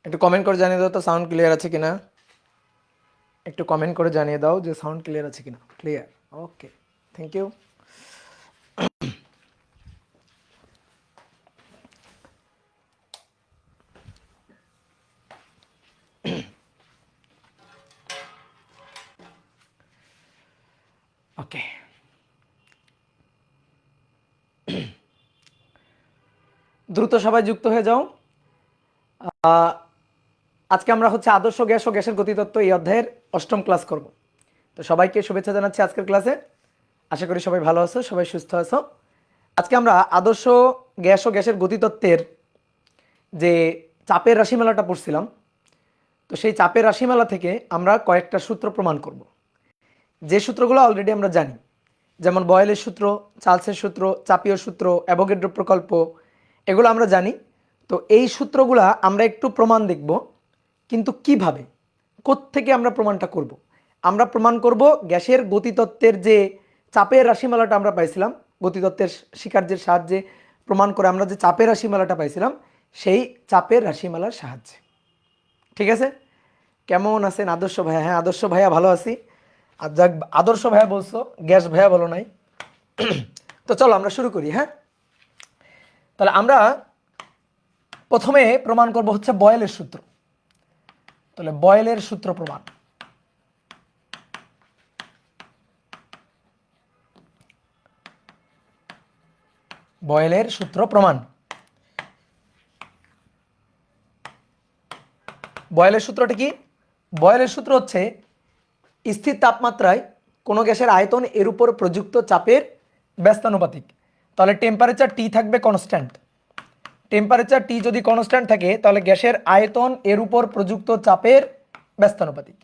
একটু কমেন্ট করে জানিয়ে দাও তো সাউন্ড ক্লিয়ার আছে কিনা। একটু কমেন্ট করে জানিয়ে দাও যে সাউন্ড ক্লিয়ার আছে কিনা। Clear, okay, thank you. Okay, দ্রুত সবাই যুক্ত হয়ে যাও। আজকে আমরা হচ্ছে আদর্শ গ্যাস ও গ্যাসের গতিতত্ত্ব এই অধ্যায়ের 8ম ক্লাস করব। তো সবাইকে শুভেচ্ছা জানাচ্ছি আজকের ক্লাসে। আশা করি সবাই ভালো আছো, সবাই সুস্থ আছো। আজকে আমরা আদর্শ গ্যাস ও গ্যাসের গতিতত্ত্বের যে চাপের রাশিমালাটা পড়ছিলাম, তো সেই চাপের রাশিমালা থেকে আমরা কয়েকটা সূত্র প্রমাণ করব, যে সূত্রগুলো অলরেডি আমরা জানি, যেমন বয়েলের সূত্র, চার্লসের সূত্র, চাপীয় সূত্র, অ্যাভোগাড্রো প্রকল্প, এগুলো আমরা জানি। তো এই সূত্রগুলা আমরা একটু প্রমাণ দেখব, কিন্তু কিভাবে, কোত্থেকে আমরা প্রমাণটা করব। আমরা প্রমাণ করব গ্যাসের গতিতত্ত্বের যে চাপের রাশিমালাটা আমরা পাইছিলাম, গতিতত্ত্বের শিকার্যের সাহায্যে প্রমাণ করে আমরা যে চাপের রাশিমালাটা পাইছিলাম, সেই চাপের রাশিমালার সাহায্যে। ঠিক আছে? কেমন আছেন আদর্শ ভাইয়া? হ্যাঁ আদর্শ ভাইয়া ভালো আছি। আর যাক, আদর্শ ভাইয়া বলছো, গ্যাস ভাইয়া বলো নাই। তো চলো আমরা শুরু করি। হ্যাঁ, তাহলে আমরা প্রথমে প্রমাণ করব হচ্ছে বয়েলের সূত্র। তাহলে বয়েলের সূত্র প্রমাণ। বয়েলের সূত্র প্রমাণ। বয়েলের সূত্রটা কি? বয়েলের সূত্র হচ্ছে স্থির তাপমাত্রায় কোনো গ্যাসের আয়তন এর উপর প্রযুক্ত চাপের ব্যস্তানুপাতিক। তাহলে টেম্পারেচার টি থাকবে কনস্ট্যান্ট। টেম্পারেচার টি যদি কনস্ট্যান্ট থাকে তাহলে গ্যাসের আয়তন এর উপর প্রযুক্ত চাপের ব্যস্তানুপাতিক।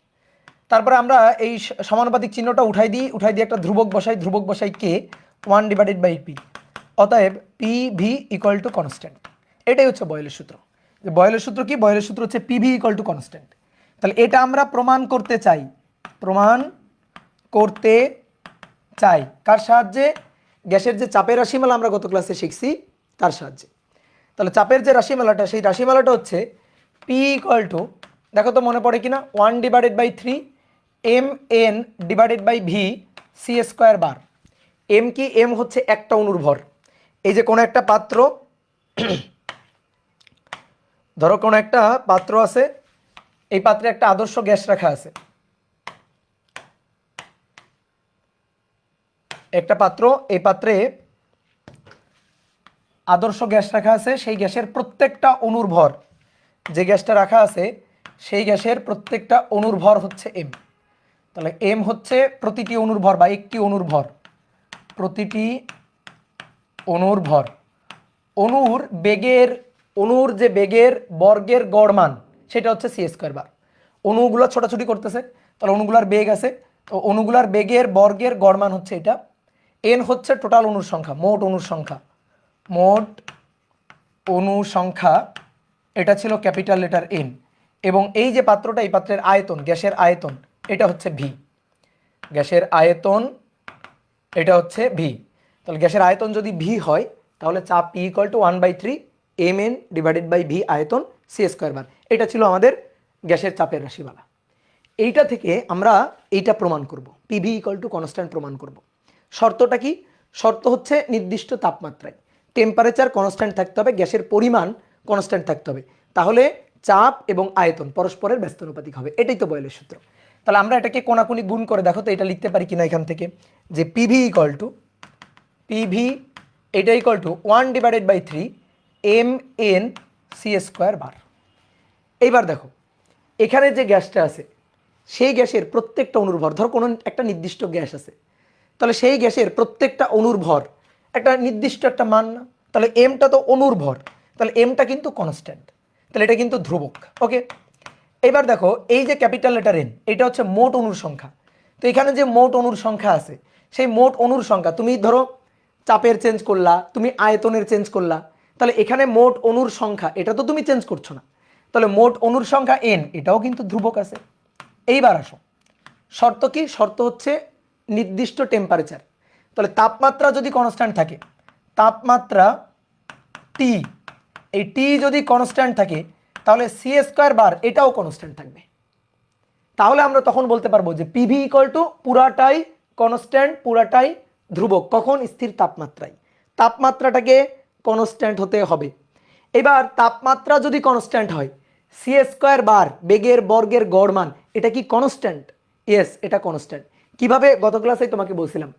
তারপরে আমরা এই সমানুপাতিক চিহ্নটা উঠাই দিয়ে একটা ধ্রুবক বসাই কে 1/p। অতএব P V equal to constant. এটাই হচ্ছে বয়েলের সূত্র। যে বয়েলের সূত্র কি? বয়েলের সূত্র হচ্ছে P V equal to constant. তাহলে এটা আমরা প্রমাণ করতে চাই। কার সাহায্যে? গ্যাসের যে চাপের রাশিমালা আমরা গত ক্লাসে শিখছি তার সাহায্যে। তাহলে চাপের যে রাশিমালাটা, সেই রাশিমালাটা হচ্ছে পি ইকুয়াল টু, দেখো তো মনে পড়ে কিনা, 1/3 mn/v c² বার। এম কি? এম হচ্ছে একটা অণুর ভর। এই যে কোনো একটা পাত্র, ধরো কোনো একটা পাত্র আছে, এই পাত্রে একটা আদর্শ গ্যাস রাখা আছে। একটা পাত্র, এই পাত্রে আদর্শ গ্যাস রাখা আছে। সেই গ্যাসের প্রত্যেকটা অণুর ভর, যে গ্যাসটা রাখা আছে সেই গ্যাসের প্রত্যেকটা অণুর ভর হচ্ছে এম। তাহলে এম হচ্ছে প্রতিটি অণুর ভর বা একটি অণুর ভর, প্রতিটি অণুর ভর। অণুর যে বেগের বর্গের গড় মান সেটা হচ্ছে c² বার। অণুগুলো ছোটাছুটি করতেছে, তাহলে অণুগুলার বেগ আছে, তো অণুগুলার বেগের বর্গের গড় মান হচ্ছে এটা। এন হচ্ছে টোটাল অণুর সংখ্যা, মোট অণু সংখ্যা, এটা ছিল ক্যাপিটাল লেটার এন। এবং এই যে পাত্রটা, এই পাত্রের আয়তন, গ্যাসের আয়তন, এটা হচ্ছে ভি। গ্যাসের আয়তন এটা হচ্ছে ভি। তাহলে গ্যাসের আয়তন যদি ভি হয় তাহলে চাপ পি ইকুয়াল টু 1/3 mn/v আয়তন c² বার। এটা ছিল আমাদের গ্যাসের চাপের রাশিমালা। এইটা থেকে আমরা এইটা প্রমাণ করব, পিভি ইকুয়াল টু কনস্ট্যান্ট প্রমাণ করব। শর্তটা কি? শর্ত হচ্ছে নির্দিষ্ট তাপমাত্রায় টেম্পারেচার কনস্ট্যান্ট থাকতে হবে, গ্যাসের পরিমাণ কনস্ট্যান্ট থাকতে হবে, তাহলে চাপ এবং আয়তন পরস্পরের ব্যস্তানুপাতিক হবে। এটাই তো বয়েলের সূত্র। তাহলে আমরা এটাকে কোনাকুনি গুণ করে দেখো তো এটা লিখতে পারি কিনা এখান থেকে, যে পিভি এটা ইকুয়াল টু 1/3 mn c² বার। এইবার দেখো এখানে যে গ্যাসটা আছে সেই গ্যাসের প্রত্যেকটা অণুর ভর, ধর কোনো একটা নির্দিষ্ট গ্যাস আছে, তাহলে সেই গ্যাসের প্রত্যেকটা অণুর ভর একটা নির্দিষ্ট একটা মান না? তাহলে এমটা তো অণুর ভর, তাহলে এমটা কিন্তু কনস্ট্যান্ট, তাহলে এটা কিন্তু ধ্রুবক। ওকে, এবার দেখো এই যে ক্যাপিটাল লেটার এন, এটা হচ্ছে মোট অণুর সংখ্যা। তো এখানে যে মোট অণুর সংখ্যা আছে, সেই মোট অণুর সংখ্যা, তুমি ধরো চাপের চেঞ্জ করলা, তুমি আয়তনের চেঞ্জ করলা, তাহলে এখানে মোট অণুর সংখ্যা এটা তো তুমি চেঞ্জ করছো না, তাহলে মোট অণুর সংখ্যা এন, এটাও কিন্তু ধ্রুবক আছে। এইবার আসো, শর্ত কি? শর্ত হচ্ছে নির্দিষ্ট টেম্পারেচার। তাহলে তাপমাত্রা যদি কনস্ট্যান্ট থাকে, তাপমাত্রা টি, এই টি যদি কনস্ট্যান্ট থাকে, তাহলে সি স্কোয়ার বার এটাও কনস্ট্যান্ট থাকবে। তাহলে আমরা তখন বলতে পারবো যে পিভি ইকুয়াল টু পুরাটাই কনস্ট্যান্ট, পুরাটাই ধ্রুবক। কখন? স্থির তাপমাত্রায়। তাপমাত্রাটাকে কনস্ট্যান্ট হতে হবে। এবার তাপমাত্রা যদি কনস্ট্যান্ট হয়, সি স্কোয়ার বার বেগের বর্গের গড় মান, এটা কি কনস্ট্যান্ট? ইয়েস, এটা কনস্ট্যান্ট। কিভাবে? গত ক্লাসে তোমাকে বলছিলাম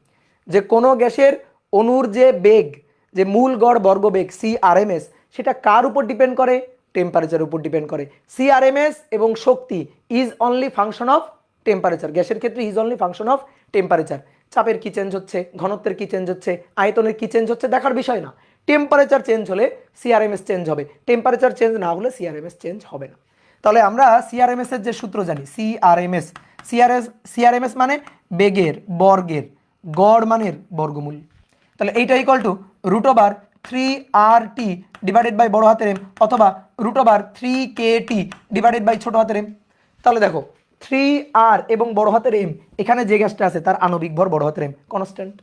যে কোনো গ্যাসের অণুর যে বেগ, যে মূল গড় বর্গবেগ সিআরএমএস, সেটা কার উপর ডিপেন্ড করে? টেম্পারেচার উপর ডিপেন্ড করে। সিআরএমএস এবং শক্তি is only function of temperature. গ্যাসের ক্ষেত্রে is only function of temperature. চাপের কি চেঞ্জ হচ্ছে, ঘনত্বের কি চেঞ্জ হচ্ছে, আয়তনের কি চেঞ্জ হচ্ছে দেখার বিষয় না। টেম্পারেচার চেঞ্জ হলে সিআরএমএস চেঞ্জ হবে, টেম্পারেচার চেঞ্জ না হলে সিআরএমএস চেঞ্জ হবে না। তাহলে আমরা সিআরএমএস এর যে সূত্র জানি, সিআরএমএস মানে বেগের বর্গের গড় মানের বর্গমূল। তাহলে এইটা equal to √3RT divided by বড় হাতের এম, অথবা √3KT ডিভাইডেড বাই ছোট হাতের এম। তাহলে দেখো 3R এবং বড় হাতের এম, এখানে যে গ্যাসটা আছে তার আণবিক ভর বড় হাতের এম কনস্ট্যান্ট,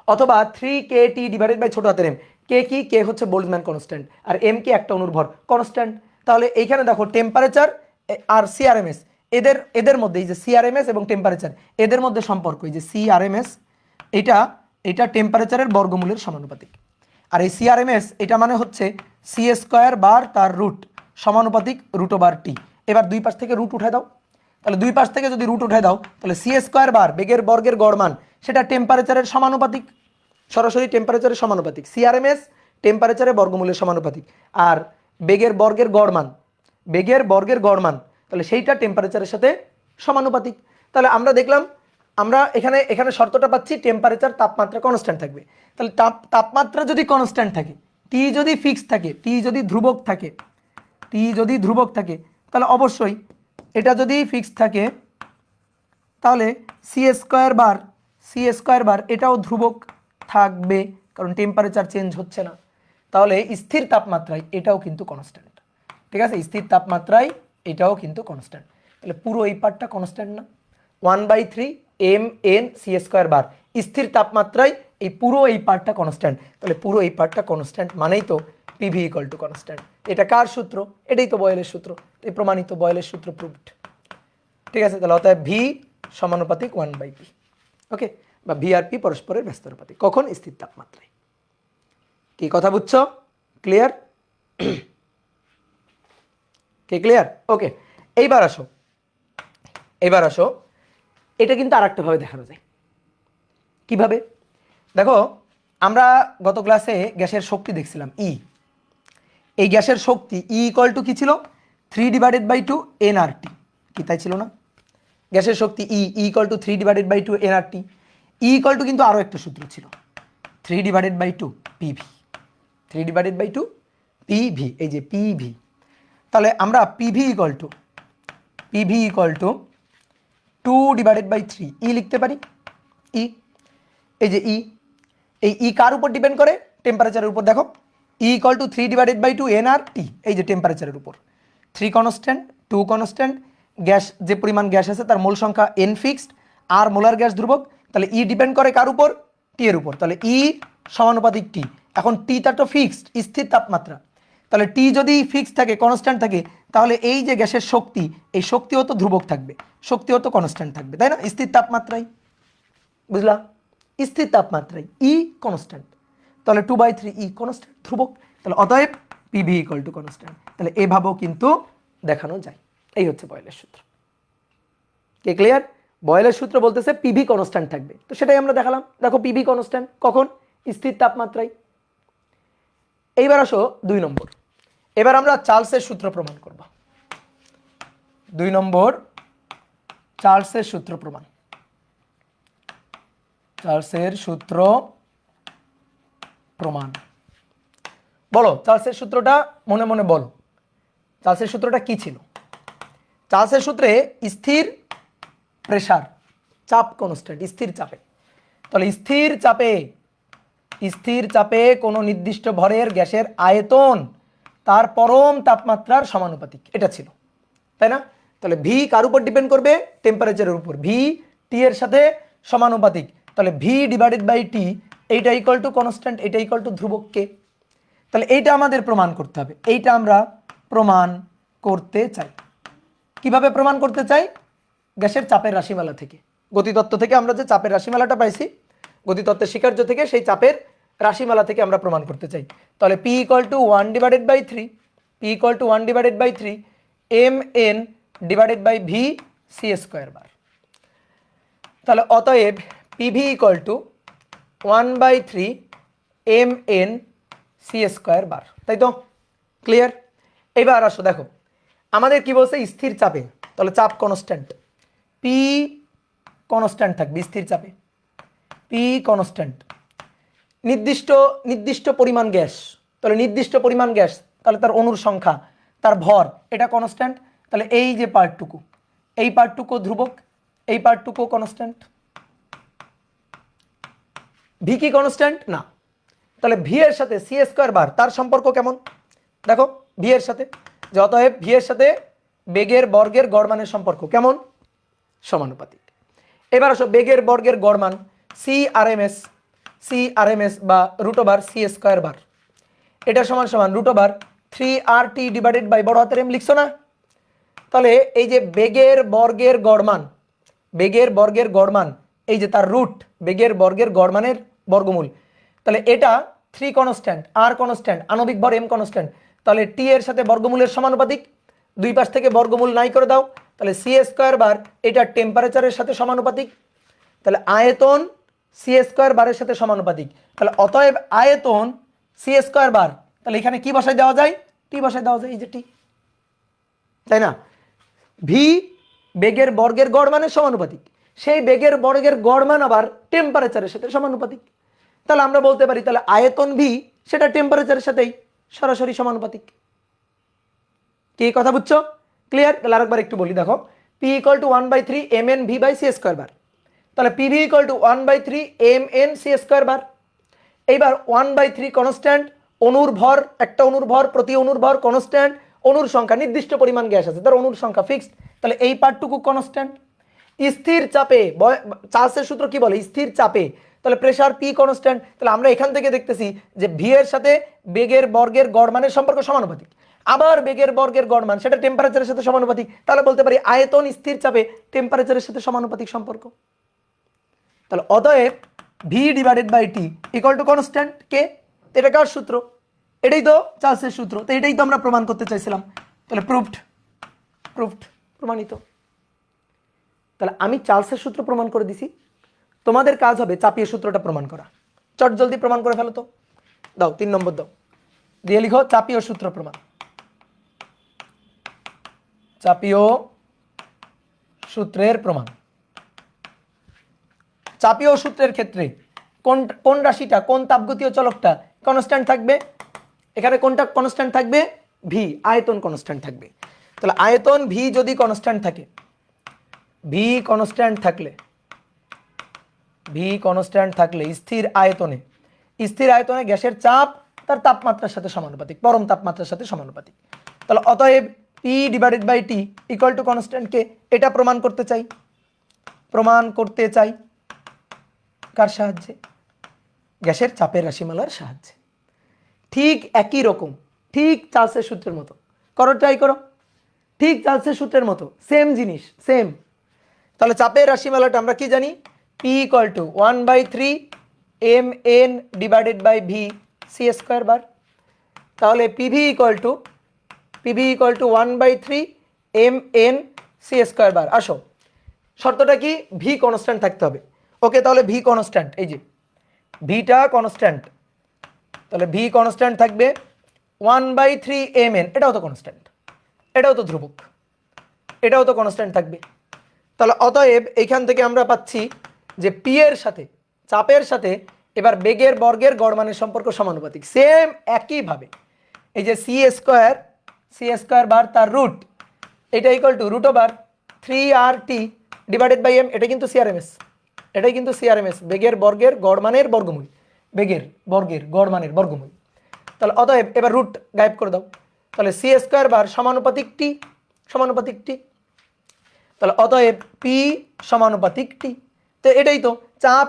অথবা 3KT ডিভাইডেড বাই ছোট হাতের এম। কে কি? কে হচ্ছে বোল্টজম্যান কনস্ট্যান্ট, আর এম কি? একটা অণুর ভর কনস্ট্যান্ট। তাহলে এইখানে দেখো টেম্পারেচার আর সিআরএমএস, এদের মধ্যে এই যে সিআরএমএস এবং টেম্পারেচার, এদের মধ্যে সম্পর্ক, এই যে সিআরএমএস এটা টেম্পারেচারের বর্গমূলের সমানুপাতিক। আর এই সিআরএমএস এটা মানে হচ্ছে সি স্কোয়ার বার তার রুট সমানুপাতিক √T। এবার দুই পাশ থেকে রুট উঠায় দাও। তাহলে দুই পাশ থেকে যদি রুট উঠায় দাও, তাহলে সি স্কোয়ার বার বেগের বর্গের গড় মান, সেটা টেম্পারেচারের সমানুপাতিক, সরাসরি টেম্পারেচারের সমানুপাতিক। সিআরএমএস টেম্পারেচারের বর্গমূলের সমানুপাতিক, আর বেগের বর্গের গড় মান, তাহলে সেইটা টেম্পারেচারের সাথে সমানুপাতিক। তাহলে আমরা দেখলাম, আমরা এখানে শর্তটা পাচ্ছি টেম্পারেচার, তাপমাত্রা কনস্ট্যান্ট থাকবে। তাহলে তাপমাত্রা যদি কনস্ট্যান্ট থাকে, টি যদি ফিক্স থাকে, টি যদি ধ্রুবক থাকে, তাহলে অবশ্যই এটা যদি ফিক্স থাকে, তাহলে সি স্কোয়ার বার এটাও ধ্রুবক থাকবে, কারণ টেম্পারেচার চেঞ্জ হচ্ছে না। তাহলে স্থির তাপমাত্রায় এটাও কিন্তু কনস্ট্যান্ট। ঠিক আছে, স্থির তাপমাত্রায় এটাও কিন্তু কনস্ট্যান্ট। তাহলে পুরো এই পার্টটা কনস্ট্যান্ট না? 1/3 mn(c স্কোয়ার বার স্থির তাপমাত্রায় এই পুরো এই পার্টটা কনস্ট্যান্ট। তাহলে পুরো এই পার্টটা কনস্ট্যান্ট মানেই তো পিভি ইকুয়াল টু কনস্ট্যান্ট। এটা কার সূত্র? এটাই তো বয়েলের সূত্র, এই প্রমাণিত বয়েলের সূত্র প্রুভড। ঠিক আছে, তাহলে অতএব ভি সমানুপাতিক 1/p। ওকে, বা ভি আর পি পরস্পরের ব্যস্তানুপাতিক। কখন? স্থির তাপমাত্রায়। কি কথা বুঝছো? ক্লিয়ার? কে ক্লিয়ার? ওকে, এইবার আসো এটা কিন্তু আরেকটা ভাবে দেখানো যায়। কিভাবে? দেখো, আমরা গত ক্লাসে গ্যাসের শক্তি দেখছিলাম ই। এই গ্যাসের শক্তি ই ইকুয়াল টু কি ছিল? 3/2 nRT। কি তাই ছিল না? গ্যাসের শক্তি E equal to 3/2 nRT। E equal to কিন্তু আরও একটা সূত্র ছিল, 3/2 PV। 3/2 PV, এই যে PV। তাহলে আমরা PV ইকুয়াল টু 2/3 ই লিখতে পারি। ই, এই যে এই ই কার উপর ডিপেন্ড করে? টেম্পারেচারের উপর। দেখো ই ইকুয়াল টু 3/2 nRT, এই যে টেম্পারেচারের উপর। 3 কনস্ট্যান্ট, 2 কনস্ট্যান্ট, গ্যাস যে পরিমাণ গ্যাস আছে তার মোল সংখ্যা n ফিক্সড, আর মোলার গ্যাস ধ্রুবক। তাহলে ই ডিপেন্ড করে কার উপর? টি এর উপর। তাহলে ই সমানুপাতিক টি। এখন টি তার তো ফিক্সড, স্থির তাপমাত্রা। তাহলে টি যদি ফিক্সড থাকে, কনস্ট্যান্ট থাকে, তাহলে এই যে গ্যাসের শক্তি, এই শক্তিও তো ধ্রুবক থাকবে, শক্তিও তো কনস্ট্যান্ট থাকবে, তাই না? স্থির তাপমাত্রায়, বুঝলা? স্থির তাপমাত্রায় ই কনস্ট্যান্ট, তাহলে 2/3 ই কনস্ট্যান্ট, ধ্রুবক। তাহলে অতএব পিভি ইকুয়াল টু কনস্ট্যান্ট। তাহলে এভাবেও কিন্তু দেখানো যায়। এই হচ্ছে বয়েলের সূত্র। কে ক্লিয়ার? বয়েলের সূত্র বলতেছে পিভি কনস্ট্যান্ট থাকবে, তো সেটাই আমরা দেখালাম। দেখো পিভি কনস্ট্যান্ট কখন? স্থির তাপমাত্রায়। এইবার আসো 2 নম্বর। এবার আমরা চার্লসের সূত্র প্রমাণ করব। 2 নম্বর, চার্লসের সূত্র প্রমাণ। চার্লসের সূত্র প্রমাণ। বলো চার্লসের সূত্রটা মনে মনে বলো। চার্লসের সূত্রটা কি ছিল? চার্লসের সূত্রে স্থির প্রেসার, চাপ কনস্ট্যান্ট, স্থির চাপে। তাহলে স্থির চাপে কোনো নির্দিষ্ট ভরের গ্যাসের আয়তন তার পরম তাপমাত্রার সমানুপাতিক, এটা ছিল, তাই না? তাহলে ভি কার উপর ডিপেন্ড করবে? টেম্পারেচারের উপর। ভি টি এর সাথে সমানুপাতিক। তাহলে V/T এইটা ইকুয়াল টু কনস্ট্যান্ট, এটা ইকুয়াল টু ধ্রুবক কে। তাহলে এইটা আমাদের প্রমাণ করতে হবে। এইটা আমরা প্রমাণ করতে চাই। কিভাবে প্রমাণ করতে চাই? গ্যাসের চাপের রাশিমালা থেকে, গতিতত্ত্ব থেকে আমরা যে চাপের রাশিমালাটা পাইছি, গতিতত্ত্বের স্বীকার্য থেকে সেই চাপের রাশিমালা থেকে আমরা প্রমাণ করতে চাই। তাহলে P = 1/3, P = 1/3 mn divided by v c² bar. তাহলে অতএব PV = 1/3 mn c² বার, তাই তো? ক্লিয়ার? এবার আসো দেখো আমাদের কি বলছে, স্থির চাপে, তাহলে চাপ কনস্ট্যান্ট, P কনস্ট্যান্ট থাকবে স্থির চাপে, P কনস্ট্যান্ট। নির্দিষ্ট পরিমাণ গ্যাস, তাহলে নির্দিষ্ট পরিমাণ গ্যাস, তাহলে তার অণুর সংখ্যা, তার ভর, এটা কনস্ট্যান্ট। তাহলে এই যে পার্টটুকু, এই পার্টটুকু ধ্রুবক, এই পার্টটুকু কনস্ট্যান্ট। ভি কি কনস্ট্যান্ট না? তাহলে ভি এর সাথে c² বার তার সম্পর্ক কেমন দেখো, ভি এর সাথে, অতএব ভি এর সাথে বেগের বর্গের গড় মানের সম্পর্ক কেমন? সমানুপাতিক। এবার আসো বেগের বর্গের গড় মান CRMS বা √c² বার, এটা সমান সমান √3RT ডিভাইডেড বাই বড় হাতের M, লিখছো না? তাহলে এই যে বেগের বর্গের গড় মান, বেগের বর্গের গড় মান, এই যে তার রুট, বেগের বর্গের গড় মানের বর্গমূল, তাহলে এটা 3 কনস্ট্যান্ট, R কনস্ট্যান্ট, আণবিক ভর M কনস্ট্যান্ট, তাহলে T এর সাথে বর্গমূলের সমানুপাতিক, দুই পাশ থেকে বর্গমূল নাই করে দাও, তাহলে c² বার এটা টেম্পারেচারের সাথে সমানুপাতিক, তাহলে আয়তন c² বারের সাথে সমানুপাতিক। তাহলে অতএব আয়তন c² বার, তাহলে এখানে কি বসায় দেওয়া যায়? T বসায় দেওয়া যায়, এই যে T, তাই না? ভি বেগের বর্গের গড় মানের সমানুপাতিক, সেই বেগের বর্গের গড় মান আবার টেম্পারেচারের সাথে সমানুপাতিক। তাহলে আমরা বলতে পারি তাহলে আয়তন ভি সেটা টেম্পারেচারের সাথেই সরাসরি সমানুপাতিক। কি কথা বুঝছো? ক্লিয়ার? তাহলে আরেকবার একটু বলি দেখো, P = 1/3 mn v by c² bar, তাহলে PV = 1/3 mn c² বার। এইবার 1/3 কনস্ট্যান্ট, অণুর ভর, একটা অণুর ভর, প্রতি অণুর ভর কনস্ট্যান্ট, অণুর সংখ্যা, নির্দিষ্ট পরিমাণ গ্যাস আছে তার অণুর সংখ্যা ফিক্সড, তাহলে এই পার্টটুকু কনস্ট্যান্ট। স্থির চাপে, চার্লসের সূত্র কি বলে? স্থির চাপে, তাহলে প্রেসার P কনস্ট্যান্ট, তাহলে আমরা এখান থেকে দেখতেছি যে ভি এর সাথে বেগের বর্গের গড় মানের সম্পর্ক সমানুপাতিক, আবার বেগের বর্গের গড় মান সেটা টেম্পারেচারের সাথে সমানুপাতিক, তাহলে বলতে পারি আয়তন স্থির চাপে টেম্পারেচারের সাথে সমানুপাতিক সম্পর্ক। তাহলে অতএব V divided by T equal to constant K, এটা কার সূত্র? এটাই তো চার্লসের সূত্র, তো এটাই তো আমরা প্রমাণ করতে চাইছিলাম। তাহলে প্রুফড, প্রমাণিত। তাহলে আমি চার্লসের সূত্র প্রমাণ করে দিছি, তোমাদের কাজ হবে চাপীয় সূত্রটা প্রমাণ করা। চট জলদি প্রমাণ করে ফেলো তো, দাও 3 নম্বর দাও, দিয়ে লিখো চাপীয় সূত্র প্রমাণ। চাপীয় সূত্রের প্রমাণ। চাপীয় সূত্রের ক্ষেত্রে কোন রাশিটা, কোন তাপগতীয় চলকটা কনস্ট্যান্ট থাকবে? এখানে কোনটা কনস্ট্যান্ট থাকবে? ভি, আয়তন কনস্ট্যান্ট থাকবে। তাহলে আয়তন ভি যদি কনস্ট্যান্ট থাকে, ভি কনস্ট্যান্ট থাকলে স্থির আয়তনে গ্যাসের চাপ তার তাপমাত্রার সাথে সমানুপাতিক, পরম তাপমাত্রার সাথে সমানুপাতিক। তাহলে অতএব P divided by T equal to constant K, এটা প্রমাণ করতে চাই কার সাহায্যে? গ্যাসের চাপের রাশিমালার সাহায্যে। ঠিক একই রকম, ঠিক চার্লসের সূত্রের মতো করো, ট্রাই করো, ঠিক চার্লসের সূত্রের মতো, সেম জিনিস, সেম। তাহলে চাপের রাশিমালাটা আমরা কি জানি? P = 1/3 mn divided by v c² bar. তাহলে PV = 1/3 mn c² বার। আসো, শর্তটা কি? ভি কনস্ট্যান্ট থাকতে হবে। ওকে, তাহলে ভি কনস্ট্যান্ট, এই যে ভিটা কনস্ট্যান্ট, তাহলে ভি কনস্ট্যান্ট থাকবে 1/3 mn, এটাও তো কনস্ট্যান্ট, এটাও তো ধ্রুবক, এটাও তো কনস্ট্যান্ট থাকবে। তাহলে অতএব এইখান থেকে আমরা পাচ্ছি যে পি এর সাথে, চাপের সাথে এবার বেগের বর্গের গড় মানের সম্পর্ক সমানুপাতিক, সেম একইভাবে। এই যে c² বার তার রুট, এটা equal to √3RT divided by M, এটা কিন্তু CRMS, এটাই কিন্তু CRMS, বেগের বর্গের গড় মানের বর্গমূল, বেগের বর্গের গড় মানের বর্গমূল। তাহলে অতএব এবার রুট গায়েব করে দাও, তাহলে c² বার সমানুপাতিক T, তাহলে অতএব P সমানুপাতিক T। তো এটাই তো চাপ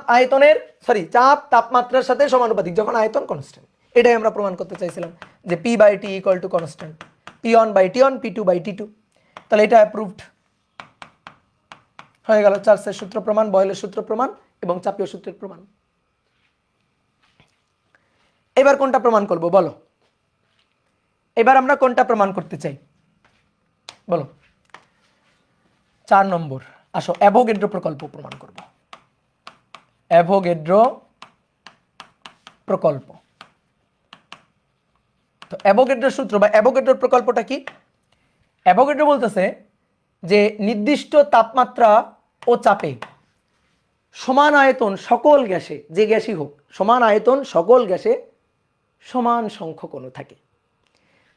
তাপমাত্রার সাথে সমানুপাতিক যখন আয়তন কনস্ট্যান্ট, এটাই আমরা প্রমাণ করতে চাইছিলাম যে P/T = constant, P P1/T1 P2/T2। তাহলে এটা অ্যাপ্রুভড হয়ে গেল। চার্লসের সূত্র প্রমাণ, বয়েলের সূত্র প্রমাণ এবং চাপীয় সূত্রের প্রমাণ। এবার কোনটা প্রমাণ করব বলো? এবার আমরা কোনটা প্রমাণ করতে চাই বলো? 4 নম্বর, আসো অ্যাভোগাড্রো প্রকল্প প্রমাণ করব। অ্যাভোগাড্রো প্রকল্প। তো অ্যাভোগাড্রোর সূত্র বা অ্যাভোগাড্রোর প্রকল্পটা কি? অ্যাভোগাড্রো বলতেছে যে নির্দিষ্ট তাপমাত্রা ও চাপে সমান আয়তন সকল গ্যাসে, যে গ্যাসই হোক, সমান আয়তন সকল গ্যাসে সমান সংখ্যক অণু থাকে।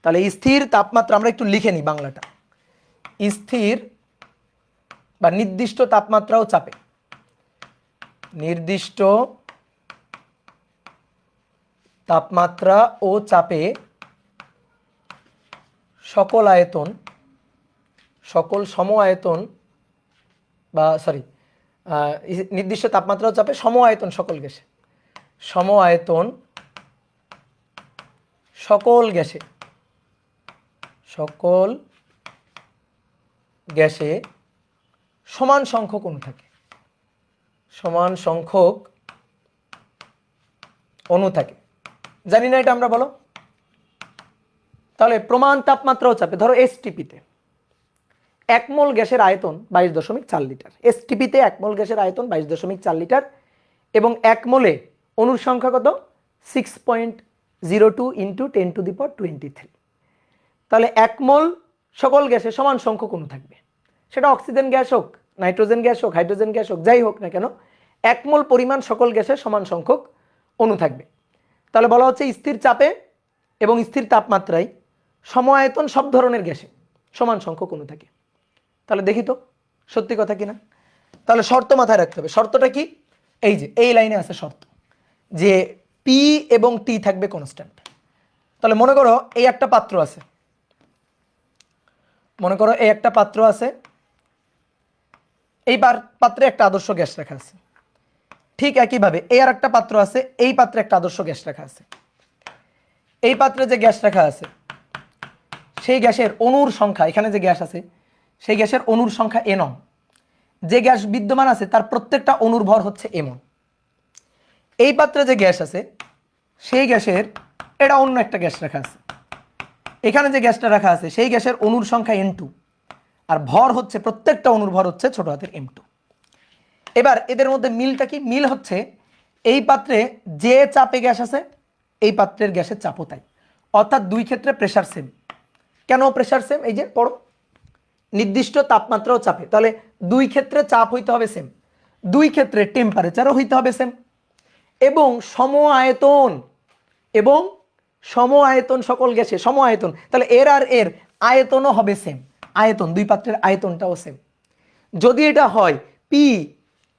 তাহলে স্থির তাপমাত্রা, আমরা একটু লিখে নিই বাংলাটা, স্থির বা নির্দিষ্ট তাপমাত্রা ও চাপে, নির্দিষ্ট তাপমাত্রা ও চাপে সকল আয়তন, সকল সম আয়তন বা নির্দিষ্ট তাপমাত্রা ও চাপে সম আয়তন সকল গ্যাসে, সম আয়তন সকল গ্যাসে, সকল গ্যাসে সমান সংখ্যক অণু থাকে, সমান সংখ্যক অণু থাকে। জানি না এটা আমরা বলো? তাহলে প্রমাণ তাপমাত্রা ও চাপে, ধরো এসটিপিতে 1 মোল গ্যাসের আয়তন 22.4 লিটার। এসটিপিতে 1 মোল গ্যাসের আয়তন 22.4 লিটার এবং 1 মোলে অণুর সংখ্যা কত? 6.02 × 10⁻23। তাহলে 1 মোল সকল গ্যাসে সমান সংখ্যক অণু থাকবে, সেটা অক্সিজেন গ্যাস হোক, নাইট্রোজেন গ্যাস হোক, হাইড্রোজেন গ্যাস হোক, যাই হোক না কেন 1 মোল পরিমাণ সকল গ্যাসে সমান সংখ্যক অণু থাকবে। তাহলে বলা হচ্ছে স্থির চাপে এবং স্থির তাপমাত্রায় সম আয়তন সব ধরনের গ্যাসে সমান সংখ্যক অণু থাকে। তাহলে দেখি তো সত্যি কথা কিনা। তাহলে শর্ত মাথায় রাখতে হবে। শর্তটা কি? এই যে এই লাইনে আছে শর্ত, যে পি এবং টি থাকবে কনস্ট্যান্ট। তাহলে মনে করো এই একটা পাত্র আছে, মনে করো এই একটা পাত্র আছে, এই পাত্রে একটা আদর্শ গ্যাস রাখা আছে। ঠিক একইভাবে এই আর একটা পাত্র আছে, এই পাত্রে একটা আদর্শ গ্যাস রাখা আছে। এই পাত্রে যে গ্যাস রাখা আছে সেই গ্যাসের অণুর সংখ্যা, এখানে যে গ্যাস আছে সেই গ্যাসের অণুর সংখ্যা n। যে গ্যাস বিদ্যমান আছে তার প্রত্যেকটা অণুর ভর হচ্ছে m। এই পাত্রে যে গ্যাস আছে সেই গ্যাসের, এটা অন্য একটা গ্যাস রাখা আছে, এখানে যে গ্যাসটা রাখা আছে সেই গ্যাসের অণুর সংখ্যা n2 আর ভর হচ্ছে, প্রত্যেকটা অণুর ভর হচ্ছে ছোট হাতের m2। এবার এদের মধ্যে মিলটা কি? মিল হচ্ছে এই পাত্রে যে চাপে গ্যাস আছে এই পাত্রের গ্যাসের চাপও তাই, অর্থাৎ দুই ক্ষেত্রে প্রেসার সেম। কেন প্রেসার সেম? এই যে পড়ো, নির্দিষ্ট তাপমাত্রা ও চাপে, তাহলে দুই ক্ষেত্রে চাপ হইতে হবে সেম, দুই ক্ষেত্রে টেম্পারেচারও হইতে হবে সেম, এবং সম আয়তন, এবং সম আয়তন সকল গ্যাসে সম আয়তন, তাহলে এর আর এর আয়তনও হবে সেম, আয়তন দুই পাত্রের আয়তনটাও সেম। যদি এটা হয় পি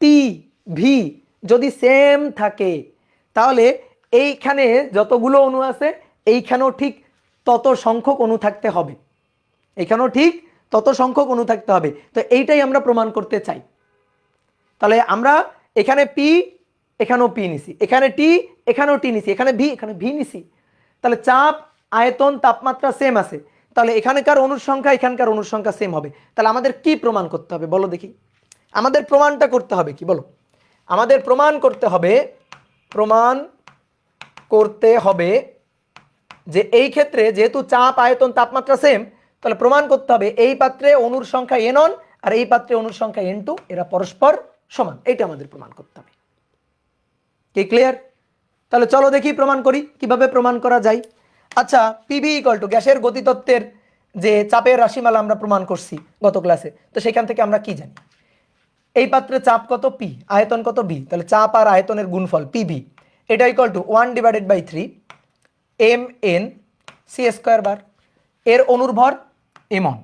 টি ভি যদি সেম থাকে তাহলে এইখানে যতগুলো অণু আছে এইখানেও ঠিক তত সংখ্যক অণু থাকতে হবে, এইখানেও ঠিক তত সংখ্যক অণু থাকতে হবে। তো এইটাই আমরা প্রমাণ করতে চাই। তাহলে আমরা এখানে পি, এখানেও পি নিছি, এখানে টি, এখানেও টি নিছি, এখানে ভি নিছি। তাহলে চাপ, আয়তন, তাপমাত্রা সেম আছে, তাহলে এখানকার অণুর সংখ্যা এখানকার অণুর সংখ্যা সেম হবে। তাহলে আমাদের কি প্রমাণ করতে হবে বলো দেখি? আমাদের প্রমাণটা করতে হবে কি বলো? আমাদের প্রমাণ করতে হবে, প্রমাণ করতে হবে যে এই ক্ষেত্রে যেহেতু চাপ, আয়তন, তাপমাত্রা সেম, তাহলে প্রমাণ করতে হবে এই পাত্রে অণুর সংখ্যা n1 আর এই পাত্রে অণুর সংখ্যা n2, এরা পরস্পর সমান। এটা আমাদের প্রমাণ করতে হবে। কি ক্লিয়ার? তাহলে চলো দেখি প্রমাণ করি কিভাবে প্রমাণ করা যায়। আচ্ছা, পিভি ইকুয়াল টু গ্যাসের গতিতত্ত্বের যে চাপের রাশিমালা আমরা প্রমাণ করছি গত ক্লাসে, তো সেখান থেকে আমরা কি জানি? এই পাত্রে চাপ কত? পি, আয়তন কত? ভি। তাহলে চাপ আর আয়তনের গুণফল পিভি, এটা ইকুয়াল টু 1/3 mn c² বার। এর অণুর ভর m1,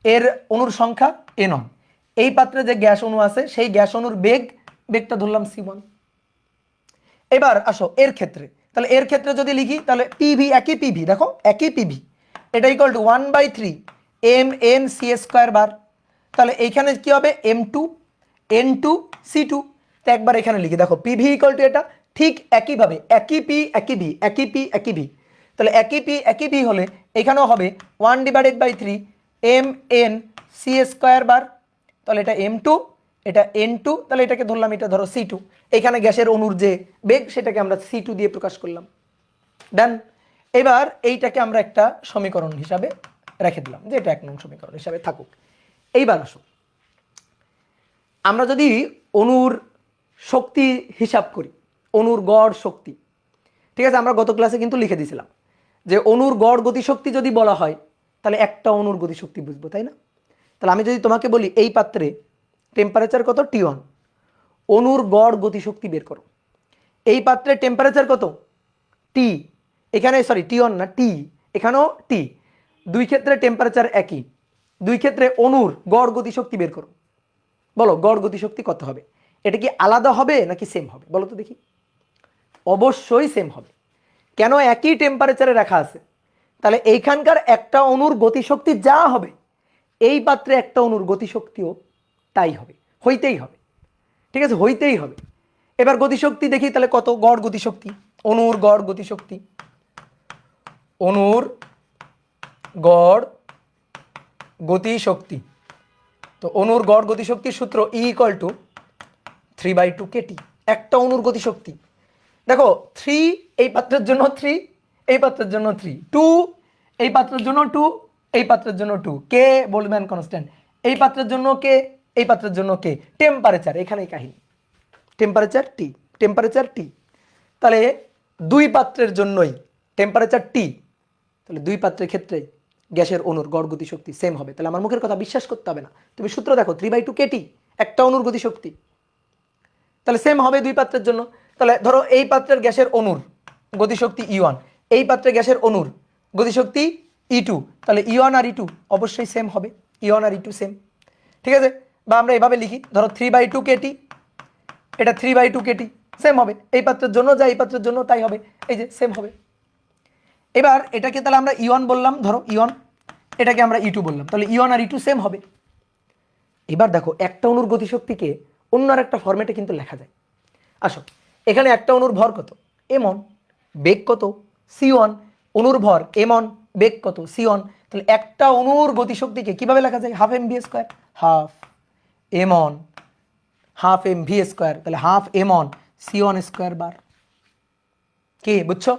এর অণুর সংখ্যা n1। এই পাত্রে যে গ্যাস অণু আছে সেই গ্যাস অণুর বেগটা ধরলাম c1। এবার আসো এর ক্ষেত্রে, তাহলে এর ক্ষেত্রে যদি লিখি তাহলে পিভি, একই পিভি, দেখো একই পিভি, এটা equal to 1/3 mn c² bar. তাহলে এইখানে কি হবে? m2 n2 c2। তো একবার এখানে লিখি, দেখো পিভি ইকুয়াল টু এটা, ঠিক একইভাবে একই পি একই ভি, একই পি একই ভি। তাহলে একই পি একই ভি হলে এখানেও হবে 1/3 mn সি স্কোয়ার বার, তাহলে এটা m2, এটা n2, তাহলে এটাকে ধরলাম এটা ধরো c2, এখানে গ্যাসের অণুর যে বেগ সেটাকে আমরা c2 দিয়ে প্রকাশ করলাম। ডান। এবার এইটাকে আমরা একটা সমীকরণ হিসাবে রেখে দিলাম যে এটা 1 নং সমীকরণ হিসাবে থাকুক। এইবার আসো আমরা যদি অণুর শক্তি হিসাব করি, অণুর গড় শক্তি, ঠিক আছে, আমরা গত ক্লাসে কিন্তু লিখে দিয়েছিলাম যে অণুর গড় গতিশক্তি যদি বলা হয় তাহলে একটা অণুর গতিশক্তি বুঝবো, তাই না? তাহলে আমি যদি তোমাকে বলি এই পাত্রে টেম্পারেচার কত T1, অণুর গড় গতিশক্তি বের করো। এই পাত্রে টেম্পারেচার কত T, এখানে সরি T1 না T, এখানেও T, দুই ক্ষেত্রে টেম্পারেচার একই, দুই ক্ষেত্রে অণুর গড় গতিশক্তি বের করো। বলো গড় গতিশক্তি কত হবে? এটা কি আলাদা হবে নাকি সেম হবে বলো তো দেখি? অবশ্যই সেম হবে। কেন? একই টেম্পারেচারে রাখা আছে, তাহলে এইখানকার একটা অণুর গতিশক্তি যা হবে এই পাত্রে একটা অণুর গতিশক্তিও তাই হবে, হইতেই হবে, ঠিক আছে, হইতেই হবে। এবার গতিশক্তি দেখি তাহলে কত গড় গতিশক্তি, অণুর গড় গতিশক্তি, অণুর গড় গতিশক্তি, তো অণুর গড় গতিশক্তির সূত্র E = 3/2 kT, একটা অণুর গতিশক্তি। দেখো 3 এই পাত্রের জন্য 3, এই পাত্রের জন্য 3, 2 এই পাত্রের জন্য 2, এই পাত্রের জন্য 2, কে বোলম্যান কনস্ট্যান্ট, এই পাত্রের জন্য কে, এই পাত্রের জন্য কে, টেম্পারেচার এখানেই কাহিনী, টেম্পারেচার T, টেম্পারেচার T, তাহলে দুই পাত্রের জন্যই টেম্পারেচার T, তাহলে দুই পাত্রের ক্ষেত্রে গ্যাসের অণুর গড় গতিশক্তি সেম হবে। তাহলে আমার মুখের কথা বিশ্বাস করতে হবে না, তুমি সূত্র দেখো 3/2 kT একটা অণুর গতিশক্তি, তাহলে সেম হবে দুই পাত্রের জন্য। তাহলে ধরো এই পাত্রের গ্যাসের অণুর গতিশক্তি E1, এই পাত্রের গ্যাসের অণুর গতিশক্তি E2, তাহলে E1 আর E2 অবশ্যই সেম হবে, E1 আর E2 সেম, ঠিক আছে। বা আমরা এভাবে লিখি, ধরো 3/2 kT, এটা 3/2 kT সেম হবে, এই পাত্রের জন্য যা এই পাত্রের জন্য তাই হবে, এই যে সেম হবে। এবার এটাকে তাহলে আমরা E1 বললাম, ধরো E1, এটাকে আমরা E2 বললাম, তাহলে E1 আর E2 সেম হবে। এবার দেখো একটা অণুর গতিশক্তিকে অন্য আর একটা ফরম্যাটে কিন্তু লেখা যায়। আসো এখানে একটা অণুর ভর কত m1, বেগ কত c1, অণুর ভর m1, বেগ কত c1, তাহলে একটা অণুর গতিশক্তিকে কিভাবে লেখা যায়? Half mv², half m1 half mv², তাহলে হাফ m1 c1² বার। কি বুঝছো?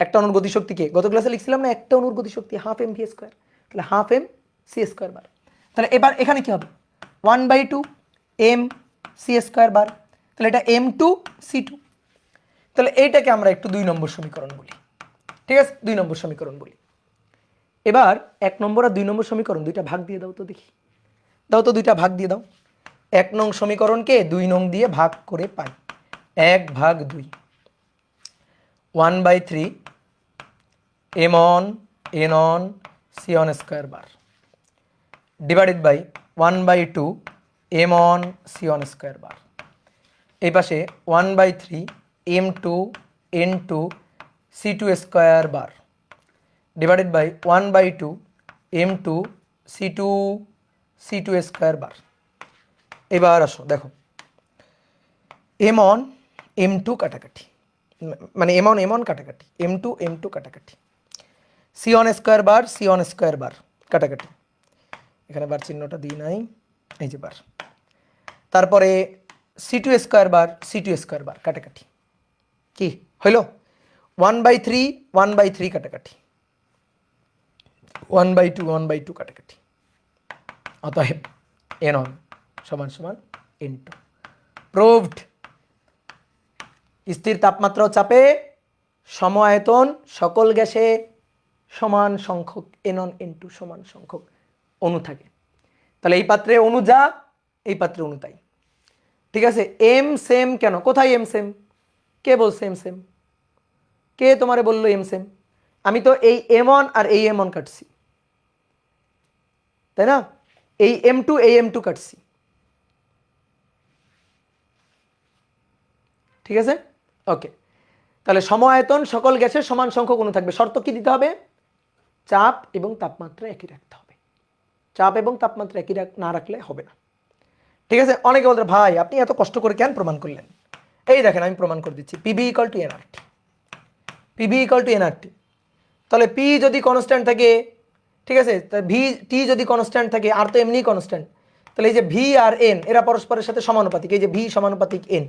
একটা অণুর গতিশক্তিকে গত ক্লাসে লিখছিলাম না, একটা অণুর গতিশক্তি হাফ mv², তাহলে হাফ m c² বার। তাহলে এবার এখানে কি হবে? 1/2 m c² বার, তাহলে এটা m2 c2, তাহলে এইটাকে আমরা একটু 2 নম্বর সমীকরণ বলি, ঠিক আছে, 2 নম্বর সমীকরণ বলি। এবার 1 নম্বর আর 2 নম্বর সমীকরণ দুইটা ভাগ দিয়ে দাও তো দেখি, দাও তো দুইটা ভাগ দিয়ে দাও। 1 নং সমীকরণকে 2 নং দিয়ে ভাগ করে পাই 1/2, 1/3 m1 n1 c1² bar divided by 1/2 m1 c1² বার, এই পাশে 1/3 m2 n2 c2² bar divided by 1/2 m2 c2 c2² বার। এবার আসো দেখো m1 m2 কাটাকাটি, মানে m1 m1 কাটাকাটি, m2 m2 কাটাকাটি, c1² বার c1² বার কাটাকাটি, এখানে বার চিহ্নটা দিই নাই, এই যে বার, তারপরে c2² বার c2² বার কাটাকাটি, কি হইল? 1/3 1/3 কাটাকাটি, 1/2 1/2 কাটাকাটি, অতএব n1 = n2। প্রুভড। স্থির তাপমাত্রা ও চাপে সম আয়তন সকল গ্যাসে সমান সংখ্যক n1 n2 সমান সংখ্যক অণু থাকে। তাহলে এই পাত্রে অণু যা, এই পাত্রে অণু তাই, ঠিক আছে। এম সেম কেন? কোথায় এম সেম? কে বলছে এম সেম? কে তোমারে বললো এম সেম? আমি তো এই m1 আর এই m1 কাটছি, তাই না? এই m2 এই m2 কাটছি, ঠিক আছে, ওকে। তাহলে সম আয়তন সকল গ্যাসের সমান সংখ্যক অণু থাকবে। শর্ত কি দিতে হবে? চাপ এবং তাপমাত্রা একই রাখতে হবে। চাপ এবং তাপমাত্রা একই না রাখলে হবে না, ঠিক আছে। অনেকে বলতে ভাই আপনি এত কষ্ট করে কেন প্রমাণ করলেন? এই দেখেন আমি প্রমাণ করে দিচ্ছি। পিবি = nRT, পিবি = nRT, তাহলে পি যদি কনস্ট্যান্ট থাকে, ঠিক আছে, ভি টি যদি কনস্ট্যান্ট থাকে, আর তো এমনি কনস্ট্যান্ট, তাহলে এই যে ভি আর এন এরা পরস্পরের সাথে সমানুপাতিক, এই যে ভি সমানুপাতিক এন,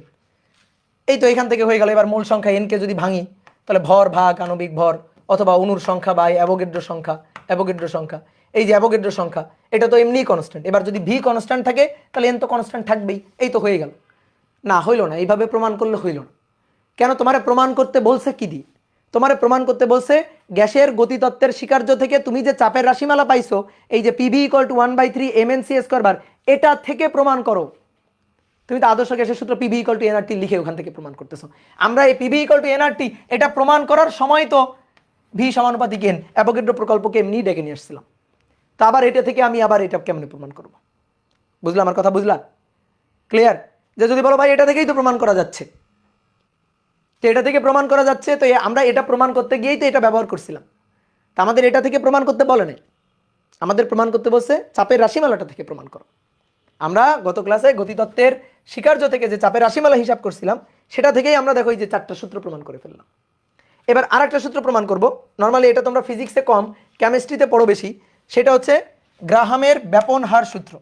এই তো এখান থেকে হয়ে গেল। এবার মূল সংখ্যা এনকে যদি ভাঙি, তাহলে ভর ভাগ আণবিক ভর, অথবা অণুর সংখ্যা বা অ্যাভোগাড্রো সংখ্যা, অ্যাভোগাড্রো সংখ্যা, এই যে অ্যাভোগাড্রো সংখ্যা, এটা তো এমনি কনস্ট্যান্ট। এবার যদি ভি কনস্ট্যান্ট থাকে, তাহলে এন তো কনস্ট্যান্ট থাকবেই, এই তো হয়ে গেল। না, হইল না, এইভাবে প্রমাণ করলে হইল না। কেন? তোমারে প্রমাণ করতে বলছে কি দিয়ে? তোমারে প্রমাণ করতে বলছে গ্যাসের গতিতত্ত্বের স্বীকার্য থেকে তুমি যে চাপের রাশিমালা পাইছো, এই যে PV equal to 1/3 mnc square bar, এটা থেকে প্রমাণ করো। তুমি তো আদর্শ গ্যাসের সূত্র পিভি ইকুয়াল টু এনআরটি লিখে ওখান থেকে প্রমাণ করতেছো। আমরা এই পিভি ইকুয়াল টু এনআরটি এটা প্রমাণ করার সময় তো ভি সমানুপাতিক এন অ্যাভোগাড্রো প্রকল্পকে এমনি ডেকে নিয়ে আসছিলাম। তা আবার এটা থেকে আমি আবার এটা কেমনে প্রমাণ করব? বুঝলাম আমার কথা? বুঝলাম? ক্লিয়ার? যে যদি বলো ভাই এটা থেকেই তো প্রমাণ করা যাচ্ছে, তো এটা থেকে প্রমাণ করা যাচ্ছে, তো আমরা এটা প্রমাণ করতে গিয়েই তো এটা ব্যবহার করছিলাম। তা আমাদের এটা থেকে প্রমাণ করতে বলে নাই, আমাদের প্রমাণ করতে বলছে চাপের রাশিমালাটা থেকে প্রমাণ করো। আমরা গত ক্লাসে গতিতত্ত্বের স্বীকার্য থেকে যে চাপের রাশিমালা হিসাব করছিলাম, সেটা থেকেই আমরা দেখো এই যে 4টা সূত্র প্রমাণ করে ফেললাম। এবার আরেকটা সূত্র প্রমাণ করব। নর্মালি এটা তোমরা ফিজিক্সে কম, কেমিস্ট্রিতে পড়ো বেশি। সেটা হচ্ছে গ্রাহামের ব্যাপন হার সূত্র।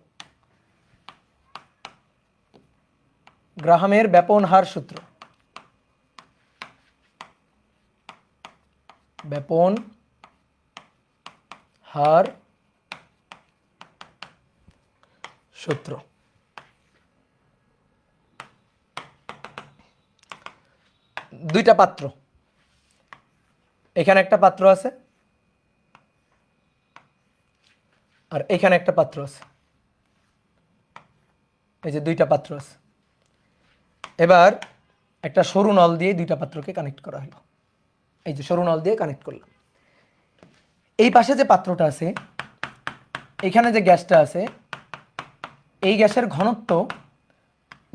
গ্রাহামের ব্যাপন হার সূত্র, ব্যাপন হার সূত্র। দুইটা পাত্র, এখানে একটা পাত্র আছে আর এখানে একটা পাত্র আছে, এই যে দুইটা পাত্র আছে। এবার একটা সরু নল দিয়ে দুইটা পাত্রকে কানেক্ট করা হলো, এই যে সরু নল দিয়ে কানেক্ট করলাম। এই পাশে যে পাত্রটা আছে, এখানে যে গ্যাসটা আছে, এই গ্যাসের ঘনত্ব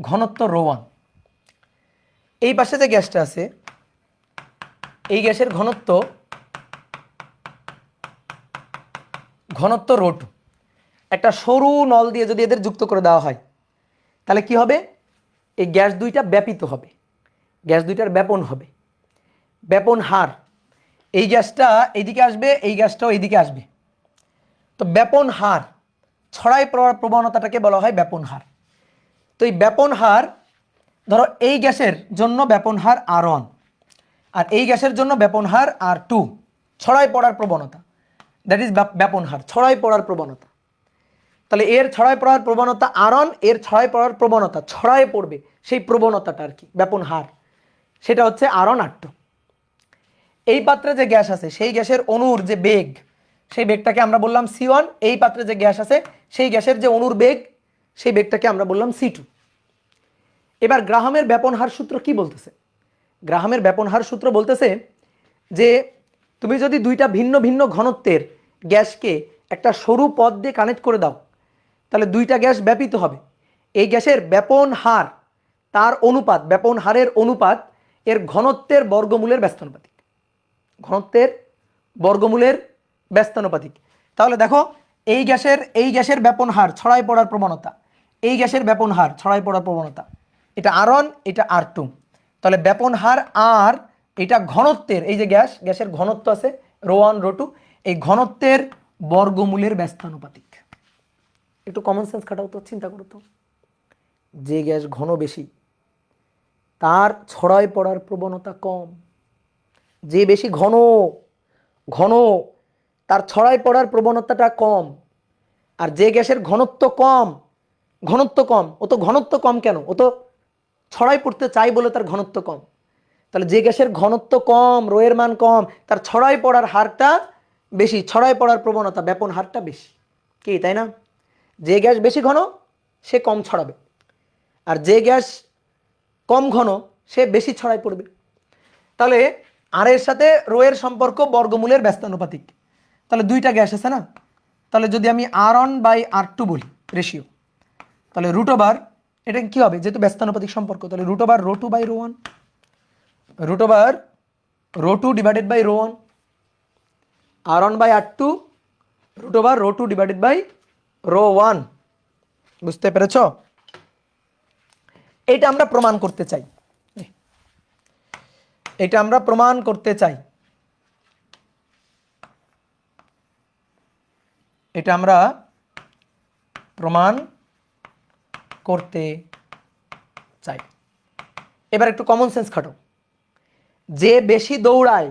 ঘনত্ব ρ1। এই পাশে যে গ্যাসটা আছে, এই গ্যাসের ঘনত্ব ঘনত্ব ρ2। একটা সরু নল দিয়ে যদি এদের যুক্ত করে দেওয়া হয়, তাহলে কি হবে? এই গ্যাস দুইটা ব্যাপিত হবে, গ্যাস দুইটার ব্যাপন হবে, ব্যাপন হার। এই গ্যাসটা এইদিকে আসবে, এই গ্যাসটাও এইদিকে আসবে। তো ব্যাপন হার, ছড়াই পড়ার প্রবণতাটাকে বলা হয় ব্যাপন হার। তো এই ব্যাপন হার, ধরো এই গ্যাসের জন্য ব্যাপন হার R1 আর এই গ্যাসের জন্য ব্যাপন হার R2, ছড়াই পড়ার প্রবণতা, দ্যাট ইজ ব্যাপন হার, ছড়াই পড়ার প্রবণতা। তাহলে এর ছড়াই পড়ার প্রবণতা R1, এর ছড়াই পড়ার প্রবণতা, ছড়াই পড়বে সেই প্রবণতাটা আর কি, ব্যাপন হার, সেটা হচ্ছে R1 R2। এই পাত্রে যে গ্যাস আছে, সেই গ্যাসের অণুর যে বেগ, সেই বেগটাকে আমরা বললাম C1। এই পাত্রে যে গ্যাস আছে, সেই গ্যাসের যে অণুর বেগ, সেই বেগটাকে আমরা বললাম C2। এবার গ্রাহামের ব্যাপন হার সূত্র কি বলতেছে? গ্রাহামের ব্যাপন হার সূত্র বলতেছে যে তুমি যদি দুইটা ভিন্ন ভিন্ন ঘনত্বের গ্যাসকে একটা সরু পথ দিয়ে কানেক্ট করে দাও, তাহলে দুইটা গ্যাস ব্যাপিত হবে। এই গ্যাসের ব্যাপন হার, তার অনুপাত, ব্যাপন হারের অনুপাত এর ঘনত্বের বর্গমূলের ব্যস্তানুপাতিক, ঘনত্বের বর্গমূলের ব্যস্তানুপাতিক। তাহলে দেখো এই গ্যাসের ব্যাপন হার, ছড়াই পড়ার প্রবণতা, এই গ্যাসের ব্যাপন হার, ছড়াই পড়ার প্রবণতা, এটা R1, এটা R2। তাহলে ব্যাপন হার আর এটা ঘনত্বের, এই যে গ্যাসের ঘনত্ব আছে ρ1 ρ2, এই ঘনত্বের বর্গমূলের ব্যস্তানুপাতিক। একটু কমন সেন্স খাটাও তো, চিন্তা করো তো। যে গ্যাস ঘন বেশি, তার ছড়াই পড়ার প্রবণতা কম। যে বেশি ঘন ঘন, তার ছড়াই পড়ার প্রবণতাটা কম। আর যে গ্যাসের ঘনত্ব কম, ও তো ঘনত্ব কম কেন? ও তো ছড়াই পড়তে চাই বলে তার ঘনত্ব কম। তাহলে যে গ্যাসের ঘনত্ব কম, রো এর মান কম, তার ছড়াই পড়ার হারটা বেশি, ছড়াই পড়ার প্রবণতা, ব্যাপন হারটা বেশি। কি তাই না? যে গ্যাস বেশি ঘন সে কম ছড়াবে, আর যে গ্যাস কম ঘন সে বেশি ছড়াই পড়বে। তাহলে আর এর সাথে রো এর সম্পর্ক বর্গমূলের ব্যস্তানুপাতিক। তাহলে দুইটা গ্যাস আছে না, তাহলে যদি আমি R1/R2 বলি রেশিও, তাহলে √, এটা কি হবে? যেহেতু ব্যস্তানুপাতিক সম্পর্ক, তাহলে √ρ2/ρ1, √ρ2 divided by ρ1, R1/R2 √ρ2 divided by ρ1। বুঝতে পেরেছ? এটা আমরা প্রমাণ করতে চাই, এটা আমরা প্রমাণ করতে চাই। এটা আমরা প্রমাণ করতে চাই। এবার একটু কমন সেন্স খাটো। যে বেশি দৌড়ায়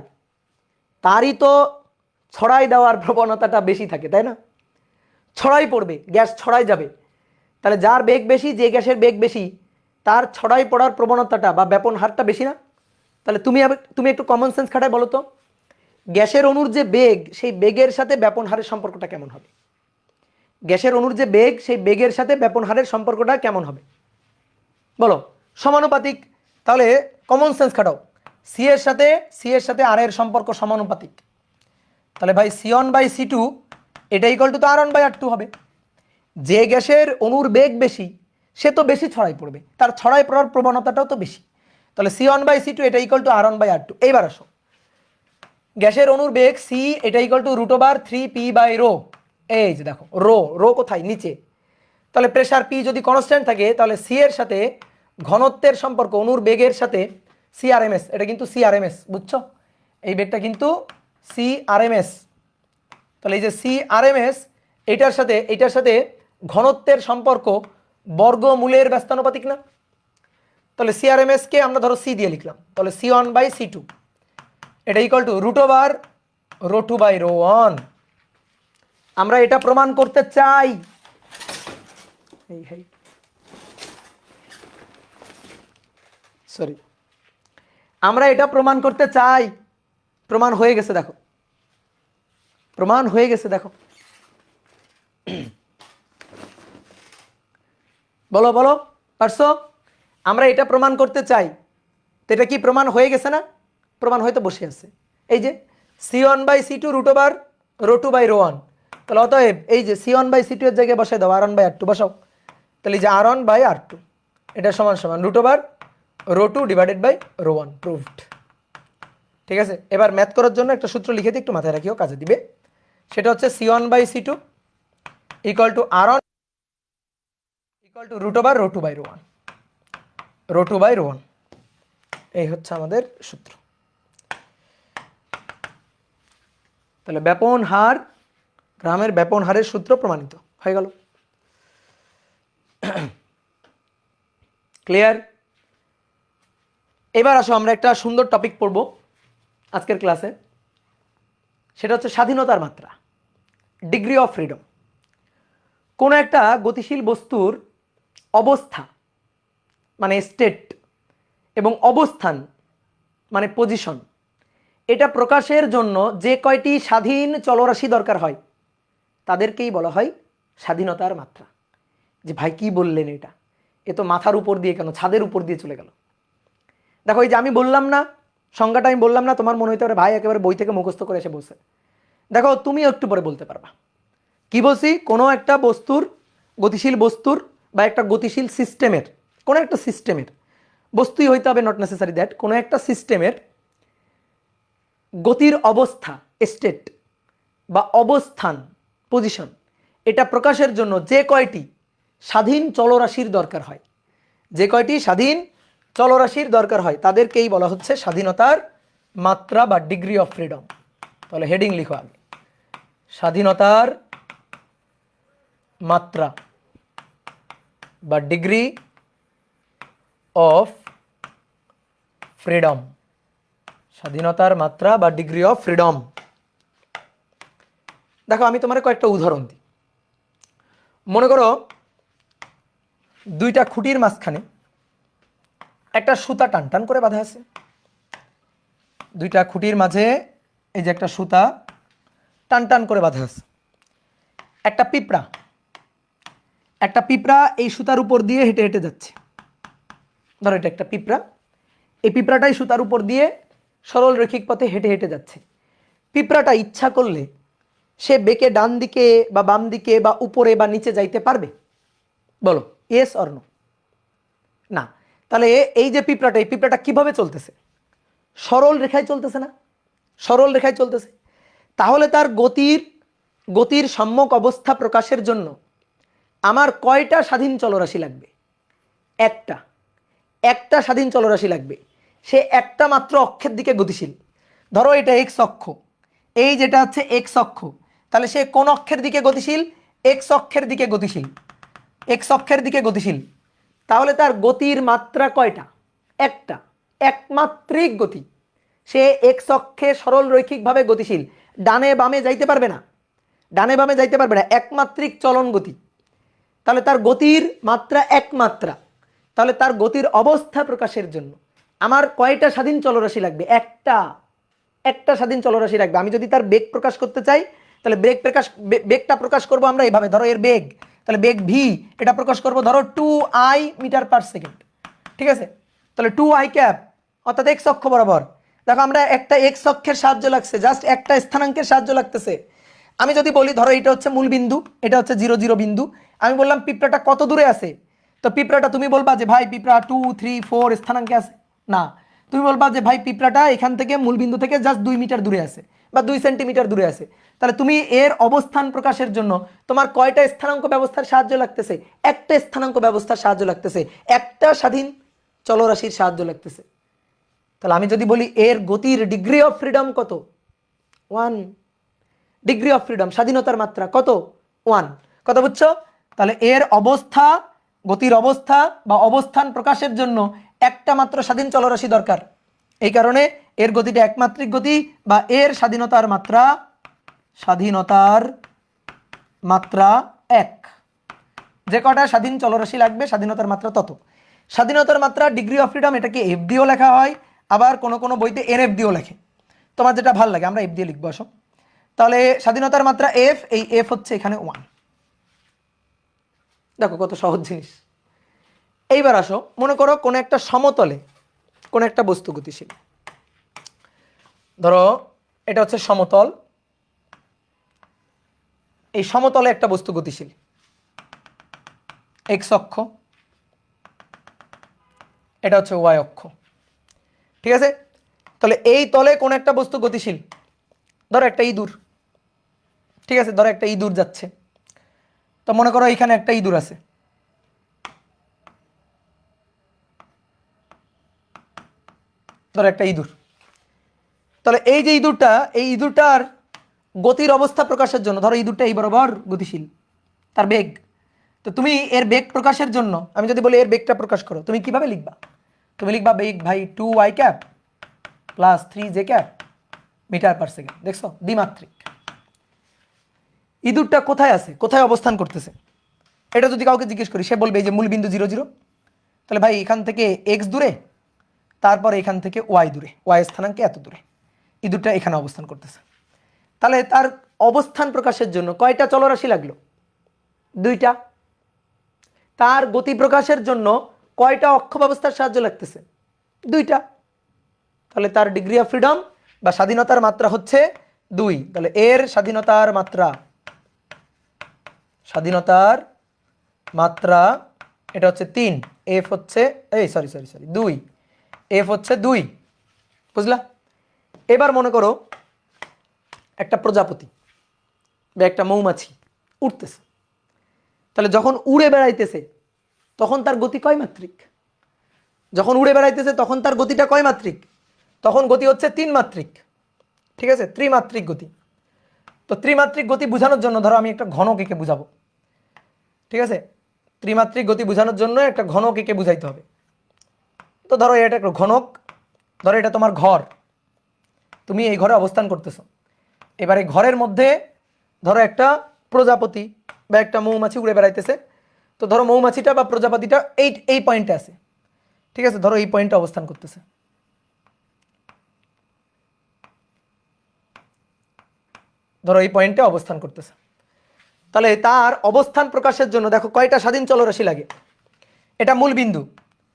তারই তো ছড়াই দেওয়ার প্রবণতাটা বেশি থাকে, তাই না? ছড়াই পড়বে, গ্যাস ছড়াই যাবে। তাহলে যার বেগ বেশি, যে গ্যাসের বেগ বেশি, তার ছড়াই পড়ার প্রবণতাটা বা ব্যাপন হারটা বেশি না? তাহলে তুমি একটু কমন সেন্স খাটায় বলো তো, গ্যাসের অণুর যে বেগ, সেই বেগের সাথে ব্যাপন হারের সম্পর্কটা কেমন হবে? গ্যাসের অণুর যে বেগ, সেই বেগের সাথে ব্যাপন হারের সম্পর্কটা কেমন হবে বলো? সমানুপাতিক। তাহলে কমন সেন্স খাটাও, সি এর সাথে আর এর সম্পর্ক সমানুপাতিক। তাহলে ভাই C1/C2 এটা ইকুয়াল টু তো R1/R2 হবে। যে গ্যাসের অণুর বেগ বেশি সে তো বেশি ছড়াই পড়বে, তার ছড়াই পড়ার প্রবণতাটাও তো বেশি। তাহলে C1/C2 এটা ইকুয়াল টু R1/R2। এইবার আসো, গ্যাসের অণুর বেগ C এটা ইকুয়াল টু √3p/ρ। এই যে দেখো রো কোথায়? নিচে। তাহলে প্রেসার P যদি কনস্ট্যান্ট থাকে তাহলে C এর সাথে ঘনত্বের সম্পর্ক, অণুর বেগের সাথে CRMS, এটা কিন্তু CRMS, বুঝছো? এই বেগটা কিন্তু CRMS। তাহলে এই যে CRMS এটার সাথে ঘনত্বের সম্পর্ক বর্গমূলের ব্যস্তানুপাতিক না? তাহলে CRMS কে আমরা ধরো C দিয়ে লিখলাম, তাহলে C1/C2 এটা ইকুয়াল টু √ρ2/ρ1। আমরা এটা প্রমাণ করতে চাই। আমরা এটা প্রমাণ করতে চাই। প্রমাণ হয়ে গেছে দেখো, প্রমাণ হয়ে গেছে দেখো। বলো বলো, পারছো? আমরা এটা প্রমাণ করতে চাই, তো এটা কি প্রমাণ হয়ে গেছে না? প্রমাণ হয়তো বসে আছে, এই যে C1/C2 √ρ2/ρ1। তাহলে অতএব এই যে C1/C2 এর জায়গায় বসাই দাও R1/R2 বসাও। তাহলে এই যে R1/R2 এটা সমান সমান √ρ2/ρ1 প্রুভড। ঠিক আছে, এবার ম্যাথ করার জন্য একটা সূত্র লিখে দিই, একটু মাথায় রাখিও, কাজে দিবে। সেটা হচ্ছে C1/C2 equal to R1 equal to √ρ2/ρ1। এই হচ্ছে আমাদের সূত্র। তাহলে ব্যাপন হার, গ্রামের ব্যাপন হারের সূত্র প্রমাণিত হয়ে গেল। ক্লিয়ার? এবার আসো আমরা একটা সুন্দর টপিক পড়ব আজকের ক্লাসে, সেটা হচ্ছে স্বাধীনতার মাত্রা, ডিগ্রি অফ ফ্রিডম। কোনো একটা গতিশীল বস্তুর অবস্থা মানে স্টেট এবং অবস্থান মানে পজিশন, এটা প্রকাশের জন্য যে কয়টি স্বাধীন চলরাশি দরকার হয় তাদেরকেই বলা হয় স্বাধীনতার মাত্রা। যে ভাই কি বললেন এটা, এ তো মাথার উপর দিয়ে কেন, ছাদের উপর দিয়ে চলে গেল। দেখো এই যে আমি বললাম না সংজ্ঞাটা, আমি বললাম না, তোমার মনে হইতে পারে ভাই একেবারে বই থেকে মুখস্থ করে এসে বলছে। দেখো তুমি একটু পরে বলতে পারবা কি বলছি। কোনো একটা বস্তুর, গতিশীল বস্তুর বা একটা গতিশীল সিস্টেমের, কোনো একটা সিস্টেমের, বস্তুই হইতে হবে, নট নেসেসারি দ্যাট, কোনো একটা সিস্টেমের গতির অবস্থা স্টেট বা অবস্থান পজিশন, এটা প্রকাশের জন্য যে কয়টি স্বাধীন চলরাশির দরকার হয়, যে কয়টি স্বাধীন চলরাশির দরকার হয় তাদেরকেই বলা হচ্ছে স্বাধীনতার মাত্রা বা ডিগ্রি অফ ফ্রিডম। তাহলে হেডিং লিখো আগে, স্বাধীনতার মাত্রা বা ডিগ্রি অফ ফ্রিডম, স্বাধীনতার মাত্রা বা ডিগ্রি অফ ফ্রিডম। দেখো আমি তোমার কয়েকটা উদাহরণ দিই। মনে করো দুইটা খুঁটির মাঝখানে একটা সুতা টান টান করে বাঁধা আছে। দুইটা খুঁটির মাঝে এই যে একটা সুতা টান টান করে বাঁধা আছে। একটা পিঁপড়া এই সুতার উপর দিয়ে হেঁটে হেঁটে যাচ্ছে। ধরো এটা একটা পিঁপড়া, এই পিঁপড়াটাই সুতার উপর দিয়ে সরল রৈখিক পথে হেঁটে হেঁটে যাচ্ছে। পিঁপড়াটা ইচ্ছা করলে সে বেঁকে ডান দিকে বা বাম দিকে বা উপরে বা নিচে যাইতে পারবে? বলো ইয়েস অর নো? না। তাহলে এই যে পিঁপড়াটা, এই পিঁপড়াটা কিভাবে চলতেছে? সরল রেখায় চলতেছে না? সরল রেখায় চলতেছে। তাহলে তার গতির সম্যক অবস্থা প্রকাশের জন্য আমার কয়টা স্বাধীন চলরাশি লাগবে? একটা স্বাধীন চলরাশি লাগবে। সে একটা মাত্র অক্ষের দিকে গতিশীল। ধরো এটা এক্স অক্ষ, এই যেটা হচ্ছে এক্স অক্ষ, তাহলে সে কোন অক্ষের দিকে গতিশীল? এক্স অক্ষের দিকে গতিশীল, এক্স অক্ষের দিকে গতিশীল। তাহলে তার গতির মাত্রা কয়টা? একটা, একমাত্রিক গতি। সে এক্স অক্ষে সরল রৈখিকভাবে গতিশীল, ডানে বামে যাইতে পারবে না, ডানে বামে যাইতে পারবে না, একমাত্রিক চলন গতি। তাহলে তার গতির মাত্রা এক মাত্রা। তাহলে তার গতির অবস্থা প্রকাশের জন্য আমার কয়টা স্বাধীন চলরাশি লাগবে? একটা স্বাধীন চলরাশি লাগবে। আমি যদি তার বেগ প্রকাশ করতে চাই তাহলে বেগটা প্রকাশ করব আমরা এইভাবে, ধরো এর বেগ, তাহলে বেগ ভি, এটা প্রকাশ করব ধরো 2i মিটার পার সেকেন্ড। ঠিক আছে, তাহলে 2i ক্যাপ অর্থাৎ এক্স অক্ষ বরাবর। দেখো আমরা একটা এক্স অক্ষের সাহায্য লাগছে, জাস্ট একটা স্থানাঙ্কের সাহায্য লাগতেছে। আমি যদি বলি ধরো এটা হচ্ছে মূল বিন্দু, এটা হচ্ছে 0 0 বিন্দু, আমি বললাম পিঁপড়াটা কত দূরে আছে, তো পিঁপড়াটা তুমি বলবা যে ভাই পিঁপড়া 2 3 4 স্থানাঙ্কে আছে না, তুমি বলবা যে ভাই পিঁপড়াটা এখান থেকে মূল বিন্দু থেকে জাস্ট 2 মিটার দূরে আছে বা 2 সেন্টিমিটার দূরে আছে। তাহলে তুমি এর অবস্থান প্রকাশের জন্য তোমার কয়টা স্থানাঙ্ক ব্যবস্থার সাহায্য লাগতেছে? একটা স্থানাঙ্ক ব্যবস্থার সাহায্য লাগতেছে, একটা স্বাধীন চলরাশির সাহায্য লাগতেছে। তাহলে আমি যদি বলি এর গতির ডিগ্রি অফ ফ্রিডম কত? 1। ডিগ্রি অফ ফ্রিডম, স্বাধীনতার মাত্রা কত? 1। কথা বুঝছো? তাহলে এর অবস্থা, গতির অবস্থা বা অবস্থান প্রকাশের জন্য একটা মাত্র স্বাধীন চলরাশি দরকার। এই কারণে এর গতিটা একমাত্রিক গতি বা এর স্বাধীনতার মাত্রা, স্বাধীনতার মাত্রা 1। যে কটা স্বাধীন চলরাশি লাগবে স্বাধীনতার মাত্রা তত। স্বাধীনতার মাত্রা ডিগ্রি অফ ফ্রিডম এটাকে এফ দিয়েও লেখা হয়, আবার কোনো কোনো বইতে এনএফ দিয়েও লেখে, তোমার যেটা ভালো লাগে, আমরা এফ দিয়ে লিখবো। আসো তাহলে স্বাধীনতার মাত্রা এফ, এই এফ হচ্ছে এখানে 1। দেখো কত সহজ জিনিস। এইবার আসো, মনে করো কোন একটা সমতলে কোন একটা বস্তু গতিশীল, ধরো এটা হচ্ছে সমতল, এই সমতলে একটা বস্তু গতিশীল, এক্স অক্ষ, এটা হচ্ছে ওয়াই অক্ষ। ঠিক আছে, তাহলে এই তলে কোন একটা বস্তু গতিশীল, ধরো একটা ইঁদুর। ঠিক আছে, ধরো একটা ইঁদুর যাচ্ছে, তো মনে করো এখানে একটা ইঁদুর আছে, ধরো একটা ইঁদুর। তাহলে এই যে ইঁদুরটা, এই ইঁদুরটার গতির অবস্থা প্রকাশের জন্য, ধরো ইঁদুরটা এই বরাবর গতিশীল, তার বেগ, তো তুমি এর বেগ প্রকাশের জন্য আমি যদি বলি এর বেগটা প্রকাশ করো, তুমি কিভাবে লিখবা? তুমি লিখবা বেগ ভাই 2i cap plus 3j cap metre per second. দেখছো, দ্বিমাত্রিক। ইঁদুরটা কোথায় আছে, কোথায় অবস্থান করতেছে, এটা যদি কাউকে জিজ্ঞেস করি সে বলবে এই যে মূল বিন্দু 0 0। তাহলে ভাই এখান থেকে এক্স দূরে, তারপর এখান থেকে ওয়াই দূরে, ওয়াই স্থানাঙ্কে এত দূরে, ইঁদুরটা এখানে অবস্থান করতেছে। তাহলে তার অবস্থান প্রকাশের জন্য কয়টা চলরাশি লাগলো? 2টা। তার গতি প্রকাশের জন্য কয়টা অক্ষ ব্যবস্থার সাহায্য লাগতেছে? 2টা। তাহলে তার ডিগ্রি অফ ফ্রিডম বা স্বাধীনতার মাত্রা হচ্ছে 2। তাহলে এর স্বাধীনতার মাত্রা, স্বাধীনতার মাত্রা এটা হচ্ছে 3, এফ হচ্ছে সরি 2, এফ হচ্ছে 2। বুঝলা? এবার মনে করো একটা প্রজাপতি বা একটা মৌমাছি উঠতেছে, তাহলে যখন উড়ে বেড়াইতেছে তখন তার গতি কয় মাত্রিক? যখন উড়ে বেড়াইতেছে তখন তার গতিটা কয় মাত্রিক? তখন গতি হচ্ছে 3 মাত্রিক। ঠিক আছে, ত্রিমাত্রিক গতি। তো ত্রিমাত্রিক গতি বোঝানোর জন্য ধরো আমি একটা ঘনক এঁকে বুঝাবো। ঠিক আছে, ত্রিমাত্রিক গতি বোঝানোর জন্য একটা ঘনক এঁকে বুঝাইতে হবে। তো ধরো এটা একটা ঘনক, ধরো এটা তোমার ঘর, তুমি এই ঘরে অবস্থান করতেছো। এবারে ঘরের মধ্যে ধরো একটা প্রজাপতি বা একটা মৌমাছি উড়ে বেড়াইতেছে, তো ধরো মৌমাছিটা বা প্রজাপতিটা এই পয়েন্টে আছে। ঠিক আছে, ধরো এই পয়েন্টে অবস্থান করতেছে। ধরো এই পয়েন্টে অবস্থান করতেছে। তাহলে তার অবস্থান প্রকাশের জন্য দেখো কয়টা স্বাধীন চলরাশি লাগে। এটা মূল বিন্দু,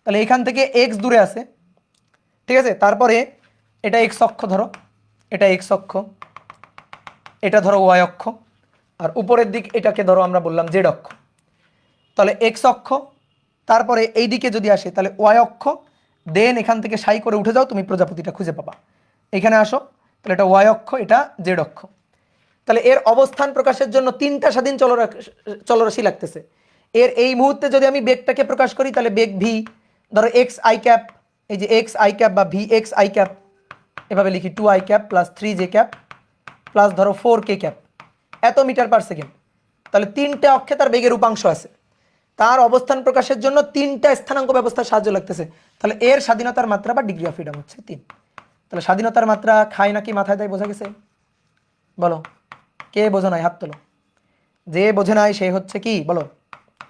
তাহলে এখান থেকে এক্স দূরে আছে। ঠিক আছে, তারপরে এটা এক্স অক্ষ, ধরো এটা এক্স অক্ষ, এটা ধরো ওয়াই অক্ষ, আর উপরের দিক এটাকে ধরো আমরা বললাম জেড অক্ষ। তাহলে এক্স অক্ষ, তারপরে এই দিকে যদি আসে তাহলে ওয়াই অক্ষ, দেন এখান থেকে সাই করে উঠে যাও, তুমি প্রজাপতিটা খুঁজে পাবা। এখানে আসো, তাহলে এটা ওয়াই অক্ষ, এটা জেড অক্ষ। তাহলে এর অবস্থান প্রকাশের জন্য 3টা স্বাধীন চলরাশি লাগতেছে। এর এই মুহূর্তে যদি আমি বেগটাকে প্রকাশ করি তাহলে বেগ ভি, ধরো এক্স আই ক্যাপ, এই যে এক্স আই ক্যাপ বা ভি এক্স আই ক্যাপ, এভাবে লিখি 2i cap plus 3j cap plus ধরো 4k ক্যাপ, এত মিটার পার সেকেন্ড। তাহলে 3টে অক্ষে তার বেগের উপাংশ আছে, তার অবস্থান প্রকাশের জন্য 3টা স্থানাঙ্ক ব্যবস্থার সাহায্য লাগতেছে। তাহলে এর স্বাধীনতার মাত্রা বা ডিগ্রি অফ ফ্রিডম হচ্ছে 3। তাহলে স্বাধীনতার মাত্রা খায় নাকি মাথায় দেয়, বোঝা গেছে? বলো, কে বোঝো নাই হাত তোলো। যে বোঝে নাই সে হচ্ছে কি, বলো,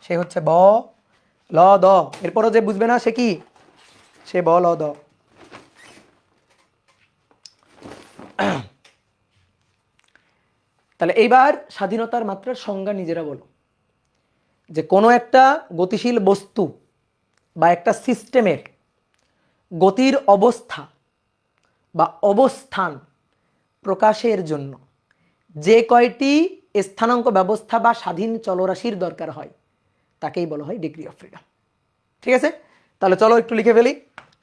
সে হচ্ছে ব ল দ। এরপরও যে বুঝবে না সে কি, সে ব ল দ। তাহলে এইবার স্বাধীনতার মাত্রার সংজ্ঞা নিজেরা বলো, যে কোনো একটা গতিশীল বস্তু বা একটা সিস্টেমের গতির অবস্থা বা অবস্থান প্রকাশের জন্য যে কয়টি স্থানাঙ্ক ব্যবস্থা বা স্বাধীন চলরাশির দরকার হয় তাকেই বলা হয় ডিগ্রি অফ ফ্রিডম। ঠিক আছে, তাহলে চলো একটু লিখে ফেলি,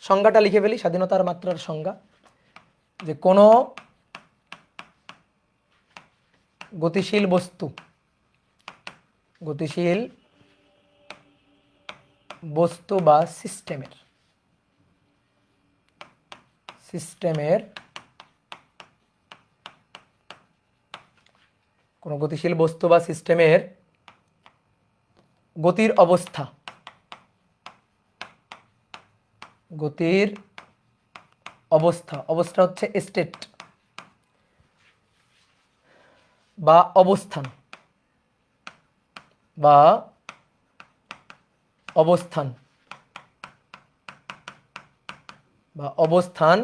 সংজ্ঞাটা লিখে ফেলি। স্বাধীনতার মাত্রার সংজ্ঞা, যে কোনো গতিশীল বস্তু, গতিশীল বস্তু বা সিস্টেমের কোনো গতিশীল বস্তু বা সিস্টেমের গতির অবস্থা, গতির অবস্থা, অবস্থা হচ্ছে স্টেট বা অবস্থান, বা অবস্থান বা অবস্থান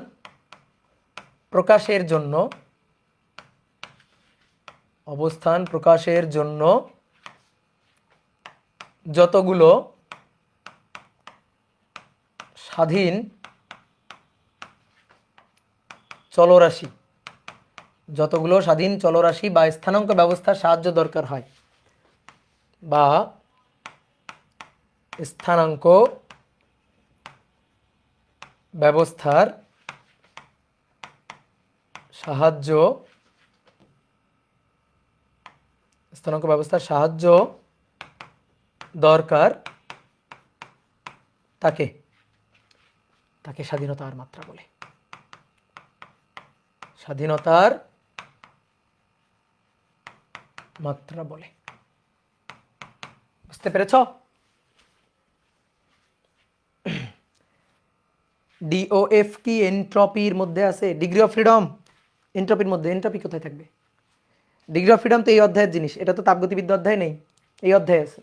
প্রকাশের জন্য, অবস্থান প্রকাশের জন্য যতগুলো স্বাধীন চলরাশি, যতগুলো স্বাধীন চলরাশি বা স্থানাঙ্ক ব্যবস্থার সাহায্য দরকার হয়, বা স্থানাঙ্ক ব্যবস্থার সাহায্য, স্থানাঙ্ক ব্যবস্থার সাহায্য দরকার, তাকে তাকে স্বাধীনতার মাত্রা বলে। স্বাধীনতার মাত্রা বলে। বুঝতে পেরেছ? ডিওএফ কি এন্ট্রপির মধ্যে আছে? ডিগ্রি অফ ফ্রিডম এন্ট্রপির মধ্যে। এন্ট্রপি কোথায় থাকবে? ডিগ্রি অফ ফ্রিডম তো এই অধ্যায়ের জিনিস, এটা তো তাপগতিবিদ্যা অধ্যায় নেই, এই অধ্যায়ে আছে।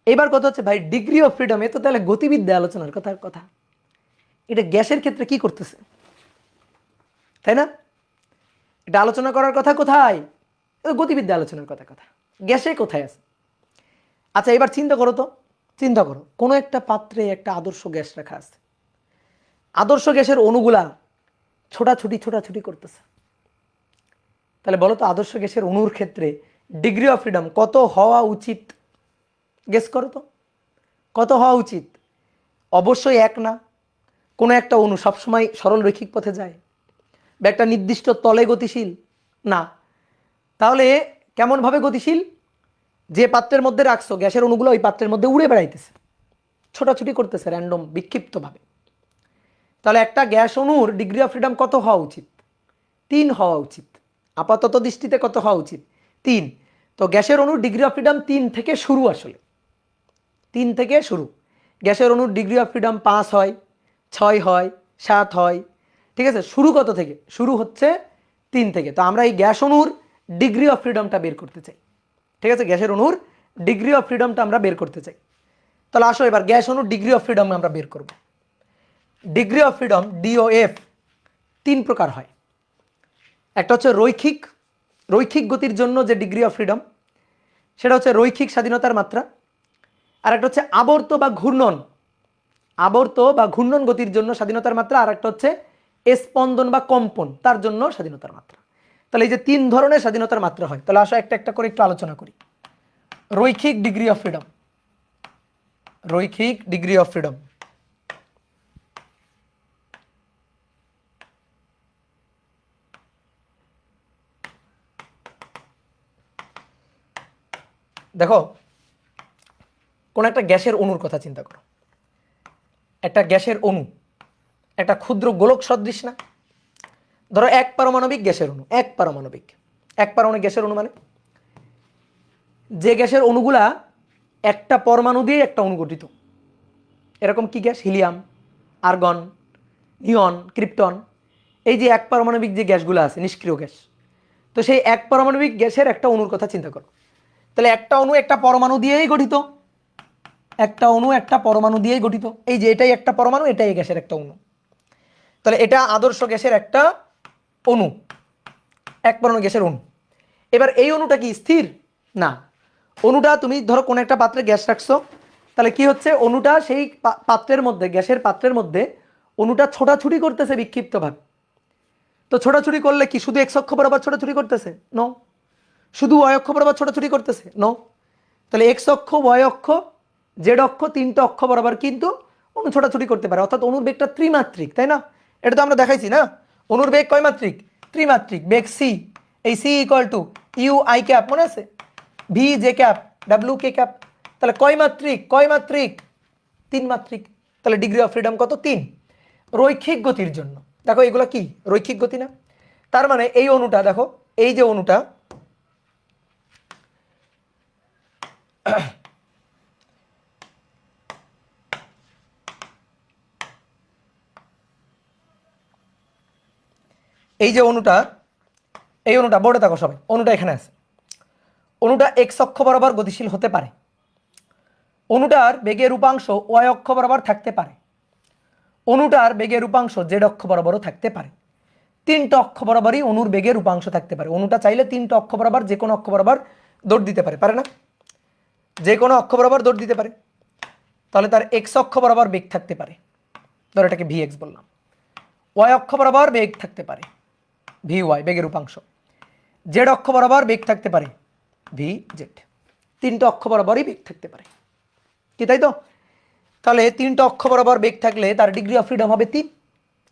এবার কথা হচ্ছে ভাই, ডিগ্রি অফ ফ্রিডম এ তো তাহলে গতিবিদ্যা আলোচনার কথা, এটা গ্যাসের ক্ষেত্রে কি করতেছে, তাই না? এটা আলোচনা করার কথা কোথায়? গতিবিদ্যা আলোচনার কথা। গ্যাসে কোথায় আছে? আচ্ছা এবার চিন্তা করো তো, চিন্তা করো, কোনো একটা পাত্রে একটা আদর্শ গ্যাস রাখা আছে, আদর্শ গ্যাসের অণুগুলা ছোটাছুটি করতেছে। তাহলে বলো তো, আদর্শ গ্যাসের অণুর ক্ষেত্রে ডিগ্রি অফ ফ্রিডম কত হওয়া উচিত? গেস করো তো, কত হওয়া উচিত? অবশ্যই এক না। কোনো একটা অণু সবসময় সরল রৈখিক পথে যায় বা একটা নির্দিষ্ট তলে গতিশীল না। তাহলে কেমনভাবে গতিশীল? যে পাত্রের মধ্যে রাখছো গ্যাসের অণুগুলো ওই পাত্রের মধ্যে উড়ে বেড়াইতেছে, ছোটাছুটি করতেছে র্যান্ডম, বিক্ষিপ্তভাবে। তাহলে একটা গ্যাস অণুর ডিগ্রি অফ ফ্রিডম কত হওয়া উচিত? 3 হওয়া উচিত। আপাতত দৃষ্টিতে কত হওয়া উচিত? 3। তো গ্যাসের অণুর ডিগ্রি অফ ফ্রিডম 3 থেকে শুরু, আসলে 3 থেকে শুরু। গ্যাসের অণুর ডিগ্রি অফ ফ্রিডম 5 হয়, 6 হয়, 7 হয়। ঠিক আছে, শুরু কত থেকে? শুরু হচ্ছে 3 থেকে। তো আমরা এই গ্যাস অণুর ডিগ্রি অফ ফ্রিডমটা বের করতে চাই। ঠিক আছে, গ্যাসের অণুর ডিগ্রি অফ ফ্রিডমটা আমরা বের করতে চাই। তাহলে আসো এবার গ্যাস অণুর ডিগ্রি অফ ফ্রিডম আমরা বের করব। ডিগ্রি অফ ফ্রিডম ডিওএফ 3 প্রকার হয়। একটা হচ্ছে রৈখিক গতির জন্য যে ডিগ্রি অফ ফ্রিডম, সেটা হচ্ছে রৈখিক স্বাধীনতার মাত্রা। আর একটা হচ্ছে আবর্ত বা ঘূর্ণন গতির জন্য স্বাধীনতার মাত্রা। আর একটা হচ্ছে স্পন্দন বা কম্পন, তার জন্য স্বাধীনতার মাত্রা। তাহলে এই যে 3 ধরনের স্বাধীনতার মাত্রা হয়। তাহলে আসো একটা একটা করে একটু আলোচনা করি। রৈখিক ডিগ্রি অফ ফ্রিডম, রৈখিক ডিগ্রি অফ ফ্রিডম। দেখো, কোন একটা গ্যাসের অণুর কথা চিন্তা করো। একটা গ্যাসের অণু একটা ক্ষুদ্র গোলক সদৃশ না? ধরো 1 পারমাণবিক গ্যাসের অণু, 1 পারমাণবিক। এক পারমাণবিক গ্যাসের অণু মানে যে গ্যাসের অণুগুলা একটা পরমাণু দিয়ে একটা অণু গঠিত। এরকম কি গ্যাস? হিলিয়াম, আর্গন, নিয়ন, ক্রিপ্টন। এই যে এক পারমাণবিক যে গ্যাসগুলো আছে, নিষ্ক্রিয় গ্যাস। তো সেই এক পারমাণবিক গ্যাসের একটা অণুর কথা চিন্তা করো। তাহলে একটা অণু একটা পরমাণু দিয়েই গঠিত, একটা অণু একটা পরমাণু দিয়েই গঠিত। এই যে এটাই একটা পরমাণু, এটাই গ্যাসের একটা অণু। তাহলে এটা আদর্শ গ্যাসের একটা অণু, এক পরমাণু গ্যাসের অণু। এবার এই অণুটা কি স্থির? না। অণুটা তুমি ধরো কোন একটা পাত্রে গ্যাস রাখছো, তাহলে কি হচ্ছে, অণুটা সেই পাত্রের মধ্যে, গ্যাসের পাত্রের মধ্যে অণুটা ছোটাছুটি করতেছে বিক্ষিপ্তভাবে। তো ছোটাছুটি করলে কি শুধু এক্স অক্ষ বরাবর ছোটাছুটি করতেছে? নো। শুধু ওয়াই অক্ষ বরাবর ছোটাছুটি করতেছে? নো। তাহলে এক্স অক্ষ, ওয়াই অক্ষ, জেড অক্ষ, তিনটা অক্ষ বরাবর কিন্তু অণু ছোটাছুটি করতে পারে। অর্থাৎ অণুর বেগটা ত্রিমাত্রিক, তাই না? এটা তো আমরা দেখাইছি না, অণুর বেগ কয় মাত্রিক? ত্রিমাত্রিক। বেগ সি, এই C equal to U I cap, মনে আছে? V J cap, W K cap. তাহলে কয় মাত্রিক? কয় মাত্রিক? তিন মাত্রিক। তাহলে ডিগ্রি অফ ফ্রিডম কত? 3। রৈখিক গতির জন্য দেখো এগুলো কি রৈখিক গতি না? তার মানে এই অণুটা দেখো, এই যে অণুটা, এই যে অণুটা, এই অণুটা বোর্ডে থাকো সবাই, অণুটা এখানে আছে। অণুটা এক্স অক্ষ বরাবর গতিশীল হতে পারে, অণুটার বেগের উপাংশ ওয়াই অক্ষ বরাবর থাকতে পারে, অণুটার বেগের উপাংশ জেড অক্ষ বরাবরও থাকতে পারে। তিনটা অক্ষ বরাবরই অণুর বেগের উপাংশ থাকতে পারে। অণুটা চাইলে তিনটা অক্ষ বরাবর যে কোনো অক্ষ বরাবর দৌড় দিতে পারে, পারে না? যে কোনো অক্ষ বরাবর দৌড় দিতে পারে। তাহলে তার এক্স অক্ষ বরাবর বেগ থাকতে পারে, ধর এটাকে ভি এক্স বললাম। ওয়াই অক্ষ বরাবর বেগ থাকতে পারে, ভি ওয়াই বেগের উপাংশ। জেড অক্ষ বরাবর বেগ থাকতে পারে, ভি জেড। তিনটা অক্ষ বরাবরই বেগ থাকতে পারে, কি তাই তো? তাহলে তিনটা অক্ষ বরাবর বেগ থাকলে তার ডিগ্রি অফ ফ্রিডম হবে 3,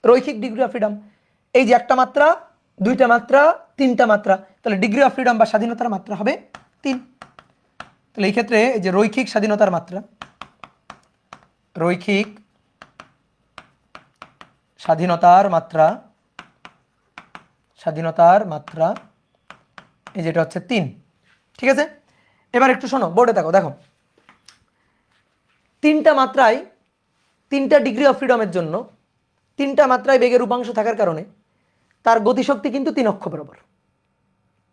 রৈখিক ডিগ্রি অফ ফ্রিডম। এই যে একটা মাত্রা, দুইটা মাত্রা, তিনটা মাত্রা, তাহলে ডিগ্রি অফ ফ্রিডম বা স্বাধীনতার মাত্রা হবে 3। তাহলে এই ক্ষেত্রে এই যে রৈখিক স্বাধীনতার মাত্রা, রৈখিক স্বাধীনতার মাত্রা, স্বাধীনতার মাত্রা এই যেটা হচ্ছে 3। ঠিক আছে? এবার একটু শোনো, বোর্ডে দেখো, দেখো তিনটা মাত্রায়, তিনটা ডিগ্রি অফ ফ্রিডমের জন্য তিনটা মাত্রায় বেগের উপাংশ থাকার কারণে তার গতিশক্তি কিন্তু 3 অক্ষ বরাবর।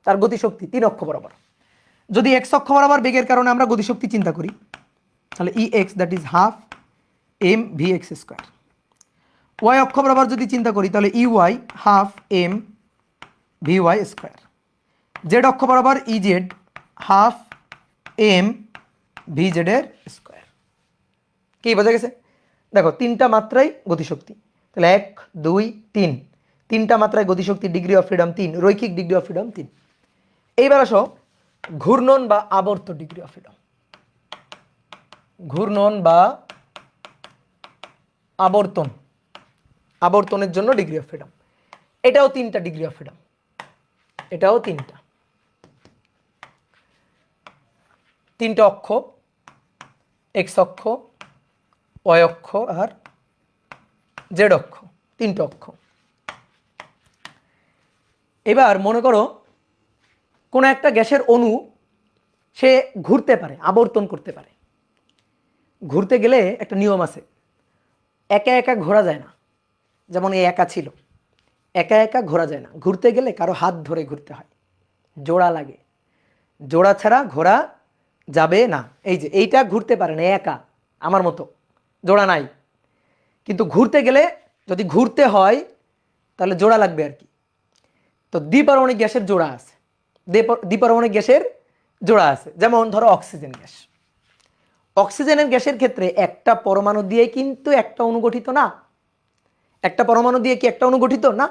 তার গতিশক্তি 3 অক্ষ বরাবর। যদি এক্স অক্ষ বরাবর বেগের কারণে আমরা গতিশক্তি চিন্তা করি, তাহলে E X that is half M V X square. Y অক্ষ বরাবর যদি চিন্তা করি তাহলে E Y half M V Y square. Z অক্ষ বরাবর E Z half M V Z এর স্কোয়ার। কি বোঝা গেছে? দেখো তিনটা মাত্রায় গতিশক্তি, তাহলে 1 2 3, তিনটা মাত্রায় গতিশক্তি ডিগ্রি অফ ফ্রিডম 3, রৈখিক ডিগ্রি অফ ফ্রিডম 3। এইবার আসো ঘূর্ণন বা আবর্ত ডিগ্রি অফ ফ্রিডম। ঘূর্ণন বা আবর্তন, আবর্তনের জন্য ডিগ্রি অফ ফ্রিডম, এটাও 3টা ডিগ্রি অফ ফ্রিডম, এটাও 3টা। 3টা অক্ষ, এক্স অক্ষ, ওয়াই অক্ষ আর জেড অক্ষ, 3টা অক্ষ। এবার মনে করো কোনো একটা গ্যাসের অণু সে ঘুরতে পারে, আবর্তন করতে পারে। ঘুরতে গেলে একটা নিয়ম আছে, একা একা ঘোরা যায় না। যেমন এই একা ছিল, একা একা ঘোরা যায় না। ঘুরতে গেলে কারো হাত ধরে ঘুরতে হয়, জোড়া লাগে, জোড়া ছাড়া ঘোরা যাবে না। এই যে এইটা ঘুরতে পারে না একা, আমার মতো জোড়া নাই। কিন্তু ঘুরতে গেলে যদি ঘুরতে হয় তাহলে জোড়া লাগবে আর কি। তো দ্বিপারমাণবিক গ্যাসের জোড়া আছে, দ্বিপারমাণবিক গ্যাসের জোড়া আছে। যেমন ধরো অক্সিজেন গ্যাস, অক্সিজেনের গ্যাসের ক্ষেত্রে একটা পরমাণু দিয়ে কিন্তু একটা অণু গঠিত না। একটা পরমাণু দিয়ে কি একটা অণু গঠিত না?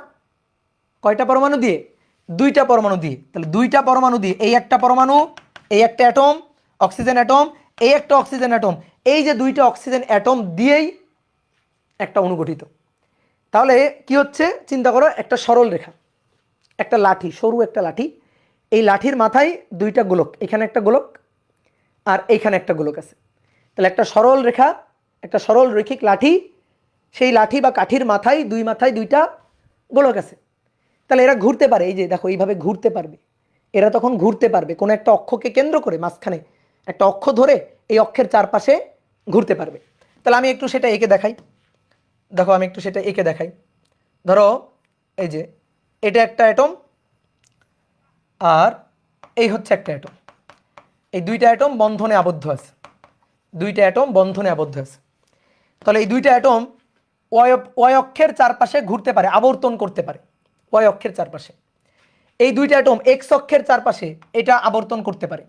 কয়টা পরমাণু দিয়ে? 2টা পরমাণু দিয়ে। তাহলে 2টা পরমাণু দিয়ে, এই একটা পরমাণু, এই একটা অ্যাটম অক্সিজেন অ্যাটম, এই একটা অক্সিজেন অ্যাটম, এই যে 2টা অক্সিজেন অ্যাটম দিয়েই একটা অণু গঠিত। তাহলে কি হচ্ছে চিন্তা করো, একটা সরল রেখা, একটা লাঠি, সরু একটা লাঠি, এই লাঠির মাথায় 2টা গোলক, এখানে একটা গোলক আর এইখানে একটা গোলক আছে। তাহলে একটা সরল রেখা, একটা সরল রৈখিক লাঠি, সেই লাঠি বা কাঠির মাথায় 2 মাথায় 2টা গোলক আছে। তাহলে এরা ঘুরতে পারে, এই যে দেখো এইভাবে ঘুরতে পারবে। এরা তখন ঘুরতে পারবে, কোনো একটা অক্ষকে কেন্দ্র করে মাঝখানে একটা অক্ষ ধরে এই অক্ষের চারপাশে ঘুরতে পারবে। তাহলে আমি একটু সেটা এঁকে দেখাই। দেখো আমি একটু সেটা এঁকে দেখাই। ধরো এই যে এটা একটা অ্যাটম আর এই হচ্ছে একটা অ্যাটম, এই দুইটা অ্যাটম বন্ধনে আবদ্ধ আছে, দুইটা অ্যাটম বন্ধনে আবদ্ধ আছে। তাহলে এই দুইটা অ্যাটম ওয়াই অক্ষের চারপাশে ঘুরতে পারে, আবর্তন করতে পারে ওয়াই অক্ষের চারপাশে। এই দুইটা অ্যাটম এক্স অক্ষের চারপাশে এটা আবর্তন করতে পারে।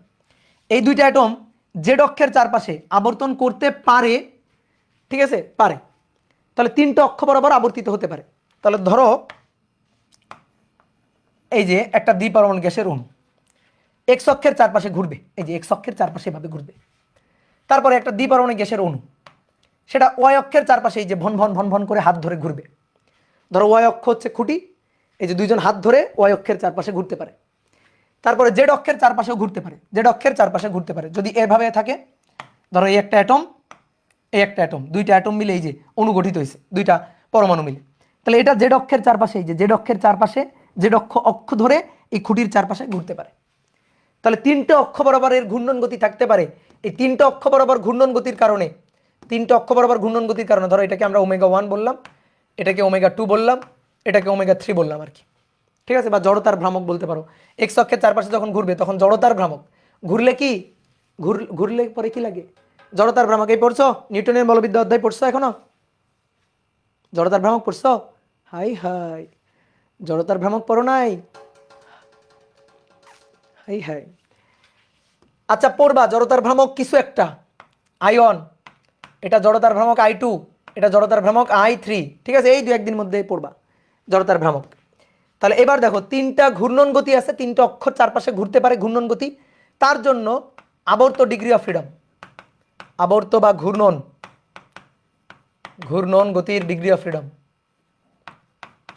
এই দুইটা অ্যাটম জেড অক্ষের চারপাশে আবর্তন করতে পারে, ঠিক আছে, পারে। তাহলে তিনটা অক্ষ বরাবর আবর্তিত হতে পারে। তাহলে ধরো এই যে একটা দ্বিপরমাণু গ্যাসের অণু এক্স অক্ষের চারপাশে ঘুরবে, এই যে এক্স অক্ষের চারপাশে এভাবে ঘুরবে। তারপরে একটা দ্বিপরমাণু গ্যাসের অণু সেটা ওয়াই অক্ষের চারপাশে এই যে ভন ভন ভন ভন করে হাত ধরে ঘুরবে। ধরো ওয়াই অক্ষ হচ্ছে খুঁটি, এই যে দুইজন হাত ধরে ওয়াই অক্ষের চারপাশে ঘুরতে পারে। তারপরে জেড অক্ষের চারপাশেও ঘুরতে পারে, জেড অক্ষের চারপাশে ঘুরতে পারে যদি এভাবে থাকে। ধরো এই একটা অ্যাটম, এই একটা অ্যাটম, দুইটা অ্যাটম মিলে এই যে অণু গঠিত হয়েছে, দুইটা পরমাণু মিলে। তাহলে এটা জেড অক্ষের চারপাশে, এই যে জেড অক্ষের চারপাশে জেড অক্ষ ধরে এই খুঁটির চারপাশে ঘুরতে পারে। তাহলে তিনটে অক্ষ বরাবর এর ঘূর্ণন গতি থাকতে পারে। এই তিনটে অক্ষ বরাবর ঘূর্ণন গতির কারণে, তিনটে অক্ষ বরাবর ঘূর্ণন গতির কারণে ধরো এটাকে আমরা ওমেগা 1 বললাম, এটাকে ওমেগা 2 বললাম, এটাকে ওমেগা 3 বললাম আর কি, ঠিক আছে, বা জড়তার ভ্রামক বলতে পারো। এক্স অক্ষের চারপাশে যখন ঘুরবে তখন জড়তার ভ্রামক, ঘুরলে কি ঘুরলে পরে কি লাগে, জড়তার ভ্রামক। এই পড়ছো নিউটনের বলবিদ্যা অধ্যায় পড়ছো এখনো? জড়তার ভ্রামক পড়ছো? হাই হাই, জড়তার ভ্রামক পড়ো নাই? High high. আচ্ছা পড়বা, জড়তার ভ্রামক কিছু একটা I1, এটা জড়তার ভ্রামক I2, এটা জড়তার ভ্রামক I3, ঠিক আছে, এই দু একদিন মধ্যে পড়বা জড়তার ভ্রামক। তাহলে এবার দেখো তিনটা ঘূর্ণন গতি আছে, তিনটা অক্ষর চারপাশে ঘুরতে পারে ঘূর্ণন গতি, তার জন্য আবর্ত ডিগ্রি অফ ফ্রিডম, আবর্ত বা ঘূর্ণন, ঘূর্ণন গতির ডিগ্রি অফ ফ্রিডম,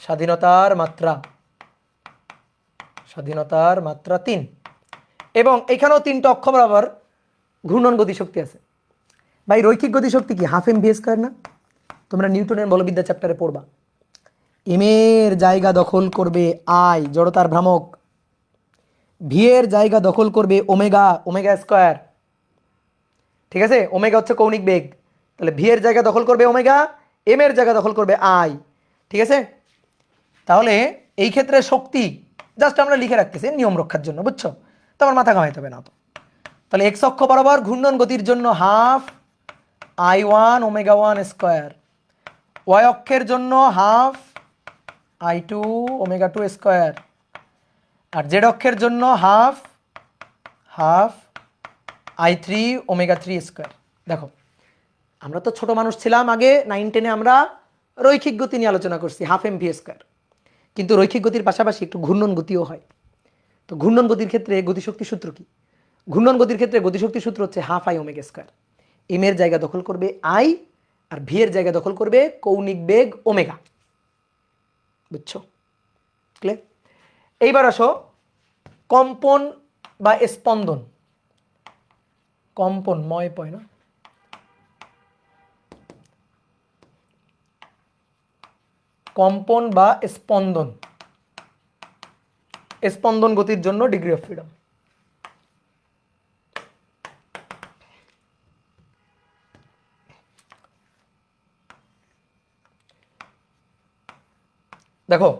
স্বাধীনতার মাত্রা, স্বাধীনতার মাত্রা 3। এবং এখানেও তিনটা অক্ষ বরাবর ঘূর্ণন গতি শক্তি আছে। ভাই রৈখিক গতি শক্তি কি হাফ এম ভি স্কয়ার না? তোমরা নিউটনের বলবিদ্যা চ্যাপ্টারে পড়বা। এম এর জায়গা দখল করবে আই, জড়তার ভ্রামক, ভি এর জায়গা দখল করবে ওমেগা, ওমেগা স্কয়ার, ঠিক আছে, ওমেগা হচ্ছে কৌণিক বেগ। তাহলে ভি এর জায়গা দখল করবে ওমেগা, এম এর জায়গা দখল করবে আই, ঠিক আছে। তাহলে এই ক্ষেত্রে শক্তি জাস্ট আমরা লিখে রাখতেছি নিয়ম রক্ষার জন্য, বুঝছো, তো আমার মাথা ঘামাইতে হবে না তো। তাহলে এক্স অক্ষ বরাবর ঘূর্ণন গতির জন্য half I1 omega 1 square, Y অক্ষের জন্য হাফ I2 ওমেগা 2 স্কয়ার, আর জেড অক্ষের জন্য হাফ I3 ওমেগা 3 স্কয়ার। দেখো আমরা তো ছোট মানুষ ছিলাম, আগে 9-10-এ আমরা রৈখিক গতি নিয়ে আলোচনা করছি, হাফ এম ভি স্কয়ার, কিন্তু রৈখিক গতির পাশাপাশি একটু ঘূর্ণন গতিও হয়। তো ঘূর্ণন গতির ক্ষেত্রে গতিশক্তির সূত্র কি? ঘূর্ণন গতির ক্ষেত্রে গতিশক্তির সূত্র হচ্ছে half I omega square. M এর জায়গা দখল করবে আই, আর ভি এর জায়গা দখল করবে কৌণিক বেগ ওমেগা, বুঝছো, ক্লিয়ার? এইবার আসো কম্পন বা স্পন্দন, কম্পন ময় পয় না, কম্পন বা স্পন্দন, স্পন্দন গতির জন্য ডিগ্রি অফ ফ্রিডম। দেখো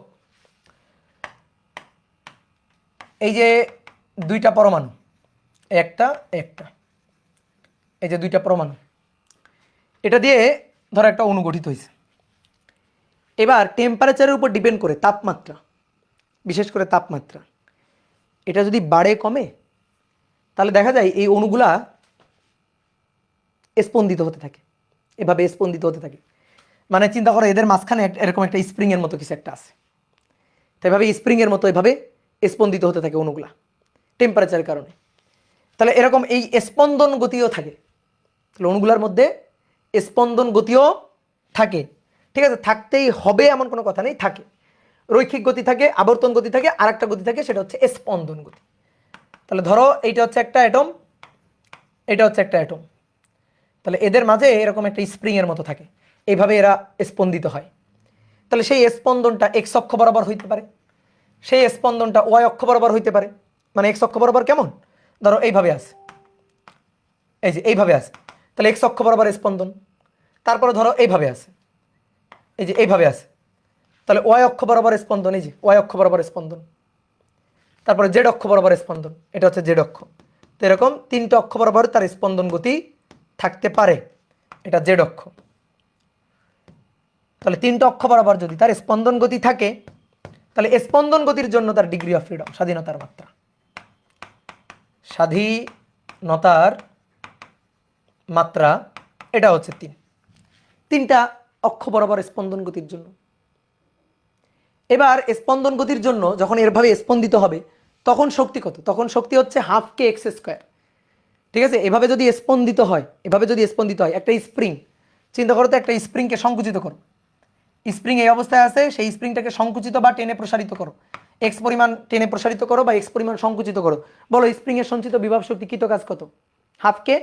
এই যে দুইটা পরমাণু, একটা একটা, এই যে দুইটা পরমাণু, এটা দিয়ে ধরো একটা অণু গঠিত হয়েছে। এবার টেম্পারেচারের উপর ডিপেন্ড করে তাপমাত্রা, বিশেষ করে তাপমাত্রা, এটা যদি বাড়ে কমে তাহলে দেখা যায় এই অণুগুলা স্পন্দিত হতে থাকে, এভাবে স্পন্দিত হতে থাকে। মানে চিন্তা করো এদের মাঝখানে এরকম একটা স্প্রিং এর মতো কিছু একটা আছে, তো এভাবে স্প্রিং এর মতো এভাবে স্পন্দিত হতে থাকে অণুগুলা টেম্পারেচারের কারণে। তাহলে এরকম এই স্পন্দন গতিও থাকে, তাহলে অণুগুলার মধ্যে স্পন্দন গতিও থাকে, ঠিক আছে, থাকতেই হবে এমন কোনো কথা নেই, থাকে। রৈখিক গতি থাকে, আবর্তন গতি থাকে, আর একটা গতি থাকে, সেটা হচ্ছে স্পন্দন গতি। তাহলে ধরো এইটা হচ্ছে একটা অ্যাটম, এটা হচ্ছে একটা অ্যাটম, তাহলে এদের মাঝে এরকম একটা স্প্রিং এর মতো থাকে, এইভাবে এরা স্পন্দিত হয়। তাহলে সেই স্পন্দনটা এক্স অক্ষ বরাবর হইতে পারে, সেই স্পন্দনটা ওয়াই অক্ষ বরাবর হইতে পারে, মানে এক্স অক্ষ বরাবর কেমন, ধরো এইভাবে আছে, এই যে এইভাবে আছে, তাহলে এক্স অক্ষ বরাবর স্পন্দন। তারপরে ধরো এইভাবে আছে, এই যে এইভাবে আছে, তাহলে ওয়াই অক্ষ বরাবর স্পন্দন, এই যে ওয়াই অক্ষ বরাবর স্পন্দন। তারপরে জেড অক্ষ বরাবর স্পন্দন, এটা হচ্ছে জেড অক্ষ। তো এরকম 3টে অক্ষ বরাবর তার স্পন্দন গতি থাকতে পারে, এটা জেড অক্ষ। তাহলে 3টে অক্ষ বরাবর যদি তার স্পন্দন গতি থাকে, তাহলে স্পন্দন গতির জন্য তার ডিগ্রি অফ ফ্রিডম, স্বাধীনতার মাত্রা, স্বাধীনতার মাত্রা এটা হচ্ছে 3টা অক্ষ বরাবর স্পন্দন গতির জন্য। এবার স্পন্দন গতির জন্য যখন এরভাবে স্পন্দিত হবে তখন শক্তি কত, তখন শক্তি হচ্ছে হাফ কে এক্স স্কোয়ার। ঠিক আছে, এভাবে যদি স্পন্দিত হয়, এভাবে যদি স্পন্দিত হয়, একটা স্প্রিং চিন্তা করো তো, একটা স্প্রিংকে সংকুচিত করো, স্প্রিং এই অবস্থায় আছে, সেই স্প্রিংটাকে সংকুচিত বা টেনে প্রসারিত করো, এক্স পরিমাণ টেনে প্রসারিত করো বা এক্স পরিমাণ সংকুচিত করো, বলো স্প্রিং এর সঞ্চিত বিভব শক্তি কৃত কাজ কত, হাফ কে,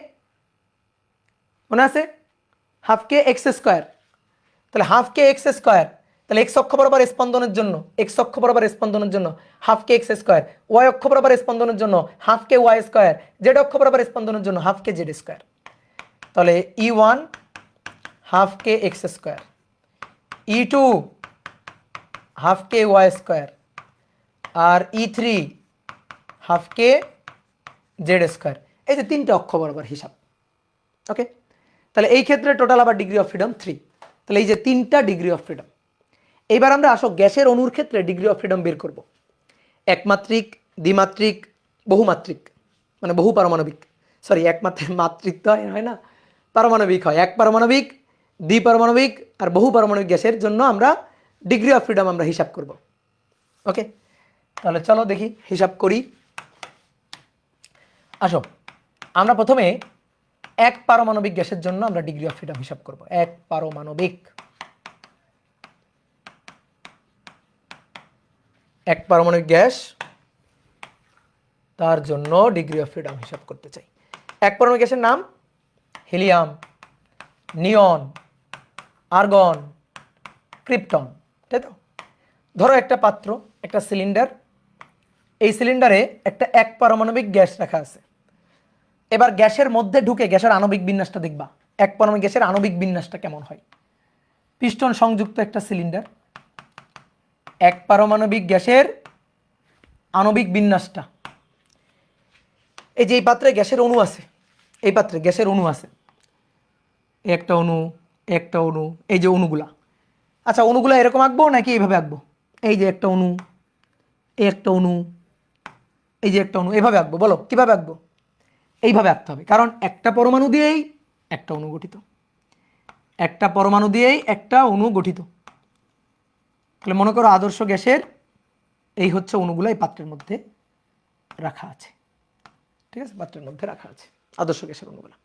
মনে আছে, হাফ কে এক্স স্কোয়ার। তাহলে হাফ কে এক্স স্কোয়ার, তাহলে এক্স অক্ষ বরাবর স্পন্দনের জন্য, এক্স অক্ষ বরাবর স্পন্দনের জন্য হাফ কে এক্স স্কোয়ার, ওয়াই অক্ষ বরাবর স্পন্দনের জন্য হাফ কে ওয়াই স্কোয়ার, জেড অক্ষ বরাবর স্পন্দনের জন্য হাফ কে জেড স্কোয়ার। তাহলে E1 হাফ কে এক্স স্কোয়ার, E2 হাফ কে ওয়াই স্কোয়ার, আর E3 হাফ কে জেড স্কোয়ার। এই যে 3টে অক্ষ বরাবর হিসাব। ওকে, তাহলে এই ক্ষেত্রে টোটাল আবার ডিগ্রি অফ ফ্রিডম 3। তাহলে এই যে 3টা ডিগ্রি অফ ফ্রিডম। এইবার আমরা আসো গ্যাসের অণুর ক্ষেত্রে ডিগ্রি অফ ফ্রিডম বের করব। একমাত্রিক, দ্বিমাত্রিক, বহুমাত্রিক, মানে বহু পারমাণবিক, সরি একমাত্রিক মাত্রিক তো হয় না, পারমাণবিক হয়। এক পারমাণবিক, দ্বিপারমাণবিক আর বহু পারমাণবিক গ্যাসের জন্য আমরা ডিগ্রি অফ ফ্রিডম আমরা হিসাব করব। ওকে, তাহলে চলো দেখি হিসাব করি। আসো আমরা প্রথমে এক পারমাণবিক গ্যাসের জন্য আমরা ডিগ্রি অফ ফ্রিডম হিসাব করব। এক পারমাণবিক, এক পারমাণবিক গ্যাস, তার জন্য ডিগ্রি অফ ফ্রিডম হিসাব করতে চাই। এক পারমাণবিক গ্যাসের নাম হিলিয়াম, নিয়ন, আর্গন, ক্রিপ্টন, তাই তো। ধরো একটা পাত্র, একটা সিলিন্ডার, এই সিলিন্ডারে একটা এক পারমাণবিক গ্যাস রাখা আছে। এবার গ্যাসের মধ্যে ঢুকে গ্যাসের আণবিক বিন্যাসটা দেখবা, এক পারমাণবিক গ্যাসের আণবিক বিন্যাসটা কেমন হয়। পিস্টন সংযুক্ত একটা সিলিন্ডার, এক পারমাণবিক গ্যাসের আণবিক বিন্যাসটা, এই যে এই পাত্রে গ্যাসের অণু আছে, এই পাত্রে গ্যাসের অণু আছে, একটা অণু, একটা অণু, এই যে অণুগুলা। আচ্ছা অণুগুলা এরকম আঁকবো নাকি এইভাবে আঁকবো, এই যে একটা অণু, এই একটা অণু, এই যে একটা অণু, এইভাবে আঁকবো, বলো কিভাবে আঁকবো। এইভাবে আঁকতে হবে, কারণ একটা পরমাণু দিয়েই একটা অণু গঠিত, একটা পরমাণু দিয়েই একটা অণু গঠিত। তাহলে মনে করো আদর্শ গ্যাসের এই হচ্ছে অণুগুলো এই পাত্রের মধ্যে রাখা আছে। ঠিক আছে, পাত্রের মধ্যে রাখা আছে আদর্শ গ্যাসের অণুগুলা।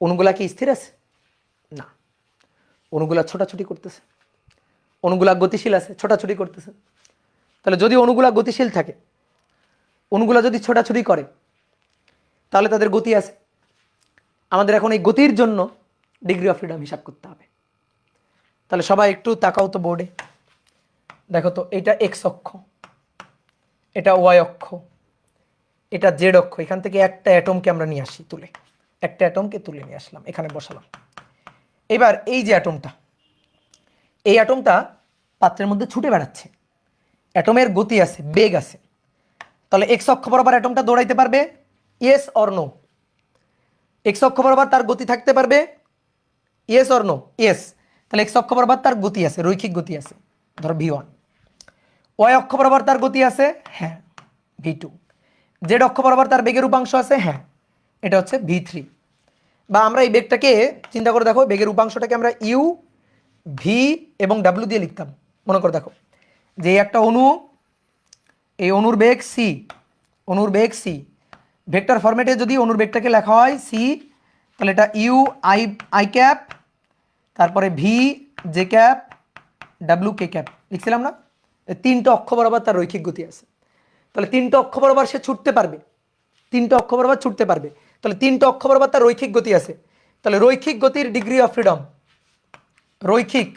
অণুগুলা কি স্থির আছে? না, অণুগুলা ছোটাছুটি করতেছে, অণুগুলা গতিশীল আছে, ছোটাছুটি করতেছে। তাহলে যদি অণুগুলা গতিশীল থাকে, অণুগুলা যদি ছোটাছুটি করে, তাহলে তাদের গতি আছে। আমাদের এখন এই গতির জন্য ডিগ্রি অফ ফ্রিডম হিসাব করতে হবে। তাহলে সবাই একটু তাকাও তো বোর্ডে, দেখো তো, এটা এক্স অক্ষ, এটা ওয়াই অক্ষ, এটা জেড অক্ষ। এখান থেকে একটা অ্যাটমকে আমরা নিয়ে আসি তুলে, একটা অ্যাটমকে তুলে নিয়ে আসলাম, এখানে বসালাম। এবার এই যে অ্যাটমটা, এই অ্যাটমটা পাত্রের মধ্যে ছুটে বেড়াচ্ছে, অ্যাটমের গতি আছে, বেগ আছে। তাহলে এক্স অক্ষ বরাবর অ্যাটমটা দৌড়াইতে পারবে, ইয়েস অর নো? এক্স অক্ষ বরাবর তার গতি থাকতে পারবে, ইয়েস অর নো? ইয়েস। তাহলে এক্স অক্ষ বরাবর তার গতি আছে, রৈখিক গতি আছে, ধরো V1। ওয়াই অক্ষ বরাবর তার গতি আছে, হ্যাঁ, V2। জেড অক্ষ বরাবর তার বেগের উপাংশ আছে, হ্যাঁ, এটা হচ্ছে V3। বা আমরা এই বেগটাকে চিন্তা করে দেখো, বেগের উপাংশটাকে আমরা ইউ, ভি এবং ডাব্লিউ দিয়ে লিখতাম। মনে করে দেখো যে একটা অণু, এই অণুর বেগ সি, অণুর বেগ সি, ভেক্টর ফরম্যাটে যদি অণুর বেগটাকে লেখা হয় সি, তাহলে এটা ইউ আই আই ক্যাপ, তারপরে V J cap, W K cap লিখছিলাম না। 3টে অক্ষ বরাবর তার রৈখিক গতি আছে। তাহলে 3টে অক্ষ বরাবর সে ছুটতে পারবে, 3টে অক্ষ বরাবর ছুটতে পারবে। তাহলে 3টে অক্ষ বরাবর তার রৈখিক গতি আছে। তাহলে রৈখিক গতির ডিগ্রি অফ ফ্রিডম, রৈখিক,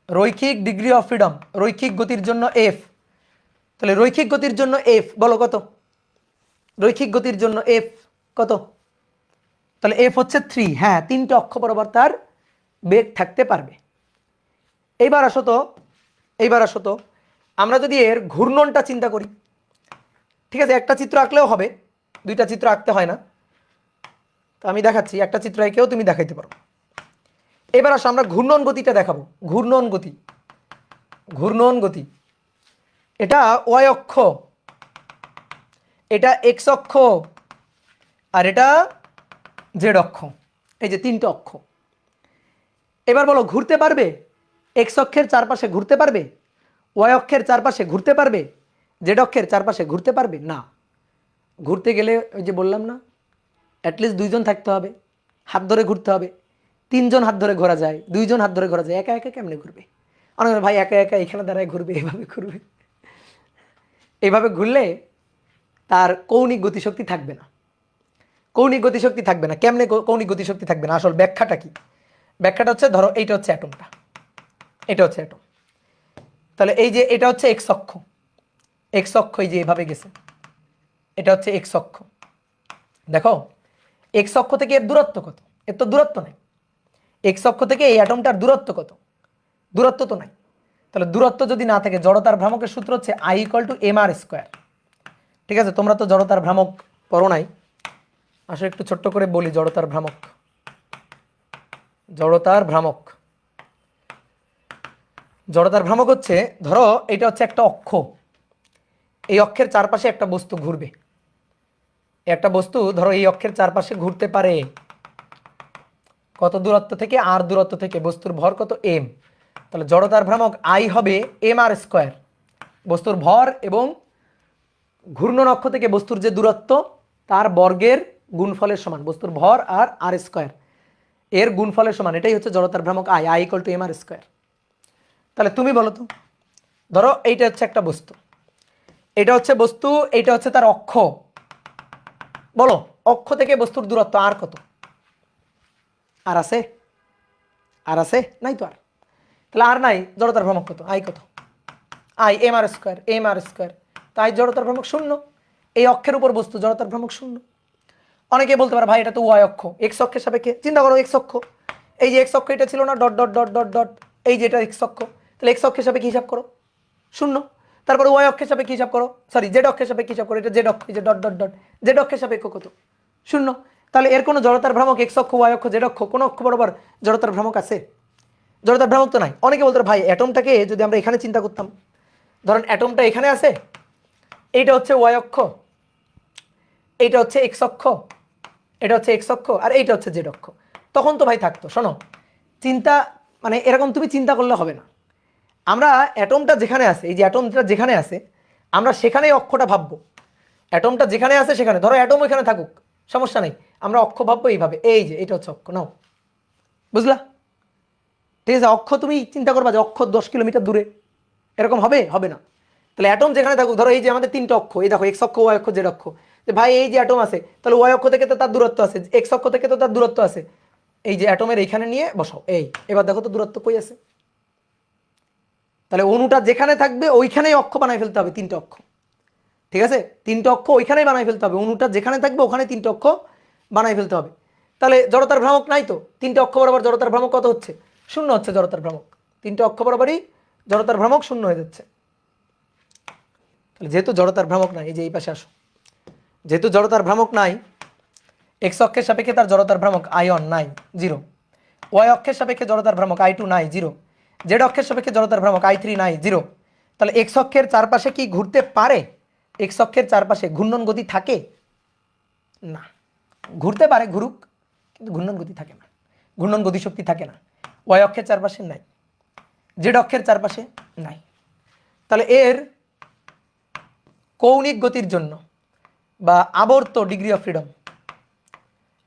রৈখিক ডিগ্রি অফ ফ্রিডম, রৈখিক গতির জন্য এফ। তাহলে রৈখিক গতির জন্য এফ বলো কত? রৈখিক গতির জন্য এফ কত? তাহলে এফ হচ্ছে 3। হ্যাঁ, 3টে অক্ষ বরাবর তার বেগ থাকতে পারবে। এইবার আসো তো আমরা যদি এর ঘূর্ণনটা চিন্তা করি, ঠিক আছে, একটা চিত্র আঁকলেও হবে, দুইটা চিত্র আঁকতে হয় না। তো আমি দেখাচ্ছি, একটা চিত্র এঁকেও তুমি দেখাইতে পারো। এবার আসো আমরা ঘূর্ণন গতিটা দেখাবো। ঘূর্ণন গতি এটা ওয়াই অক্ষ, এটা এক্স অক্ষ, আর এটা জেড অক্ষ। এই যে 3টে অক্ষ। এবার বলো ঘুরতে পারবে? এক্স অক্ষের চারপাশে ঘুরতে পারবে? ওয়াই অক্ষের চারপাশে ঘুরতে পারবে? জেড অক্ষের চারপাশে ঘুরতে পারবে না। ঘুরতে গেলে ওই যে বললাম না, অ্যাটলিস্ট 2জন থাকতে হবে, হাত ধরে ঘুরতে হবে। 3জন হাত ধরে ঘোরা যায়, 2জন হাত ধরে ঘোরা যায়, একা একা কেমনে ঘুরবে? অনেক ভাই একা একা এখানে দাঁড়ায় ঘুরবে, এভাবে ঘুরবে। এইভাবে ঘুরলে তার কৌণিক গতিশক্তি থাকবে না। কৌণিক গতিশক্তি থাকবে না। কেমনে কৌণিক গতিশক্তি থাকবে না? আসল ব্যাখ্যাটা কি? ব্যাখ্যাটা হচ্ছে, ধরো এইটা হচ্ছে অ্যাটমটা, এটা হচ্ছে অ্যাটম। তাহলে এই যে এটা হচ্ছে এক্স অক্ষ, এক্স অক্ষ এই যে এভাবে গেছে, এটা হচ্ছে এক্স অক্ষ। দেখো এক্স অক্ষ থেকে এর দূরত্ব কত? এর তো দূরত্ব নাই। এক্স অক্ষ থেকে এই অ্যাটমটার দূরত্ব কত? দূরত্ব তো নাই। তাহলে দূরত্ব যদি না থাকে, জড়তার ভ্রামকের সূত্র হচ্ছে I = mr²। ঠিক আছে, তোমরা তো জড়তার ভ্রামক পড়ো নাই, আসলে একটু ছোট্ট করে বলি। জড়তার ভ্রামক হচ্ছে, ধরো এটা হচ্ছে একটা অক্ষ, এই অক্ষের চারপাশে একটা বস্তু ঘুরবে। একটা বস্তু ধরো এই অক্ষের চারপাশে ঘুরতে পারে কত দূরত্ব থেকে? আর দূরত্ব থেকে। বস্তুর ভর কত? এম। তাহলে জড়তার ভ্রামক আই হবে mr²। বস্তুর ভর এবং ঘূর্ণন অক্ষ থেকে বস্তুর যে দূরত্ব তার বর্গের গুণফলের সমান। বস্তুর ভর আর r² এর গুণফলের সমান। এটাই হচ্ছে জড়তার ভ্রামক I = mr²। তাহলে তুমি বলো তো, ধরো এইটা হচ্ছে একটা বস্তু, এটা হচ্ছে বস্তু, এইটা হচ্ছে তার অক্ষ। বলো অক্ষ থেকে বস্তুর দূরত্ব আর কত? আর আছে? আর আছে? নাই তো আর। তাহলে আর নাই, জড়তার ভ্রামক কত? আই কত? I mr²। তাই জড়তার ভ্রামক 0। এই অক্ষের উপর বস্তু, জড়তার ভ্রামক 0। অনেকে বলতে পারে ভাই এটা তো ওয়াই অক্ষ, এক্স অক্ষের সাপেক্ষে চিন্তা করো। এক্স অক্ষ, এই যে এক্স অক্ষ এটা ছিল না, dot dot dot dot dot, এই যে এটা এক্স অক্ষ। তাহলে এক্স অক্ষের সাপেক্ষে হিসাব করো 0। তারপরে ওয়াই অক্ষের সাপেক্ষে হিসাব করো, সরি জেড অক্ষের সাপেক্ষে হিসাব করো, এটা জেড অক্ষ, এই যে ডট ডট ডট, জেড অক্ষের সাপেক্ষ কত? 0। তাহলে এর কোনো জড়তার ভ্রামক এক্স অক্ষ, ওয়াই অক্ষ, জেড অক্ষ, কোনো অক্ষ বরাবর জড়তার ভ্রামক আছে? জড়তার ভ্রামক তো নাই। অনেকে বলতে ভাই অ্যাটমটাকে যদি আমরা এখানে চিন্তা করতাম, ধরেন অ্যাটমটা এখানে আছে, এইটা হচ্ছে ওয়াই অক্ষ, এইটা হচ্ছে এক্স অক্ষ, এটা হচ্ছে এক্স অক্ষ, আর এইটা হচ্ছে জেড অক্ষ, তখন তো ভাই থাকতো। শোনো, চিন্তা মানে এরকম তুমি চিন্তা করলে হবে না। আমরা অ্যাটমটা যেখানে আছে, এই যে অ্যাটমটা যেখানে আছে, আমরা সেখানেই অক্ষটা ভাববো। অ্যাটমটা যেখানে আছে সেখানে, ধরো অ্যাটম ওইখানে থাকুক, সমস্যা নেই, আমরা অক্ষ ভাববো এইভাবে। এই যে এটা হচ্ছে অক্ষ, নাও, বুঝলা? ঠিক আছে, অক্ষ তুমি চিন্তা করবা যে অক্ষ 10 কিলোমিটার দূরে, এরকম হবে? হবে না। তাহলে অ্যাটম যেখানে থাকুক, ধরো এই যে আমাদের 3টে অক্ষ, এই দেখো এক্স অক্ষ, ওয়াই অক্ষ, জেড অক্ষ, যে ভাই এই যে অ্যাটম আছে, তাহলে ওয়াই অক্ষ থেকে তো তার দূরত্ব আছে, এক্স অক্ষ থেকে তো তার দূরত্ব আছে। এই যে অ্যাটমের এইখানে নিয়ে বসাও, এই এবার দেখো তো দূরত্ব কই আছে। তাহলে অণুটা যেখানে থাকবে ওইখানেই অক্ষ বানাই ফেলতে হবে, 3টে অক্ষ। ঠিক আছে, 3টে অক্ষ ওইখানেই বানাই ফেলতে হবে। অণুটা যেখানে থাকবে ওখানে 3টে অক্ষ বানাই ফেলতে হবে। তাহলে জড়তার ভ্রামক নাই তো, 3টে অক্ষ বরাবর জড়তার ভ্রামক কত হচ্ছে? 0 হচ্ছে জড়তার ভ্রামক। 3টে অক্ষ বরাবরই জড়তার ভ্রামক 0 হয়ে যাচ্ছে। তাহলে যেহেতু জড়তার ভ্রামক নাই, এই যে এই পাশে আসো, যেহেতু জড়তার ভ্রামক নাই, এক্স অক্ষের সাপেক্ষে তার জড়তার ভ্রামক I1 নাই, 0। ওয়াই অক্ষের সাপেক্ষে জড়তার ভ্রামক I2 নাই, 0। জেড অক্ষের সাপেক্ষে জড়তার ভ্রামক I3 নাই, 0। তাহলে এক্স অক্ষের চারপাশে কি ঘুরতে পারে? এক্স অক্ষের চারপাশে ঘূর্ণন গতি থাকে না। ঘুরতে পারে, ঘুরুক, কিন্তু ঘূর্ণন গতি থাকে না, ঘূর্ণন গতিশক্তি থাকে না। ওয়াই অক্ষের চারপাশে নাই, জেড অক্ষের চারপাশে নাই। তাহলে এর কৌণিক গতির জন্য বা আবর্ত ডিগ্রি অফ ফ্রিডম,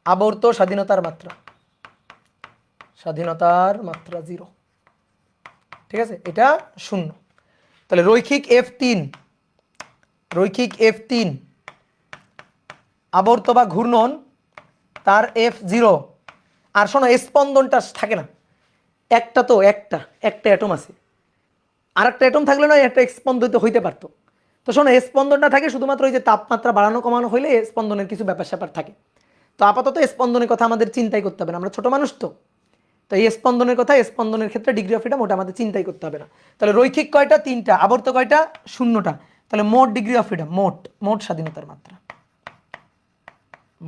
আবর্ত স্বাধীনতার মাত্রা, স্বাধীনতার মাত্রা 0। ঠিক আছে, এটা 0। তাহলে রৈখিক F3 আবর্ত বা ঘূর্ণন তার F0। আর শোনো, স্পন্দনটা থাকে না, একটা তো একটা অ্যাটম আছে, আর একটা অ্যাটম থাকলে না একটা স্পন্দিত হইতে পারতো। তো শোনো, স্পন্দনটা থাকে শুধুমাত্র ওই যে তাপমাত্রা বাড়ানো কমানো হইলে স্পন্দনের কিছু ব্যাপার স্যাপার থাকে। তো আপাতত স্পন্দনের কথা আমাদের চিন্তাই করতে হবে না, আমরা ছোট মানুষ তো। তো এই স্পন্দনের কথা, স্পন্দনের ক্ষেত্রে ডিগ্রি অফ ফ্রিডম ওটা আমাদের চিন্তাই করতে হবে না। তাহলে রৈখিক কয়টা? 3টা। আবর্ত কয়টা? 0টা। তাহলে মোট ডিগ্রি অফ ফ্রিডম, মোট স্বাধীনতার মাত্রা,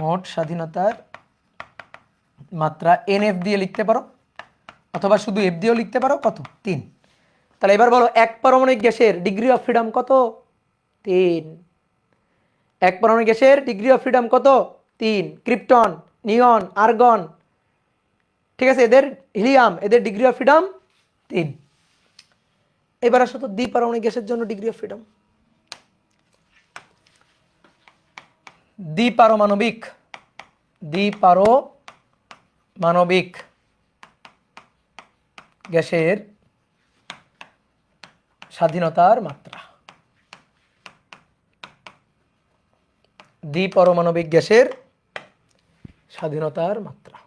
মোট স্বাধীনতার মাত্রা NF দিয়ে লিখতে পারো অথবা শুধু F দিয়েও লিখতে পারো। কত? 3। তাহলে এবার বলো এক পারমাণবিক গ্যাসের ডিগ্রি অফ ফ্রিডম কত? 3। এক পারমাণবিক গ্যাসের ডিগ্রি অফ ফ্রিডম কত? 3। ক্রিপ্টন, নিয়ন, আর্গন, ঠিক আছে, এদের হিলিয়াম, এদের ডিগ্রি অফ ফ্রিডম 3। এবার আসো তো দ্বিপারমাণবিক গ্যাসের জন্য ডিগ্রি অফ ফ্রিডম। দ্বিপারমাণবিক গ্যাসের স্বাধীনতার মাত্রা, দ্বিপারমাণবিক গ্যাসের স্বাধীনতার মাত্রা।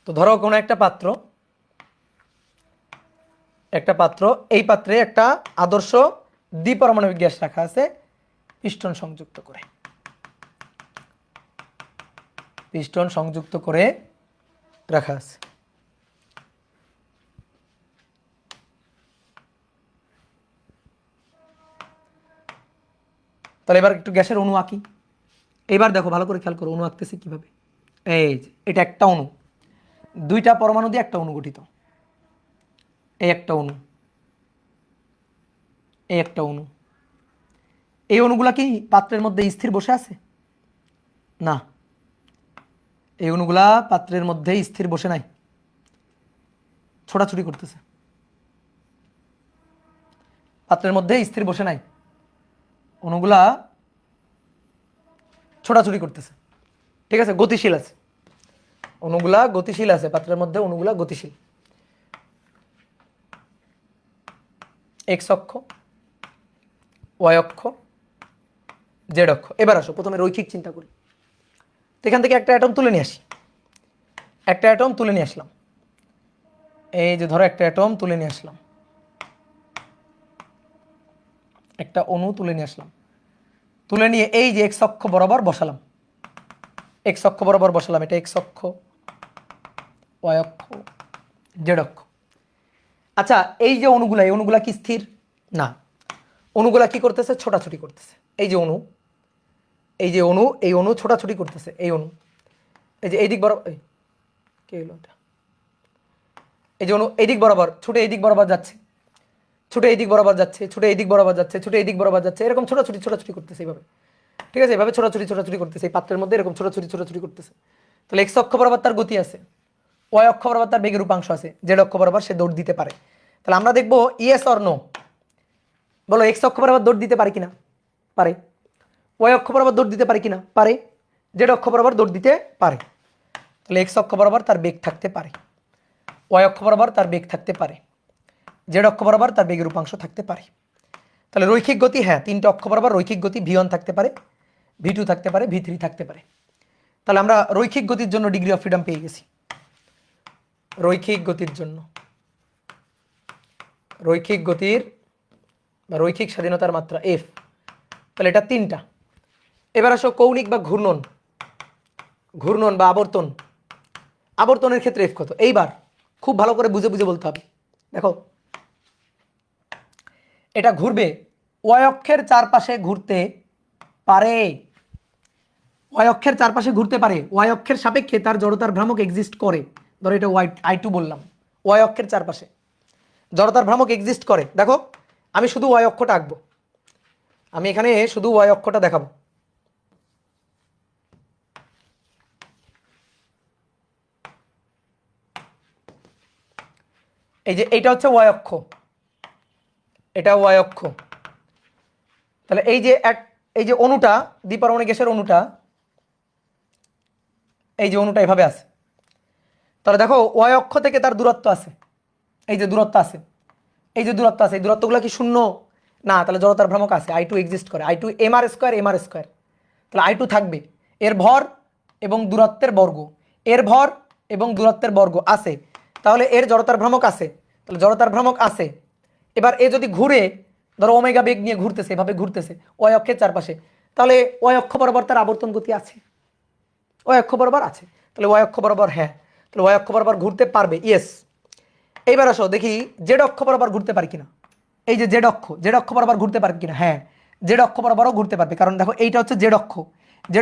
তো ধরো কোনো একটা পাত্র, এই পাত্রে একটা আদর্শ দ্বিপারমাণবিক গ্যাস রাখা আছে পিস্টন সংযুক্ত করে, রাখা আছে। তাহলে এবার একটু গ্যাসের অণু আঁকি। এবার দেখো ভালো করে খেয়াল করো অণু আঁকতেছি কিভাবে। এই যে এটা একটা অণু, 2টা পরমাণু দিয়ে একটা অণু গঠিত। এই একটা অণু, এই একটা অণু। এই অণুগুলা কি পাত্রের মধ্যে স্থির বসে আছে? না, এই অণুগুলা পাত্রের মধ্যে স্থির বসে নাই, ছোটাছুটি করতেছে। পাত্রের মধ্যে স্থির বসে নাই, অণুগুলা ছোটাছুটি করতেছে, ঠিক আছে, গতিশীল আছে। অণুগুলা গতিশীল আছে, পাত্রের মধ্যে অণুগুলা গতিশীল। এক্স অক্ষ, ওয়াই অক্ষ, জেড অক্ষ। এবার আসো প্রথমে রৈখিক চিন্তা করি। তো এখান থেকে একটা অ্যাটম তুলে নিয়ে আসি, একটা অ্যাটম তুলে নিয়ে আসলাম। এই যে ধরো একটা অ্যাটম তুলে নিয়ে আসলাম, একটা অণু তুলে নিয়ে আসলাম। তুলে নিয়ে এই যে এক্স অক্ষ বরাবর বসালাম, এক্স অক্ষ বরাবর বসালাম। এটা এক্স অক্ষ, ওয়াই অক্ষ, জেড অক্ষ। আচ্ছা, এই যে অণুগুলা, এই অণুগুলা কি স্থির? না, অণুগুলা কি করতেছে? ছোটাছুটি করতেছে। এই যে অণু, এই যে অণু, এই অণু ছোটাছুটি করতেছে। এই অণু, এই যে এই দিক বরাবর, কি হলো এটা? এই যে অণু এই দিক বরাবর ছুটে এই দিক বরাবর যাচ্ছে, ছুটে এই দিক বরাবর যাচ্ছে, ছুটে এই দিক বরাবর যাচ্ছে, ছুটে এই দিক বরাবর যাচ্ছে, এরকম ছোটাছুটি করতেছে এইভাবে, ঠিক আছে, এভাবে ছোটাছুটি করতেছে। এই পাত্রের মধ্যে এরকম ছোটাছুটি করতেছে। তাহলে এক্স অক্ষ বরাবর তার গতি আছে, ওয়াই অক্ষ বরাবর তার বেগের উপাংশ আছে, জেড অক্ষ বরাবর সে দৌড় দিতে পারে। তাহলে আমরা দেখবো ইয়েস অর নো। বলো এক্স অক্ষ বরাবর দৌড় দিতে পারে কিনা? পারে। ওয়াই অক্ষ বরাবর দৌড় দিতে পারে কিনা? পারে। জেড অক্ষ বরাবর দৌড় দিতে পারে। তাহলে এক্স অক্ষ বরাবর তার বেগ থাকতে পারে, ওয়াই অক্ষ বরাবর তার বেগ থাকতে পারে, জেড অক্ষ বরাবর তার বেগের উপাংশ থাকতে পারে। তাহলে রৈখিক গতি, হ্যাঁ, 3টে অক্ষ বরাবর রৈখিক গতি V1 থাকতে পারে, V2 থাকতে পারে, V3 থাকতে পারে। তাহলে আমরা রৈখিক গতির জন্য ডিগ্রি অফ ফ্রিডম পেয়ে গেছি। রৈখিক গতির জন্য, রৈখিক গতির বা রৈখিক স্বাধীনতার মাত্রা F। তাহলে এটা 3টা। এবার আসো কৌণিক বা ঘূর্ণন, ঘূর্ণন বা আবর্তন। আবর্তনের ক্ষেত্রে F কত? এইবার খুব ভালো করে বুঝে বুঝে বলতে হবে। দেখো এটা ঘুরবে, ওয়াই অক্ষের চারপাশে ঘুরতে পারে, ওয়াই অক্ষের চারপাশে ঘুরতে পারে, ওয়াই অক্ষের সাপেক্ষে তার জড়তার ভ্রামক এক্সিস্ট করে। ধরো এটা I2 বললাম, ওয়াই অক্ষের চারপাশে জড়তার ভ্রামক এক্সিস্ট করে। দেখো আমি শুধু ওয়াই অক্ষটা আঁকবো, আমি এখানে শুধু ওয়াই অক্ষটা দেখাবো। এই যে এইটা হচ্ছে ওয়াই অক্ষ, এটা ওয়াই অক্ষ। তাহলে এই যে অণুটা, দ্বিপারমাণবিক গ্যাসের অণুটা, এই যে অণুটা এভাবে আছে। তাহলে দেখো ওয়াই অক্ষ থেকে তার দূরত্ব আছে, এই যে দূরত্ব আছে, এই যে দূরত্ব আছে, এই দূরত্বগুলো কি শূন্য? না, তাহলে জড়তার ভ্রামক আছে, I2 এক্সিস্ট করে, I2 mr square mr square. তাহলে I2 থাকবে, এর ভর এবং দূরত্বের বর্গ, এর ভর এবং দূরত্বের বর্গ আছে, তাহলে এর জড়তার ভ্রামক আছে। তাহলে জড়তার ভ্রামক আছে। এবার এ যদি ঘুরে, ধরো ওমেগা বেগ নিয়ে ঘুরতেছে, এভাবে ঘুরতেছে ওয়াই অক্ষের চারপাশে, তাহলে ওয়াই অক্ষ বরাবর তার আবর্তন গতি আছে, ওয়াই অক্ষ বরাবর আছে, তাহলে ওয়াই অক্ষ বরাবর, হ্যাঁ, তাহলে ওয়াই অক্ষ বরাবর ঘুরতে পারবে, ইয়েস। এইবার আসো দেখি জেড অক্ষ বরাবর ঘুরতে পারে কিনা। এই যে জেড অক্ষ বরাবর ঘুরতে পারবে কিনা, হ্যাঁ, জেড অক্ষ বরাবরও ঘুরতে পারবে, কারণ দেখো এইটা হচ্ছে জেড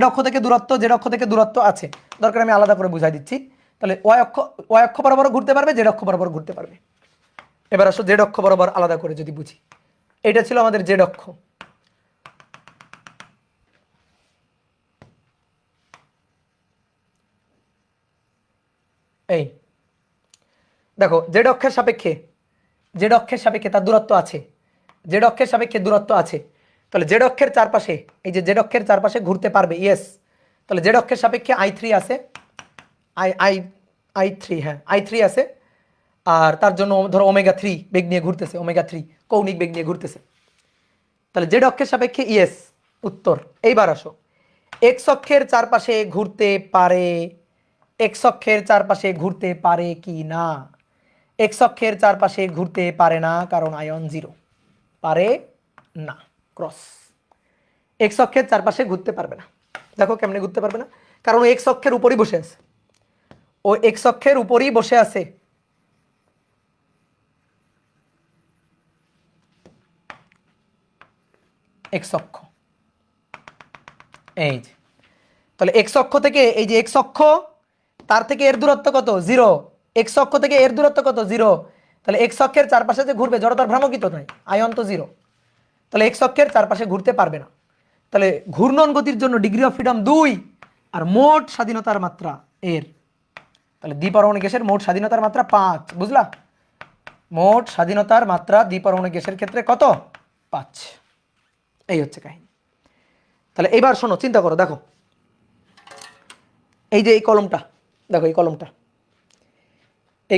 অক্ষ থেকে দূরত্ব, জেড অক্ষ থেকে দূরত্ব আছে, দরকার আমি আলাদা করে বুঝাই দিচ্ছি। তাহলে ওয়াই অক্ষ বরাবরও ঘুরতে পারবে, জেড অক্ষ বরাবর ঘুরতে পারবে। এবার আসো জেড অক্ষ বরাবর আলাদা করে যদি বুঝি, এটা ছিল আমাদের জেড অক্ষ। এই দেখো জেড অক্ষের সাপেক্ষে তার দূরত্ব আছে, জেড অক্ষের সাপেক্ষে দূরত্ব আছে, তাহলে জেড অক্ষের চারপাশে, এই যে জেড অক্ষের চারপাশে ঘুরতে পারবে, ইয়েস। তাহলে জেড অক্ষের সাপেক্ষে I3 আছে, আই আই I3, হ্যাঁ I3 আছে, আর তার জন্য ধরো ওমেগা 3 বেগ নিয়ে ঘুরতেছে, ওমেগা 3 কৌণিক বেগ নিয়ে ঘুরতেছে, তাহলে জেড অক্ষের সাপেক্ষে ইয়েস উত্তর। এইবার আসো এক্স অক্ষের চারপাশে ঘুরতে পারে, এক্স অক্ষের চারপাশে ঘুরতে পারে কি না? এক্স অক্ষের চারপাশে ঘুরতে পারে না, কারণ আয়ন 0, পারে না, ক্রস। এক্স অক্ষের চারপাশে ঘুরতে পারবে না, দেখো কেমনে ঘুরতে পারবে না, কারণ ও এক্স অক্ষের উপরই বসে আছে, ও এক্স অক্ষের উপরই বসে আছে। এক্স অক্ষ, এই যে, তাহলে এক্স অক্ষ থেকে, এই যে এক্স অক্ষ, তার থেকে এর দূরত্ব কত, 0, এক্স অক্ষ থেকে এর দূরত্ব কত, 0, তাহলে এক্স অক্ষের চারপাশে যে ঘুরবে, জড়তার ভ্রামকই তো নাই, আয়ন তো 0, তাহলে এক্স অক্ষের চারপাশে ঘুরতে পারবে না। তাহলে ঘূর্ণন গতির জন্য ডিগ্রি অফ ফ্রিডম 2, আর মোট স্বাধীনতার মাত্রা এর, তাহলে দ্বিপরমাণু গ্যাসের মোট স্বাধীনতার মাত্রা 5, বুঝলা? মোট স্বাধীনতার মাত্রা দ্বিপরমাণু গ্যাসের ক্ষেত্রে কত, 5। এই হচ্ছে কাহিনী। তাহলে এবার শোনো, চিন্তা করো, দেখো এই যে এই কলমটা, দেখো এই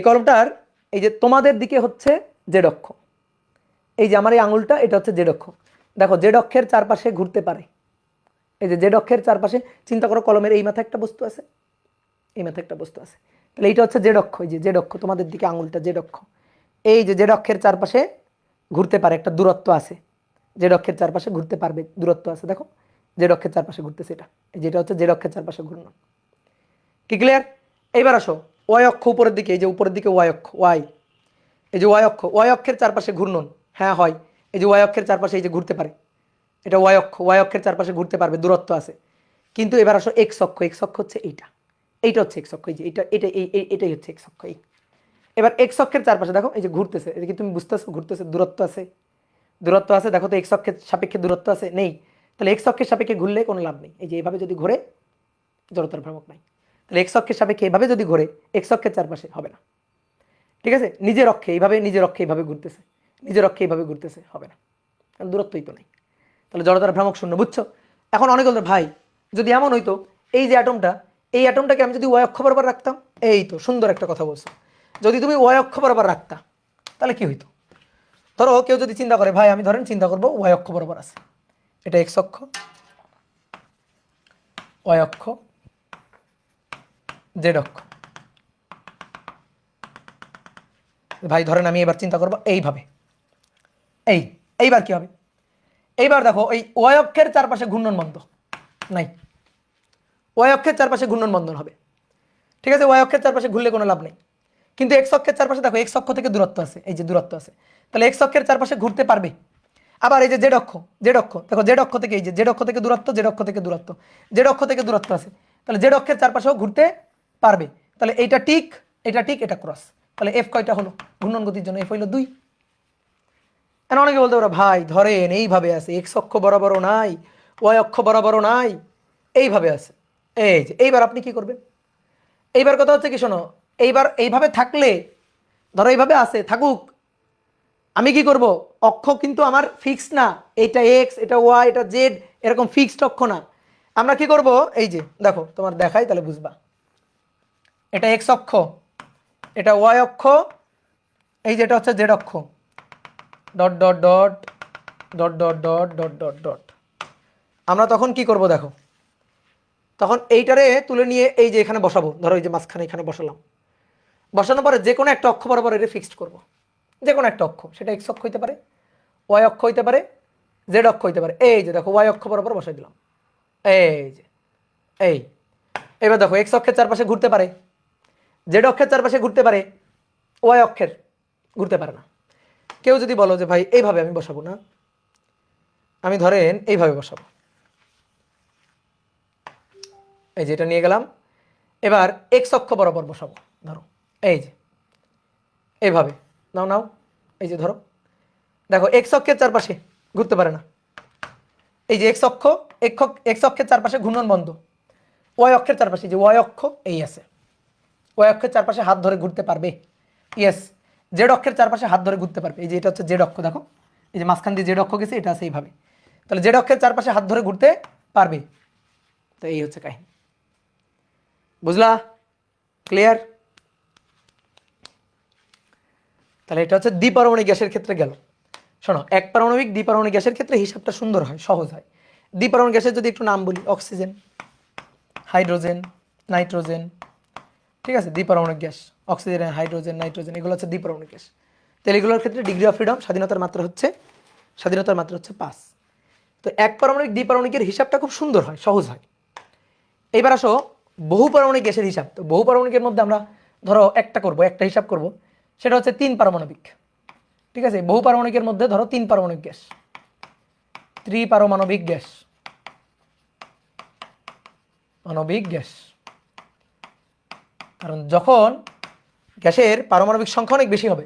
কলমটার এই যে তোমাদের দিকে হচ্ছে জেড অক্ষ, এই যে আমার এই আঙুলটা, এটা হচ্ছে জেড অক্ষ, দেখো জেড অক্ষের চারপাশে ঘুরতে পারে, এই যে জেড অক্ষের চারপাশে, চিন্তা করো কলমের এই মাথায় একটা বস্তু আছে, এই মাথায় একটা বস্তু আছে, তাহলে এইটা হচ্ছে জেড অক্ষ, এই যে জেড অক্ষ, তোমাদের দিকে আঙুলটা জেড অক্ষ, এই যে জেড অক্ষের চারপাশে ঘুরতে পারে, একটা দূরত্ব আছে, জেড অক্ষের চারপাশে ঘুরতে পারবে, দূরত্ব আছে, দেখো জেড অক্ষের চারপাশে ঘুরতেছে, এটা যেটা হচ্ছে জেড অক্ষের চারপাশে ঘূর্ণন। কি ক্লিয়ার? এইবার আসো ওয়াই অক্ষ উপরের দিকে, এই যে উপরের দিকে ওয়াই অক্ষ, ওয়াই, এই যে ওয়াই অক্ষের চারপাশে ঘূর্ণন, হ্যাঁ হয়, এই যে ওয়াই অক্ষের চারপাশে এই যে ঘুরতে পারে, এটা ওয়াই অক্ষের চারপাশে ঘুরতে পারবে, দূরত্ব আছে। কিন্তু এবার আসো এক্স অক্ষ হচ্ছে এইটা হচ্ছে এক্স অক্ষ, এই যে এটাই হচ্ছে এক্স অক্ষ। এবার এক্স অক্ষের চারপাশে দেখো এই যে ঘুরতেছে, এটা কি তুমি বুঝতেছো, ঘুরতেছে, দূরত্ব আছে, দেখো তো এক্স অক্ষের সাপেক্ষে দূরত্ব আছে, নেই, তাহলে এক্স অক্ষের সাপেক্ষে ঘুরলে কোনো লাভ নেই, এই যে এইভাবে যদি ঘুরে, জড়তার ভ্রামক নাই, তাহলে এক্স অক্ষের সাপেক্ষে এইভাবে যদি ঘুরে, এক্স অক্ষের চারপাশে হবে না, ঠিক আছে, নিজের অক্ষে এইভাবে ঘুরতেছে, হবে না, কারণ দূরত্বই তো নেই, তাহলে জড়তার ভ্রামক শূন্য, বুঝছো? এখন অনেক বলতো ভাই যদি এমন হইতো, এই যে এই অ্যাটমটাকে আমি যদি ওয়াই অক্ষ বরাবর রাখতাম, এই তো সুন্দর একটা কথা বলছো, যদি তুমি ওয়াই অক্ষ বরাবর রাখতা তাহলে কি হইতো? ধরো কেউ যদি চিন্তা করে, ভাই আমি ধরেন চিন্তা করবো ওয়াই অক্ষ বরাবর আছে, এটা এক্স অক্ষ, ওয়াই অক্ষ, জেড অক্ষ, ভাই ধরেন আমি এবার চিন্তা করবো এইভাবে, এইবার কি হবে? এইবার দেখো এই ওয়াই অক্ষের চারপাশে ঘূর্ণন বন্ধ নাই, ওয়াই অক্ষের চারপাশে ঘূর্ণন বন্ধন হবে, ঠিক আছে, ওয়াই অক্ষের চারপাশে ঘুরলে কোনো লাভ নেই। কিন্তু এক্স অক্ষের চারপাশে দেখো, এক্স অক্ষ থেকে দূরত্ব আছে, এই যে দূরত্ব আছে, তাহলে এক্স অক্ষের চারপাশে ঘুরতে পারবে। আবার এই যে জেড অক্ষ দেখো জেড অক্ষ থেকে, এই যে জেড অক্ষ থেকে দূরত্ব, জেড অক্ষ থেকে দূরত্ব আছে, তাহলে জেড অক্ষের চারপাশেও ঘুরতে পারবে, তাহলে এইটা ঠিক, এটা ক্রস, তাহলে এফ কয়টা হলো ঘূর্ণন গতির জন্য? এফ হইলো 2। এখন অনেকে বলতে পারো ভাই ধরেন এইভাবে আছে, এক্স অক্ষ বরাবরও নাই, ওয়াই অক্ষ বরাবরও নাই, এইভাবে আছে, এই যে এইবার আপনি কি করবেন? এইবার কথা হচ্ছে কি, শোনো, এইবার এইভাবে থাকলে, ধরো এইভাবে আছে, থাকুক, আমি কি করব? অক্ষ কিন্তু আমার ফিক্সড না, এটা এক্স, এটা ওয়াই, এটা জেড, এরকম ফিক্সড অক্ষ না। আমরা কি করব? এই যে দেখো তোমার দেখাই তাহলে বুঝবা, এটা এক্স অক্ষ, এটা ওয়াই অক্ষ, এই যে এটা হচ্ছে জেড অক্ষ, dot dot dot dot dot dot dot dot dot. আমরা তখন কি করব দেখো, তখন এইটারে তুলে নিয়ে এই যে এখানে বসাবো, ধরো এই যে মাঝখানে এখানে বসালাম, বসানোর পরে যে কোনো একটা অক্ষ বরাবর এটা ফিক্সড করব, যে কোনো একটা অক্ষ, সেটা এক্স অক্ষ হইতে পারে, ওয়াই অক্ষ হইতে পারে, জেড অক্ষ হইতে পারে। এই যে দেখো ওয়াই অক্ষ বরাবর বসাই দিলাম, এই যে এই। এবার দেখো এক্স অক্ষের চারপাশে ঘুরতে পারে, জেড অক্ষের চারপাশে ঘুরতে পারে, ওয়াই অক্ষের ঘুরতে পারে না। কেউ যদি বলো যে ভাই এইভাবে আমি বসাবো না, আমি ধরেন এইভাবে বসাবো, এই যে এটা নিয়ে গেলাম, এবার এক্স অক্ষ বরাবর বসাবো, ধরো এই যে এইভাবে, নাও নাও, এই যে ধরো, দেখো এক্স অক্ষের চারপাশে ঘুরতে পারে না, এই যে এক্স অক্ষ, এক্স অক্ষের চারপাশে ঘূর্ণন বন্ধ। ওয়াই অক্ষের চারপাশে, যে ওয়াই অক্ষ এই আছে, ওয়াই অক্ষের চারপাশে হাত ধরে ঘুরতে পারবে, ইয়েস। জেড অক্ষের চারপাশে হাত ধরে ঘুরতে পারবে, এই যে এটা হচ্ছে জেড অক্ষ, দেখো এই যে মাঝখান দিয়ে জেড অক্ষ গেছে, এটা আছে এইভাবে, তাহলে জেড অক্ষের চারপাশে হাত ধরে ঘুরতে পারবে। তো এই হচ্ছে কাহিনী, বুঝলা? ক্লিয়ার? তাহলে এটা হচ্ছে দ্বিপারমাণবিক গ্যাসের ক্ষেত্রে গেল। শোনো, এক পারমাণবিক দ্বিপারমাণবিক গ্যাসের ক্ষেত্রে হিসাবটা সুন্দর হয়, সহজ হয়। দ্বিপারমাণবিক গ্যাসের যদি একটু নাম বলি, অক্সিজেন, হাইড্রোজেন, নাইট্রোজেন, ঠিক আছে, দ্বিপারমাণবিক গ্যাস, অক্সিজেন, হাইড্রোজেন, নাইট্রোজেন, এগুলো হচ্ছে দ্বিপারমাণবিক গ্যাস। তাহলে এগুলোর ক্ষেত্রে ডিগ্রি অফ ফ্রিডম, স্বাধীনতার মাত্রা হচ্ছে 5। তো এক পারমাণবিক দ্বিপারমাণবিকের হিসাবটা খুব সুন্দর হয়, সহজ হয়। এইবার আসো বহু পারমাণবিক গ্যাসের হিসাব। তো বহু পারমাণবিকের মধ্যে আমরা ধরো একটা হিসাব করব, সেটা হচ্ছে 3 পারমাণবিক, ঠিক আছে। বহু পারমাণবিকের মধ্যে ধরো 3 পারমাণবিক গ্যাস, ত্রিপারমাণবিক গ্যাস, মাণবিক গ্যাস। কারণ যখন গ্যাসের পারমাণবিক সংখ্যা অনেক বেশি হবে,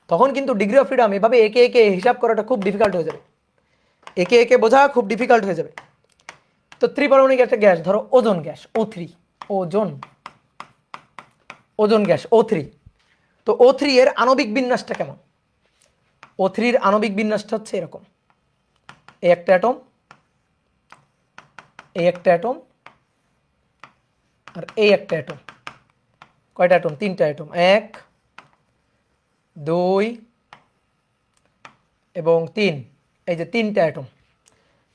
তখন কিন্তু ডিগ্রি অফ ফ্রিডম এভাবে একে একে হিসাব করাটা খুব ডিফিকাল্ট হয়ে যাবে, একে একে বোঝা খুব ডিফিকাল্ট হয়ে যাবে। তো ত্রিপারমাণবিক একটা গ্যাস ধরো ozone gas, O3, ozone gas O3। তো O3 এর আণবিক বিন্যাসটা কেমন? O3 এর আণবিক বিন্যাসটা হচ্ছে এরকম, এই একটা অ্যাটম, এই একটা অ্যাটম, আর এই একটা অ্যাটম। কয়টা অ্যাটম? 3টা অ্যাটম, 1, 2 এবং 3, এই যে 3টা অ্যাটম।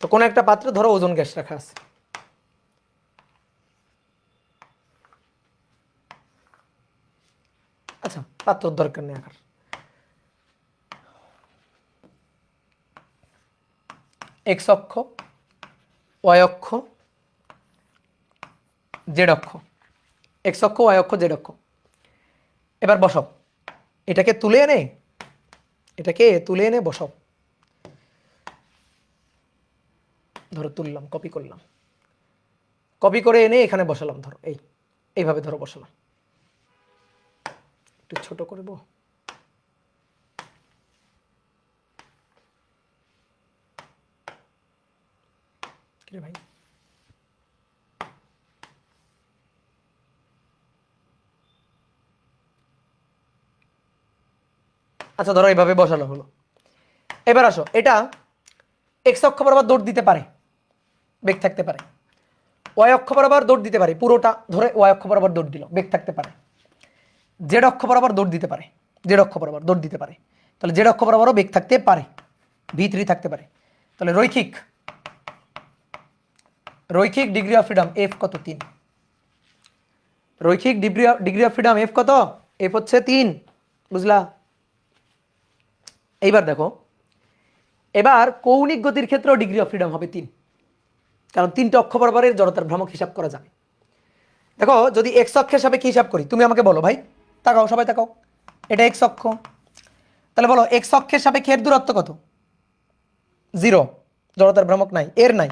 তো কোনো একটা পাত্রে ধরো ওজোন গ্যাস রাখা আছে, আচ্ছা পাত্র দরকার নেই আকার। এক্স অক্ষ, ওয়াই অক্ষ, জেড অক্ষ, এক্স অক্ষ, ওয়াই অক্ষ, জেড অক্ষ। এবার বসাও, এটাকে তুলে এনে বসাও। ধরো তুললাম, কপি করলাম, কপি করে এনে এখানে বসালাম, ধরো এইভাবে ধরো বসালাম। একটু ছোট করব, ভাই আচ্ছা ধরো এইভাবে বসানো হলো। এবার আসো, এটা এক্স অক্ষ বরাবর দৌড় দিতে পারে, বেগ থাকতে পারে। ওয়াই অক্ষ বরাবর দৌড় দিতে পারে, পুরোটা ধরে ওয়াই অক্ষ বরাবর দৌড় দিল, বেগ থাকতে পারে। জেড অক্ষ বরাবর দৌড় দিতে পারে, জেড অক্ষ বরাবর দৌড় দিতে পারে, তাহলে জেড অক্ষ বরাবরও বেগ থাকতে পারে, V3 থাকতে পারে। তাহলে রৈখিক ডিগ্রি অফ ফ্রিডম F কত? 3। রৈখিক ডিগ্রি অফ ফ্রিডম F কত? F হচ্ছে 3, বুঝলা? এইবার দেখো, এবার কৌণিক গতির ক্ষেত্রেও ডিগ্রি অফ ফ্রিডম হবে 3, কারণ 3টে অক্ষ বরাবরের জড়তার ভ্রামক হিসাব করা যাবে। দেখো যদি এক্স অক্ষের সাপেক্ষে হিসাব করি, তুমি আমাকে বলো ভাই, তাকাও সবাই তাকাও, এটা এক্স অক্ষ, তাহলে বলো এক্স অক্ষের সাপেক্ষে এর দূরত্ব কত? 0, জড়তার ভ্রামক নাই, এর নাই।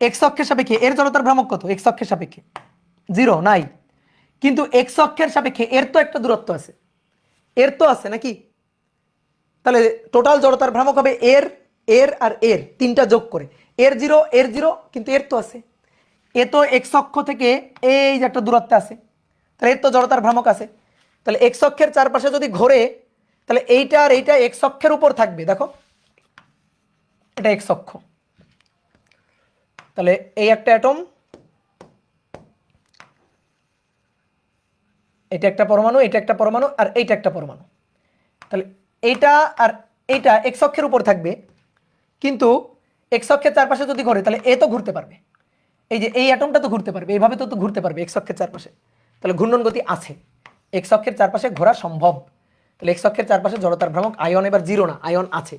এক্স অক্ষের সাপেক্ষে এর জড়তার ভ্রামক কত? এক্স অক্ষের সাপেক্ষে 0 নাই, কিন্তু এক্স অক্ষের সাপেক্ষে এর তো একটা দূরত্ব আছে, এর তো আছে নাকি? তাহলে টোটাল জড়তার ভ্রামক হবে এর আর এর 3টা যোগ করে, এর 0, কিন্তু এর তো আছে, এ তো এক্স অক্ষ থেকে এই যে একটা দূরত্বে আছে, তাহলে এর তো জড়তার ভ্রামক আছে। তাহলে এক্স অক্ষের চারপাশে যদি ঘোরে, তাহলে এইটা আর এইটা এক্স অক্ষের উপর থাকবে, দেখো এটা এক্স অক্ষ। তাহলে এই একটা অ্যাটম, এটা একটা পরমাণু, এটা একটা পরমাণু, আর এইটা একটা পরমাণু। তাহলে এইটা আর এইটা এক্স অক্ষের উপর থাকবে, কিন্তু এক্স অক্ষের চারপাশে যদি ঘোরে তাহলে এ তো ঘুরতে পারবে, এই যে এই অ্যাটমটা তো ঘুরতে পারবে, এইভাবে তো ঘুরতে পারবে এক্স অক্ষের চারপাশে। তাহলে ঘূর্ণন গতি আছে, এক্স অক্ষের চারপাশে ঘোরা সম্ভব। তাহলে এক্স অক্ষের চারপাশে জড়তার ভ্রামক, আয়ন এবার জিরো না, আয়ন আছে,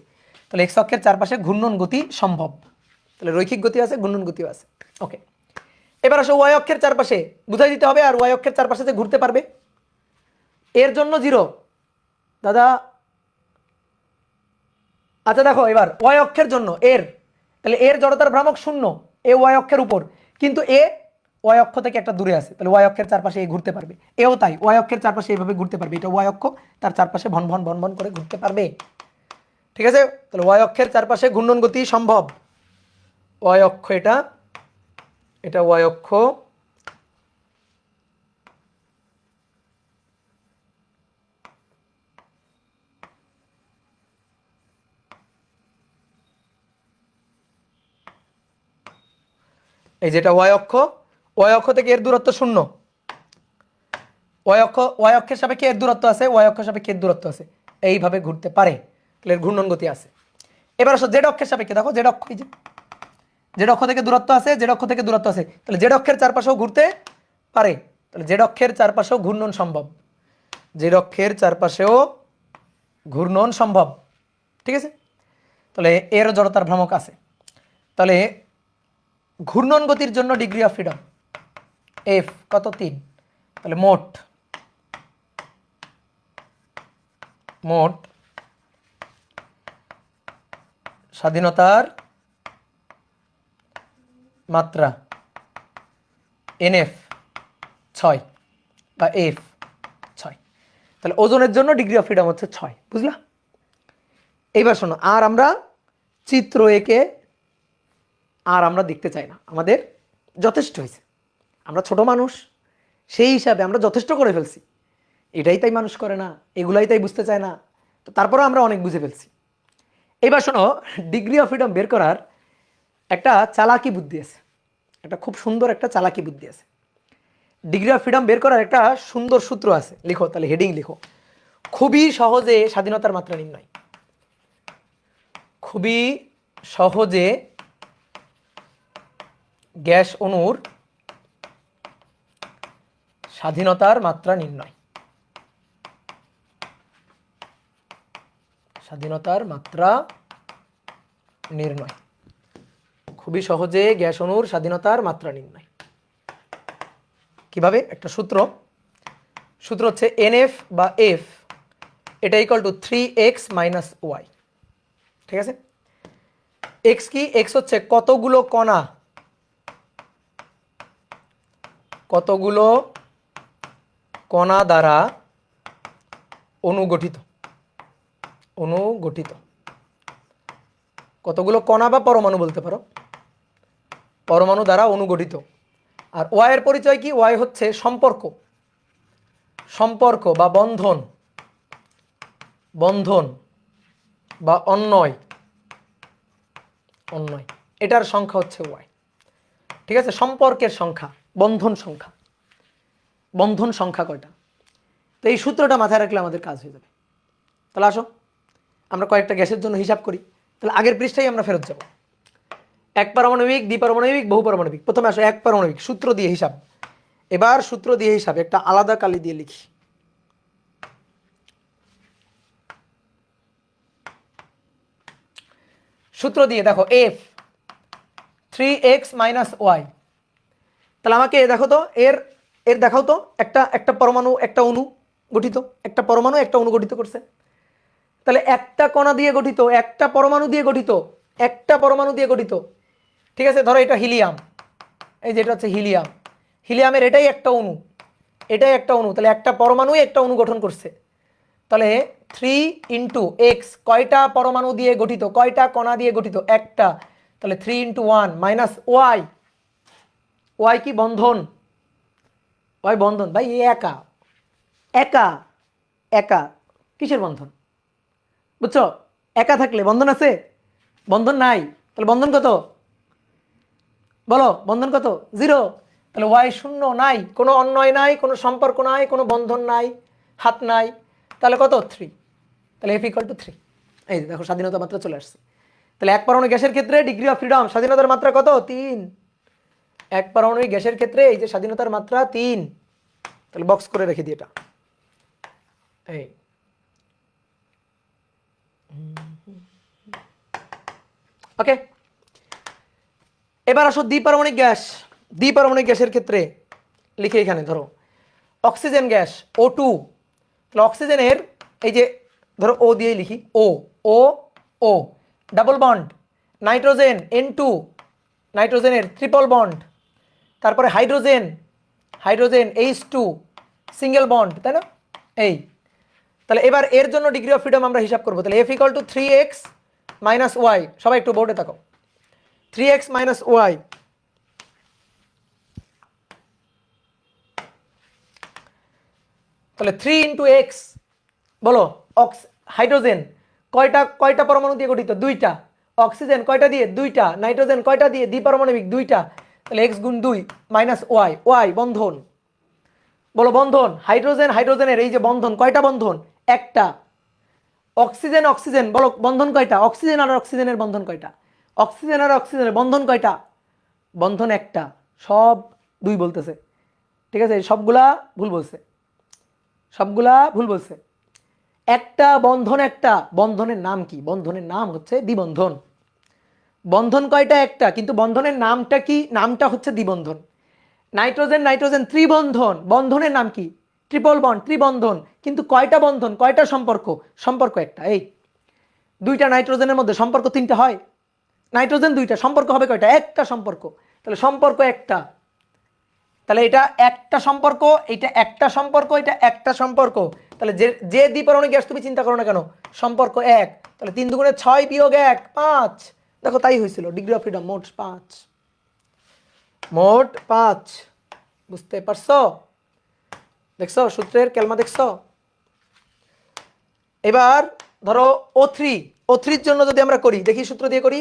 তাহলে এক্স অক্ষের চারপাশে ঘূর্ণন গতি সম্ভব, তাহলে রৈখিক গতি আছে, ঘূর্ণন গতিও আছে। ওকে, এবার আসো ওয়াই অক্ষের চারপাশে বুঝাই দিতে হবে, আর ওয়াই অক্ষের চারপাশে যে ঘুরতে পারবে এর জন্য জিরো দাদা। আচ্ছা দেখো এবার ওয়াই অক্ষের জন্য এর, তাহলে এর জড়তার ভ্রামক শূন্য, এ ওয়াই অক্ষের উপর, কিন্তু এ ওয়াই অক্ষ থেকে একটা দূরে আছে, তাহলে ওয়াই অক্ষের চারপাশে এ ঘুরতে পারবে, এও তাই ওয়াই অক্ষের চারপাশে এইভাবে ঘুরতে পারবে, এটা ওয়াই অক্ষ, তার চারপাশে ভন ভন ভন ভন করে ঘুরতে পারবে। ঠিক আছে, তাহলে ওয়াই অক্ষের চারপাশে ঘূর্ণন গতি সম্ভব, ওয়াই অক্ষ এটা, এটা ওয়াই অক্ষ, এই যেটা ওয়াই অক্ষ, ওয়াই অক্ষ থেকে এর দূরত্ব শূন্য, ওয়াই অক্ষের সাপেক্ষে এর দূরত্ব আছে, ওয়াই অক্ষের সাপেক্ষে এর দূরত্ব আছে, এইভাবে ঘুরতে পারে, তাহলে এর ঘূর্ণন গতি আছে। এবার আসো জেড অক্ষের সাপেক্ষে, দেখো জেড অক্ষ, এই যে জেড অক্ষ থেকে দূরত্ব আছে, জেড অক্ষ থেকে দূরত্ব আছে, তাহলে জেড অক্ষের চারপাশেও ঘুরতে পারে, তাহলে জেড অক্ষের চারপাশেও ঘূর্ণন সম্ভব, জেড অক্ষের চারপাশেও ঘূর্ণন সম্ভব। ঠিক আছে, তাহলে এর জড়তার ভ্রামক আছে, তাহলে ঘূর্ণন গতির জন্য ডিগ্রি অফ ফ্রিডম এফ কত 3, তাহলে মোট স্বাধীনতার মাত্রা এনএফ 6 বা এফ 6, তাহলে ওজনের জন্য ডিগ্রি অফ ফ্রিডম হচ্ছে 6, বুঝলা? এইবার শোনো, আর আমরা চিত্র একে আর আমরা দেখতে চাই না, আমাদের যথেষ্ট হয়েছে, আমরা ছোট মানুষ, সেই হিসাবে আমরা যথেষ্ট করে ফেলছি, এটাই তাই মানুষ করে না, এগুলাই তাই বুঝতে চায় না, তো তারপরেও আমরা অনেক বুঝে ফেলছি। এবার শোনো, ডিগ্রি অফ ফ্রিডম বের করার একটা চালাকি বুদ্ধি আছে, একটা খুব সুন্দর একটা চালাকি বুদ্ধি আছে। ডিগ্রি অফ ফ্রিডম বের করার একটা সুন্দর সূত্র আছে, লিখো, তাহলে হেডিং লিখো, খুবই সহজে স্বাধীনতার মাত্রা নির্ণয়, খুবই সহজে গ্যাস অণুর স্বাধীনতার মাত্রা নির্ণয়, স্বাধীনতার মাত্রা নির্ণয়, খুবই সহজে গ্যাস অণুর স্বাধীনতার মাত্রা নির্ণয়। কিভাবে? একটা সূত্র হচ্ছে এনএফ বা এফ, এটা equal to 3x minus Y. ঠিক আছে, এক্স কি? এক্স হচ্ছে কতগুলো কণা, কতগুলো কণা দ্বারা অনুগঠিত, কতগুলো কণা বা পরমাণু বলতে পারো, পরমাণু দ্বারা অনুগঠিত। আর ওয়াই এর পরিচয় কি? ওয়াই হচ্ছে সম্পর্ক বা বন্ধন বা অন্যয়, এটার সংখ্যা হচ্ছে ওয়াই। ঠিক আছে, সম্পর্কের সংখ্যা, বন্ধন সংখ্যা কয়টা, তো এই সূত্রটা মাথায় রাখলে আমাদের কাজ হয়ে যাবে। তাহলে আসো আমরা কয়েকটা গ্যাসের জন্য হিসাব করি, তাহলে আগের পৃষ্ঠায় আমরা ফেরত যাব। এক পারমাণবিক, দ্বিপারমাণবিক, বহু পারমাণবিক। প্রথমে আসো এক পারমাণবিক, সূত্র দিয়ে হিসাব। এবার সূত্র দিয়ে হিসাব একটা আলাদা কালি দিয়ে লিখি। সূত্র দিয়ে দেখো এফ 3x মাইনাস ওয়াই, তাহলে আমাকে দেখো তো এর দেখাও তো, একটা পরমাণু একটা অণু গঠিত, একটা পরমাণু একটা অণু গঠিত করছে, তাহলে একটা কণা দিয়ে গঠিত, একটা পরমাণু দিয়ে গঠিত, ঠিক আছে? ধরো এটা হিলিয়াম, এই যেটা হচ্ছে হিলিয়ামের এটাই একটা অণু, তাহলে একটা পরমাণুই একটা অণু গঠন করছে, তাহলে 3 ইন্টু এক্স, কয়টা পরমাণু দিয়ে গঠিত, কয়টা কণা দিয়ে গঠিত? একটা, তাহলে 3 ইন্টু 1 মাইনাস ওয়াই কি? বন্ধন, ভাই একা কিসের বন্ধন? বুঝছো? একা থাকলে বন্ধন আছে, বন্ধন নাই, তাহলে বন্ধন কত? বলো বন্ধন কত? 0, তাহলে ওয়াই শূন্য, নাই, কোনো অন্যয় নাই, কোনো সম্পর্ক নাই, কোনো বন্ধন নাই, হাত নাই, তাহলে কত? 3, তাহলে এফ ইকুয়াল টু 3। এই দেখো স্বাধীনতার মাত্রা চলে আসছে। তাহলে এক পারমাণবিক গ্যাসের ক্ষেত্রে ডিগ্রি অফ ফ্রিডম, স্বাধীনতার মাত্রা কত? 3। এক পারমাণবিক গ্যাসের ক্ষেত্রে এই যে স্বাধীনতার মাত্রা 3, তাহলে বক্স করে রেখে দিই এটা, এই ওকে, এবার আসো দ্বিপারমাণবিক গ্যাস। দ্বিপারমাণবিক গ্যাসের ক্ষেত্রে লিখে এখানে ধরো অক্সিজেন গ্যাস O2, তাহলে অক্সিজেনের এই যে ধরো ও দিয়ে লিখি ও ও O double bond, nitrogen N2, নাইট্রোজেনের ট্রিপল বন্ড, তারপরে hydrogen hydrogen H2 single bond, তাই না? এই তাহলে এবার এর জন্য ডিগ্রি অফ ফ্রিডম আমরা হিসাব করবো। তাহলে F = 3x - y, সবাই একটু বোর্ডে তাকাও, 3x - y, তাহলে 3 × x, বলো হাইড্রোজেন কয়টা পরমাণু দিয়ে গঠিত? দুইটা। অক্সিজেন কয়টা দিয়ে? দুইটা। নাইট্রোজেন কয়টা দিয়ে? দ্বিপারমাণবিক দুইটা। তাহলে x × 2 - y, y বন্ধন, বলো বন্ধন। হাইড্রোজেন হাইড্রোজেনের এই যে বন্ধন, কয়টা বন্ধন? একটা। অক্সিজেন অক্সিজেন, বলো বন্ধন কয়টা? অক্সিজেন আর অক্সিজেনের বন্ধন কয়টা? অক্সিজেন আর অক্সিজেনের বন্ধন কয়টা? বন্ধন একটা। সব দুই বলতেছে, ঠিক আছে? সবগুলা ভুল বলছে, সবগুলা ভুল বলছে। একটা বন্ধন, একটা বন্ধনের নাম কি? বন্ধনের নাম হচ্ছে দ্বিবন্ধন। বন্ধন কয়টা? একটা, কিন্তু বন্ধনের নামটা কি? নামটা হচ্ছে দ্বিবন্ধন। নাইট্রোজেন নাইট্রোজেন ত্রিবন্ধন, বন্ধনের নাম কি? ট্রিপল বন্ড, ত্রিবন্ধন। কিন্তু কয়টা বন্ধন, কয়টা সম্পর্ক? সম্পর্ক একটা। এই দুইটা নাইট্রোজেনের মধ্যে সম্পর্ক তিনটা হয়, নাইট্রোজেন দুইটা, সম্পর্ক হবে কয়টা? একটা সম্পর্ক। তাহলে সম্পর্ক একটা, তাহলে এটা একটা সম্পর্ক, এটা একটা সম্পর্ক, এটা একটা সম্পর্ক। তাহলে যে যে দ্বিপারমাণবিক গ্যাস তুমি চিন্তা করো না কেন, সম্পর্ক এক। তাহলে 3 × 6 - 1 5, দেখো তাই হয়েছিল। ডিগ্রি অফ ফ্রিডম মোট 5, মোট 5। বুঝতে পারছো? দেখছো সূত্রের কেলমা? দেখছো? এবার ধরো O3, O3 জন্য যদি আমরা করি, দেখি সূত্র দিয়ে করি।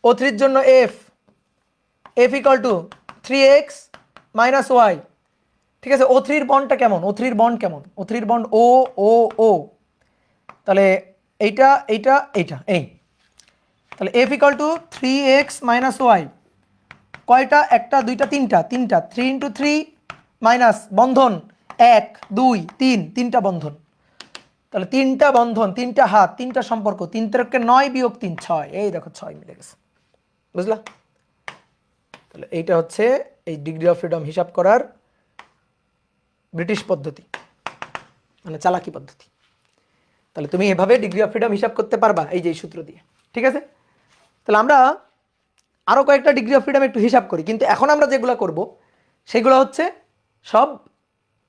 O3 জন্য F = 3x - y, ঠিক আছে? O3 বন্ডটা কেমন? O3 বন্ড কেমন? O3 বন্ড ও ও ও, তাহলে এইটা এইটা এইটা এই, তাহলে F = 3x - y, কয়টা? একটা দুইটা তিনটা, তিনটা। 3 × 3 মাইনাস বন্ধন 1 2 3, তিনটা বন্ধন। তাহলে তিনটা বন্ধন, তিনটা হাত, তিনটা সম্পর্ক, 3 × 9 - 3 6, এই দেখো 6 মিলে গেছে। বুঝলা? তাহলে এইটা হচ্ছে এই ডিগ্রি অফ ফ্রিডম হিসাব করার ব্রিটিশ পদ্ধতি, মানে চালাকি পদ্ধতি। তাহলে তুমি এভাবে ডিগ্রি অফ ফ্রিডম হিসাব করতে পারবা এই যে এই সূত্র দিয়ে, ঠিক আছে? তাহলে আমরা আরও কয়েকটা ডিগ্রি অফ ফ্রিডম একটু হিসাব করি, কিন্তু এখন আমরা যেগুলো করব সেগুলো হচ্ছে সব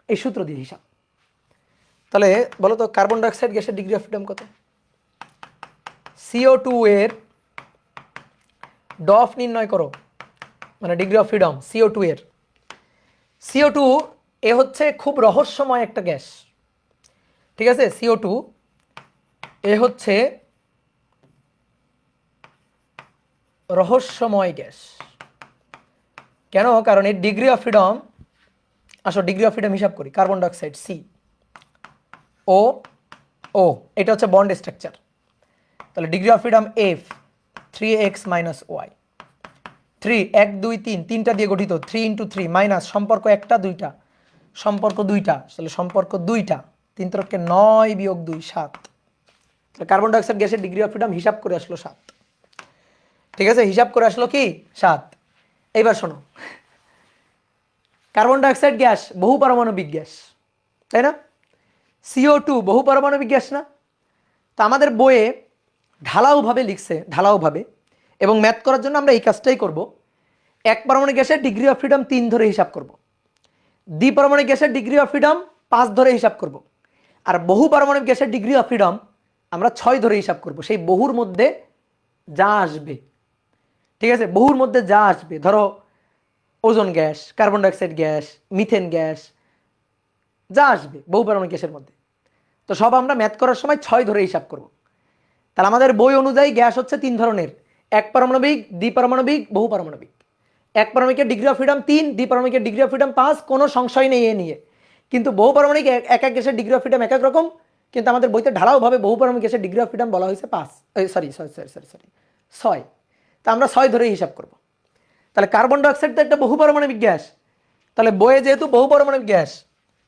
এই সূত্র দিয়ে হিসাব। তাহলে বলো তো কার্বন ডাইঅক্সাইড গ্যাসের ডিগ্রি অফ ফ্রিডম কত? CO2 এর ডফ নির্ণয় করো, মানে ডিগ্রি অফ ফ্রিডম CO2 এর। CO2 এ হচ্ছে খুব রহস্যময় একটা গ্যাস, ঠিক আছে? CO2 এ হচ্ছে রহস্যময় গ্যাস। কেন? কারণ এর ডিগ্রি অফ ফ্রিডম, আসো ডিগ্রি অফ ফ্রিডম হিসাব করি। কার্বন ডাইঅক্সাইড CO, এটা হচ্ছে বন্ড স্ট্রাকচার। তাহলে degree of freedom F 3x - y, 3 1 2 3, তিনটা দিয়ে গঠিত। 3 × 3 মাইনাস সম্পর্ক একটা দুইটা, সম্পর্ক দুইটা, তাহলে সম্পর্ক দুইটা। 3 × 9 - 2 7। তাহলে কার্বন ডাইঅক্সাইড গ্যাসের ডিগ্রি অফ ফ্রিডম হিসাব করে আসলো 7, ঠিক আছে? হিসাব করে আসলো কি 7। এইবার শোনো, কার্বন ডাইঅক্সাইড গ্যাস বহু পারমাণবিক গ্যাস, তাই না? CO2 বহু পারমাণবিক গ্যাস না? তো আমাদের বইয়ে ঢালাওভাবে লিখছে, ঢালাওভাবে, এবং ম্যাথ করার জন্য আমরা এই কাজটাই করব। এক পারমাণবিক গ্যাসের ডিগ্রি অফ ফ্রিডম 3 ধরে হিসাব করব, দ্বিপারমাণবিক গ্যাসের ডিগ্রি অফ ফ্রিডম 5 ধরে হিসাব করব, আর বহু পারমাণবিক গ্যাসের ডিগ্রি অফ ফ্রিডম আমরা 6 ধরে হিসাব করব। সেই বহুর মধ্যে যা আসবে, ঠিক আছে? বহুর মধ্যে যা আসবে, ধরো ozone gas, carbon dioxide gas, methane gas, যা আসবে বহু পারমাণবিক গ্যাসের মধ্যে, তো সব আমরা ম্যাথ করার সময় 6 ধরে হিসাব করব। তাহলে আমাদের বই অনুযায়ী গ্যাস হচ্ছে 3 ধরনের: এক পারমাণবিক, দ্বিপারমাণবিক, বহু পারমাণবিক। এক পারমাণবিকের ডিগ্রি অফ ফ্রিডম 3, দ্বিপারমাণবিকের ডিগ্রি অফ ফ্রিডম 5, কোনো সংশয় নেই এ নিয়ে। কিন্তু বহু পারমাণবিক এক এক গ্যাসের ডিগ্রি অফ ফ্রিডম এক এক রকম, কিন্তু আমাদের বইতে ঢালাওভাবে বহু পারমাণবিক গ্যাসের ডিগ্রি অফ ফ্রিডম বলা হয়েছে 5, সরি 6। তা আমরা 6 ধরেই হিসাব করব। তাহলে কার্বন ডাইঅক্সাইড তো একটা বহু পারমাণবিক গ্যাস, তাহলে বইয়ে যেহেতু বহু পারমাণবিক গ্যাস,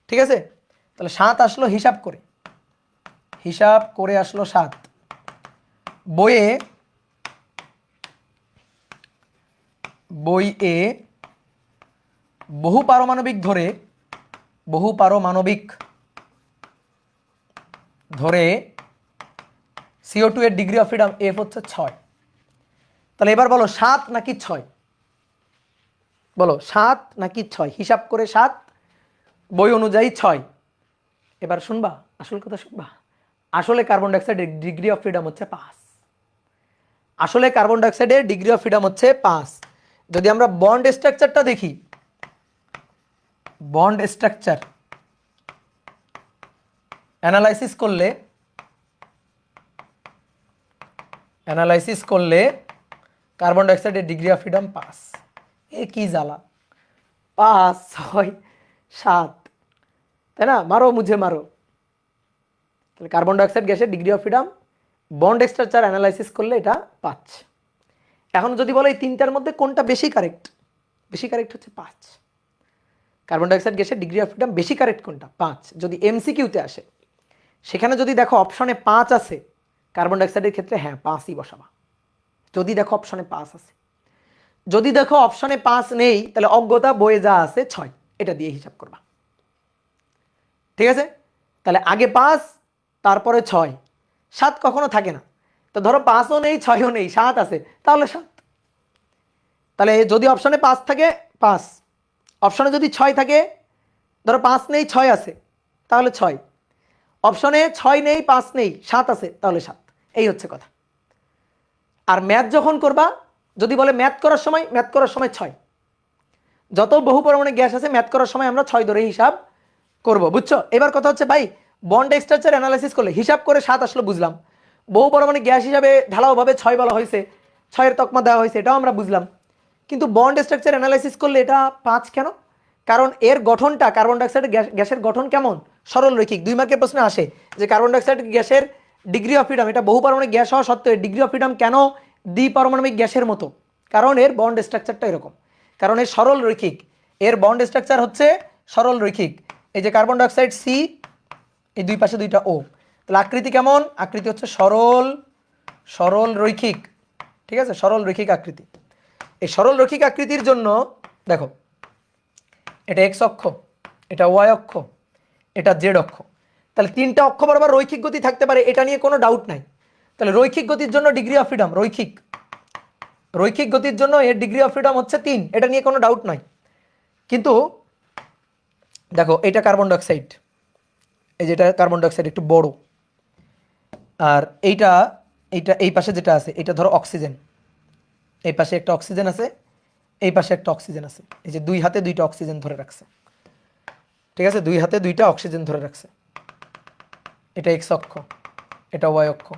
ঠিক আছে? তাহলে 7 আসলো হিসাব করে, হিসাব করে আসলো 7। বইয়ে বহু পারমাণবিক ধরে CO2 এর ডিগ্রি অফ ফ্রিডম F হচ্ছে 6। তাহলে এবার বলো 7 নাকি 6? বলো 7 নাকি 6? হিসাব করে 7, বই অনুযায়ী 6। এবার শুনবা, আসল কথা শুনবা। আসলে কার্বন ডাইঅক্সাইডের ডিগ্রি অফ ফ্রিডম হচ্ছে 5। আসলে কার্বন ডাইঅক্সাইডের ডিগ্রি অফ ফ্রিডম হচ্ছে 5। যদি আমরা বন্ড স্ট্রাকচারটা দেখি, বন্ড স্ট্রাকচার অ্যানালাইসিস করলে কার্বন ডাইঅক্সাইডের ডিগ্রি অফ ফ্রিডম 5। এ কি জ্বালা, 5, 6, 7, তাই না? মারো মুঝে মারো। তাহলে কার্বন ডাইঅক্সাইড গ্যাসের degree of freedom bond structure analysis করলে এটা 5। এখন যদি বলো এই তিনটার মধ্যে কোনটা বেশি কারেক্ট, বেশি কারেক্ট হচ্ছে 5। কার্বন ডাইঅক্সাইড গ্যাসের ডিগ্রি অফ ফ্রিডম বেশি কারেক্ট কোনটা? 5। যদি এমসিকিউতে আসে, সেখানে যদি দেখো অপশনে 5 আছে কার্বন ডাইঅক্সাইডের ক্ষেত্রে, হ্যাঁ 5ই বসাবা। যদি দেখো অপশনে 5 আছে, যদি দেখো অপশনে 5 নেই, তাহলে অজ্ঞতা বইয়ে যা আছে 6, এটা দিয়ে হিসাব করবা। ঠিক আছে? তাহলে আগে 5, তারপরে 6, 7 কখনো থাকে না। তো ধরো 5ও নেই, 6ও নেই, 7 আছে, তাহলে 7। তাহলে যদি অপশনে 5 থাকে 5, অপশনে যদি 6 থাকে, ধরো 5 নেই 6 আছে, তাহলে 6। অপশনে 6 নেই 5 নেই 7 আছে, তাহলে 7। এই হচ্ছে কথা। আর ম্যাথ যখন করবা, যদি বলে ম্যাথ করার সময় 6, যত বহু পরমাণু গ্যাস আছে ম্যাথ করার সময় আমরা 6 ধরে হিসাব করব, বুঝছো? এবার কথা হচ্ছে ভাই, বন্ড স্ট্রাকচার অ্যানালাইসিস করলে হিসাব করে 7 আসলে বুঝলাম, বহু পরমাণু গ্যাস হিসাবে ঢালাওভাবে 6 বলা হয়েছে, 6 এর তকমা দেওয়া হয়েছে, এটাও আমরা বুঝলাম। কিন্তু বন্ড স্ট্রাকচার অ্যানালাইসিস করলে এটা 5 কেন? কারণ এর গঠনটা, কার্বন ডাইঅক্সাইড গ্যাসের গঠন কেমন? সরল রৈখিক। 2 মার্কের প্রশ্নে আসে যে কার্বন ডাইঅক্সাইড গ্যাসের ডিগ্রি অফ ফ্রিডম, এটা বহু পারমাণবিক গ্যাস হওয়া সত্ত্বেও ডিগ্রি অফ ফ্রিডম কেন দ্বিপারমাণবিক গ্যাসের মতো? কারণ এর বন্ড স্ট্রাকচারটা এরকম, কারণ এর সরল রৈখিক। এর বন্ড স্ট্রাকচার হচ্ছে সরল রৈখিক। এই যে কার্বন ডাইঅক্সাইড C, এই দুই পাশে 2টা O, তাহলে আকৃতি কেমন? আকৃতি হচ্ছে সরল রৈখিক। ঠিক আছে? সরল রৈখিক আকৃতি। এই সরল রৈখিক আকৃতির জন্য দেখো, এটা x অক্ষ, এটা y অক্ষ, এটা z অক্ষ। তাহলে 3টা অক্ষ বরাবর রৈখিক গতি থাকতে পারে, এটা নিয়ে কোনো ডাউট নাই। তাহলে রৈখিক গতির জন্য ডিগ্রি অফ ফ্রিডম, রৈখিক গতির জন্য এর ডিগ্রি অফ ফ্রিডম হচ্ছে 3, এটা নিয়ে কোনো ডাউট নাই। কিন্তু দেখো, এটা কার্বন ডাইঅক্সাইড, এই যেটা কার্বন ডাইঅক্সাইড একটু বড়, আর এইটা এই পাশে যেটা আছে এটা ধরো অক্সিজেন, এই পাশে একটা অক্সিজেন আছে, এই পাশে একটা অক্সিজেন আছে। এই যে 2 হাতে 2টা অক্সিজেন ধরে রাখছে, ঠিক আছে? 2 হাতে 2টা অক্সিজেন ধরে রাখছে। এটা x অক্ষ, এটা y অক্ষ,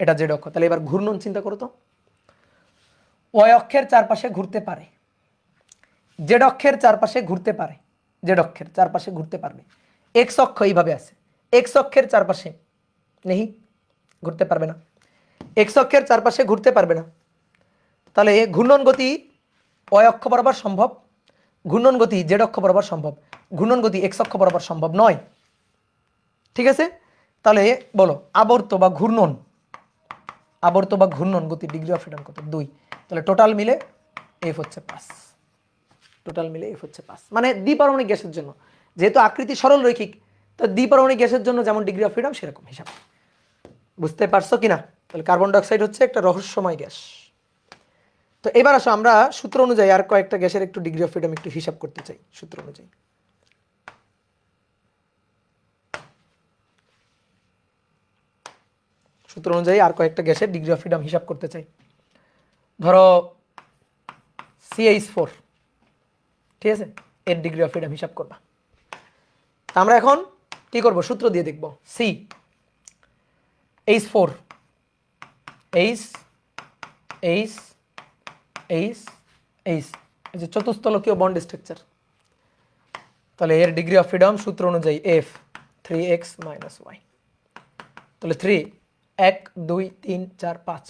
এটা z অক্ষ। তাহলে এবার ঘূর্ণন চিন্তা করো তো, y অক্ষের চারপাশে ঘুরতে পারে, z অক্ষের চারপাশে ঘুরতে পারে, z অক্ষের চারপাশে ঘুরতে পারবে। x অক্ষ এইভাবে আছে, x অক্ষের চারপাশে নেই, ঘুরতে পারবে না, x অক্ষের চারপাশে ঘুরতে পারবে না। তাহলে ঘূর্ণন গতি y অক্ষ বরাবর সম্ভব, ঘূর্ণন গতি z অক্ষ বরাবর সম্ভব, ঘূর্ণন গতি x অক্ষ বরাবর সম্ভব নয়। ঠিক আছে? তাহলে বলো আবর্ত বা ঘূর্ণন গতি ডিগ্রি অফ ফ্রিডম কত? 2। তাহলে টোটাল মিলে F হচ্ছে 5, টোটাল মিলে F হচ্ছে 5। মানে দ্বিপারমাণবিক গ্যাসের জন্য, যেহেতু আকৃতি সরল রৈখিক, তো দ্বিপারমাণবিক গ্যাসের জন্য যেমন ডিগ্রি অফ ফ্রিডম সেরকম হিসাব। বুঝতে পারছো কিনা? তাহলে কার্বন ডাইঅক্সাইড হচ্ছে একটা রহস্যময় গ্যাস। তো এবার আসো আমরা সূত্র অনুযায়ী আর কয়েকটা গ্যাসের একটু ডিগ্রি অফ ফ্রিডম একটু হিসাব করতে চাই। সূত্র অনুযায়ী আর কয়েকটা গ্যাসের ডিগ্রি অফ ফ্রিডম হিসাব করতে চাই। ধরো CH4, ঠিক আছে? এর ডিগ্রি অফ ফ্রিডম হিসাব করবা। আমরা এখন কি করব? সূত্র দিয়ে দেখব। H4, এই যে চতুস্থলকীয় বন্ড স্ট্রাকচার, তাহলে এর ডিগ্রি অফ ফ্রিডম সূত্র অনুযায়ী F 3x - y। তাহলে 3, 1 2 3 4 5,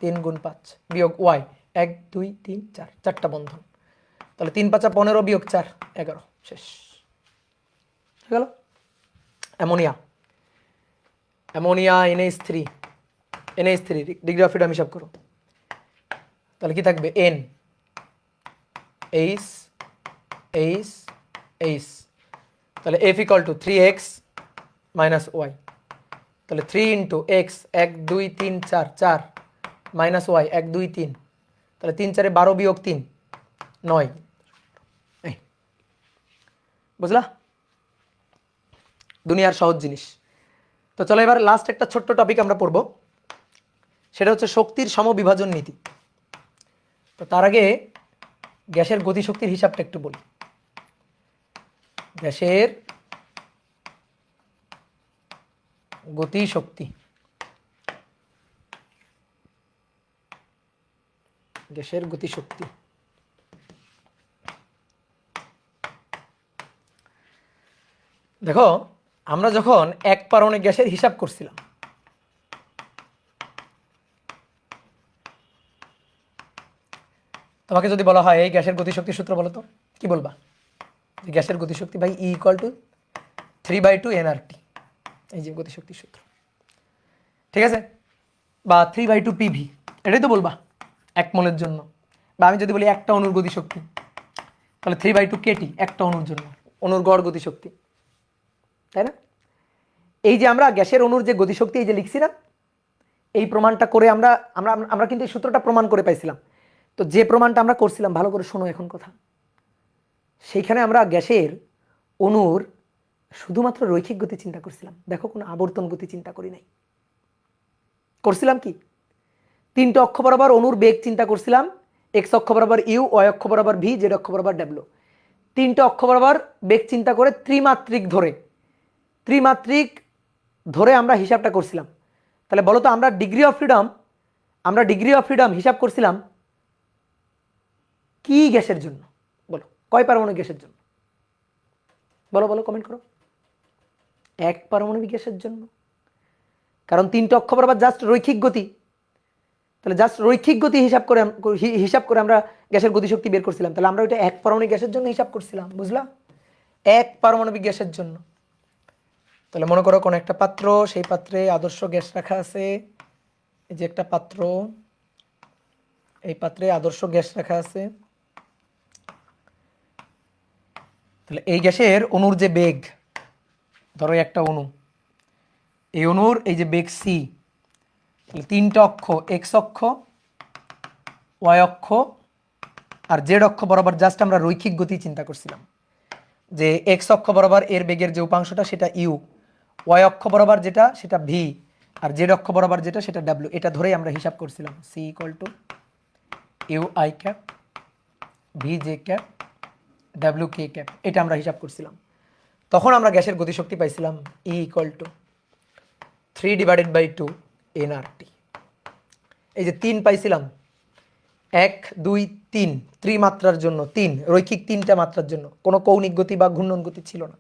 3 × 5 বিয়োগ y 1 2 3 4, 4টা বন্ধন। তাহলে 3 5 15 বিয়োগ 4 11, শেষ হয়ে গেল। Ammonia NH3, NH3 degree of freedom হিসাব করো, তাহলে কি থাকবে N H H H, তাহলে F equal to 3x minus y, তাহলে 3 ইন্টু এক্স 1 2 3 4 4 মাইনাস ওয়াই 1 2 3, তাহলে 3 4 12 বিয়োগ 3 9, বুঝলা? দুনিয়ার সহজ জিনিস। তো চলো এবার লাস্ট একটা ছোট্ট টপিক আমরা পড়ব, সেটা হচ্ছে শক্তির সমবিভাজন নীতি। তো তার আগে গ্যাসের গতিশক্তির হিসাবটা একটু বলি। গ্যাসের গতিশক্তি, গ্যাসের গতিশক্তি দেখো, আমরা যখন এক পারমাণবিক গ্যাসের হিসাব করছিলাম, তোমাকে যদি বলা হয় এই গ্যাসের গতিশক্তির সূত্র বলো তো, কি বলবা? গ্যাসের গতিশক্তি by E equal to 3/2 nRT, এই যে গতিশক্তির সূত্র, ঠিক আছে? বা 3/2 PV, এটাই তো বলবা এক মোলের জন্য। বা আমি যদি বলি একটা অণুর গতিশক্তি, তাহলে 3/2 KT একটা অণুর জন্য, অণুর গড় গতিশক্তি, তাই না? এই যে আমরা গ্যাসের অণুর যে গতিশক্তি এই যে লিখছি না, এই প্রমাণটা করে আমরা আমরা আমরা কিন্তু এই সূত্রটা প্রমাণ করে পাইছিলাম। তো যে প্রমাণটা আমরা করছিলাম, ভালো করে শোনো এখন কথা, সেইখানে আমরা গ্যাসের অণুর শুধুমাত্র রৈখিক গতি চিন্তা করছিলাম, দেখো কোনো আবর্তন গতি চিন্তা করি নাই। করছিলাম কি, তিনটে অক্ষ বরাবর অণুর বেগ চিন্তা করছিলাম, এক্স অক্ষ বরাবর ইউ, ওয়াই অক্ষ বরাবর ভি, জেড অক্ষ বরাবর ডাব্লিউ, তিনটে অক্ষ বরাবর বেগ চিন্তা করে ত্রিমাত্রিক ধরে আমরা হিসাবটা করছিলাম। তাহলে বলো তো আমরা ডিগ্রি অফ ফ্রিডম হিসাব করছিলাম কি গ্যাসের জন্য? বলো, কয় পারমাণবিক গ্যাসের জন্য? বলো বলো, কমেন্ট করো। এক পারমাণবিক গ্যাসের জন্য, কারণ তিনটে অক্ষ বরাবর জাস্ট রৈখিক গতি, তাহলে জাস্ট রৈখিক গতি হিসাব করে আমরা গ্যাসের গতিশক্তি বের করছিলাম। তাহলে আমরা ওইটা এক পারমাণবিক গ্যাসের জন্য হিসাব করছিলাম, বুঝলা? এক পারমাণবিক গ্যাসের জন্য। তাহলে মনে করো কোন একটা পাত্র, সেই পাত্রে আদর্শ গ্যাস রাখা আছে, এই যে একটা পাত্র, এই পাত্রে আদর্শ গ্যাস রাখা আছে। তাহলে এই গ্যাসের অণুর যে বেগ, ধরো একটা অণু, এই অণুর এই যে বেগ সি, তাহলে তিনটা অক্ষ, এক্স অক্ষ, ওয়াই অক্ষ আর জেড অক্ষ বরাবর জাস্ট আমরা রৈখিক গতি চিন্তা করছিলাম, যে এক্স অক্ষ বরাবর এর বেগের যে উপাংশটা সেটা ইউ, ওয়াই অক্ষ বরাবর যেটা সেটা ভি, আর জেড অক্ষ বরাবর যেটা সেটা ডাব্লিউ। এটা ধরেই আমরা হিসাব করছিলাম, C equal to U I cap V J cap W K cap, এটা আমরা হিসাব করছিলাম। তখন আমরা গ্যাসের গতিশক্তি পাইছিলাম ই ইকুয়াল টু 3/2 nRT। এই যে 3 পাইছিলাম, 1 2 3 ত্রিমাত্রার জন্য, 3 রৈখিক তিনটা মাত্রার জন্য, কোনো কৌণিক গতি বা ঘূর্ণন গতি ছিল না।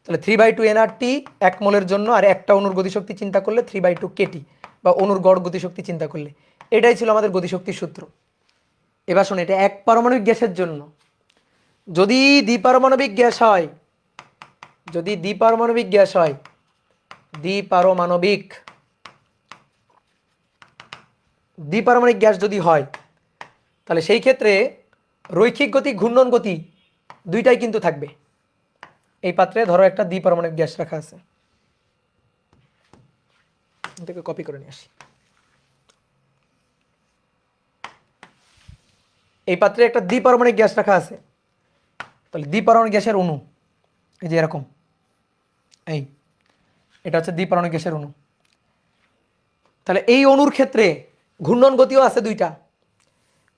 তাহলে 3/2 nRT এক মোলের জন্য, আর একটা অণুর গতিশক্তি চিন্তা করলে 3/2 KT বা অণুর গড় গতিশক্তি চিন্তা করলে, এটাই ছিল আমাদের গতিশক্তির সূত্র। এবার শোনো, এটা এক পারমাণবিক গ্যাসের জন্য। যদি দ্বিপারমাণবিক গ্যাস হয়, যদি দ্বিপারমাণবিক গ্যাস হয়, দ্বিপারমাণবিক গ্যাস যদি হয়, তাহলে সেই ক্ষেত্রে রৈখিক গতি ঘূর্ণন গতি দুইটাই কিন্তু থাকবে। এই পাত্রে ধরো একটা দ্বিপারমাণবিক গ্যাস রাখা আছে, থেকে কপি করে নিয়ে আসি। এই পাত্রে একটা দ্বিপারমাণবিক গ্যাস রাখা আছে, তাহলে দ্বিপারমাণবিক গ্যাসের অণু এই যে এরকম, এই এটা হচ্ছে দ্বিপারমাণবিক গ্যাসের অণু। তাহলে এই অণুর ক্ষেত্রে ঘূর্ণন গতিও আছে দুইটা,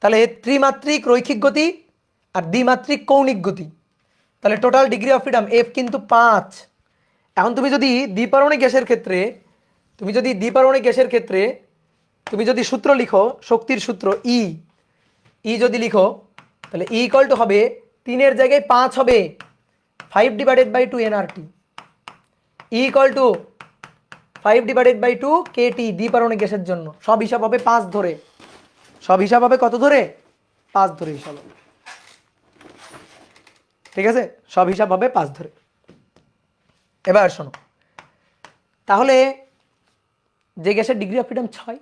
তাহলে ত্রিমাত্রিক রৈখিক গতি আর দ্বিমাত্রিক কৌণিক গতি। তাহলে total degree of freedom F কিন্তু 5। এখন তুমি যদি দ্বিপারমাণবিক গ্যাসের ক্ষেত্রে তুমি যদি সূত্র লিখো, শক্তির সূত্র ই যদি লিখো, তাহলে ই ইকুয়াল টু হবে 3-এর জায়গায় 5 হবে 5/2 nRT, E equal two 5/2 KT দ্বিপারমাণবিক গ্যাসের জন্য। সব হিসাব হবে 5 ধরে, সব হিসাব হবে কত ধরে? 5 ধরে হিসাব হবে, ঠিক আছে? সব হিসাব হবে 5 ধরে। এবার শোনো, তাহলে যে গ্যাসের degree of freedom 6,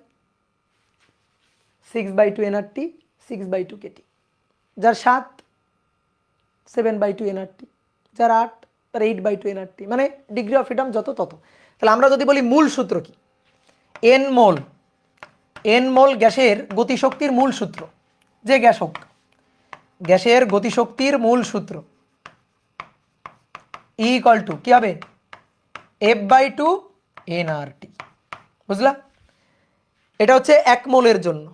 6/2 nRT, 6/2 kT। যার 7, 7/2 nRT। যার 8, তার 8/2 nRT। মানে ডিগ্রি অফ ফ্রিডম যত তত। তাহলে আমরা যদি বলি মূল সূত্র কি, এন মোল গ্যাসের গতিশক্তির মূল সূত্র, যে গ্যাস হোক, গ্যাসের গতিশক্তির মূল সূত্র E = কি হবে, F/2 nRT। বুঝলা? এটা হচ্ছে 1 মোলের জন্য।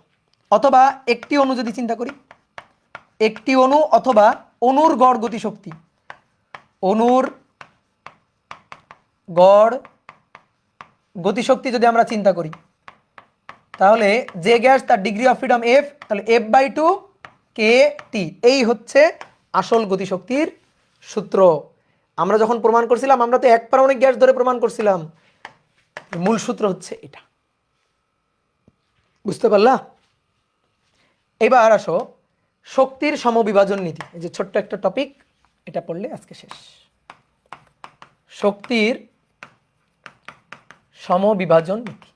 অথবা একটি অণু যদি চিন্তা করি, একটি অণু অথবা অণুর গড় গতিশক্তি, অণুর গড় গতিশক্তি যদি আমরা চিন্তা করি, তাহলে যে গ্যাস তার ডিগ্রি অফ ফ্রিডম F, তাহলে F/2 kT। এই হচ্ছে আসল গতিশক্তির সূত্র। আমরা যখন প্রমাণ করছিলাম, আমরা তো এক পারমাণবিক গ্যাস ধরে প্রমাণ করছিলাম, মূল সূত্র হচ্ছে এটা। বুঝতে পারলা? এবার আসো শক্তির সমবিভাজন নীতি। এই যে ছোট্ট একটা টপিক, এটা পড়লে আজকে শেষ। শক্তির সমবিভাজন নীতি।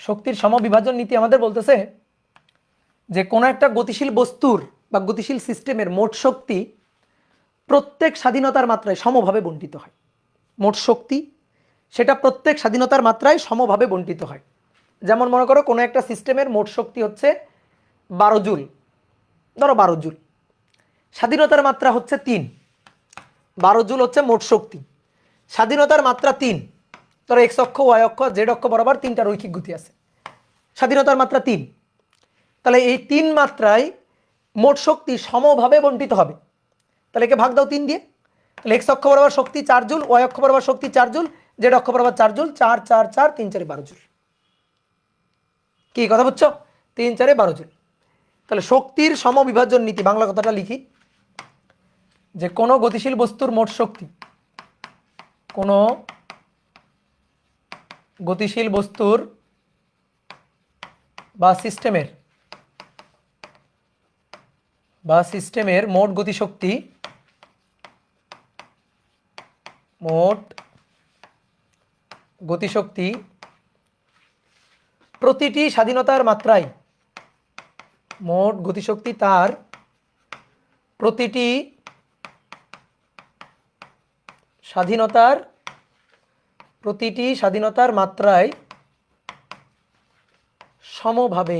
শক্তির সমবিভাজন নীতি আমাদের বলতেছে যে কোনো একটা গতিশীল বস্তুর বা গতিশীল সিস্টেমের মোট শক্তি প্রত্যেক স্বাধীনতার মাত্রায় সমভাবে বণ্টিত হয়। মোট শক্তি সেটা প্রত্যেক স্বাধীনতার মাত্রায় সমভাবে বণ্টিত হয়। যেমন মনে করো কোনো একটা সিস্টেমের মোট শক্তি হচ্ছে 12 জুল, ধরো 12 জুল, স্বাধীনতার মাত্রা হচ্ছে 3, 12 জুল হচ্ছে মোট শক্তি, স্বাধীনতার মাত্রা 3। ধরো এক্স অক্ষ, ওয়াই অক্ষ, জেড অক্ষ বরাবর 3টা রৈখিক গতি আছে, স্বাধীনতার মাত্রা 3। তাহলে এই 3 মাত্রায় মোট শক্তি সমভাবে বণ্টিত হবে। তাহলে একে ভাগ দাও 3 দিয়ে। তাহলে এক্স অক্ষ বরাবর শক্তি 4 জুল, ওয়াই অক্ষ বরাবর শক্তি 4 জুল, জেড অক্ষ বরাবর 4 জুল, 4 4 4 3 4 12 জুল। কি কথা বুঝছো? 3 4 12 জুল। তাহলে শক্তির সমবিভাজন নীতি, বাংলা কথাটা লিখি, যে কোনো গতিশীল বস্তুর মোট শক্তি, কোনো গতিশীল বস্তুর বা সিস্টেমের মোট গতিশক্তি, প্রতিটি স্বাধীনতার মাত্রায়, মোট গতিশক্তি তার প্রতিটি স্বাধীনতার মাত্রায় সমভাবে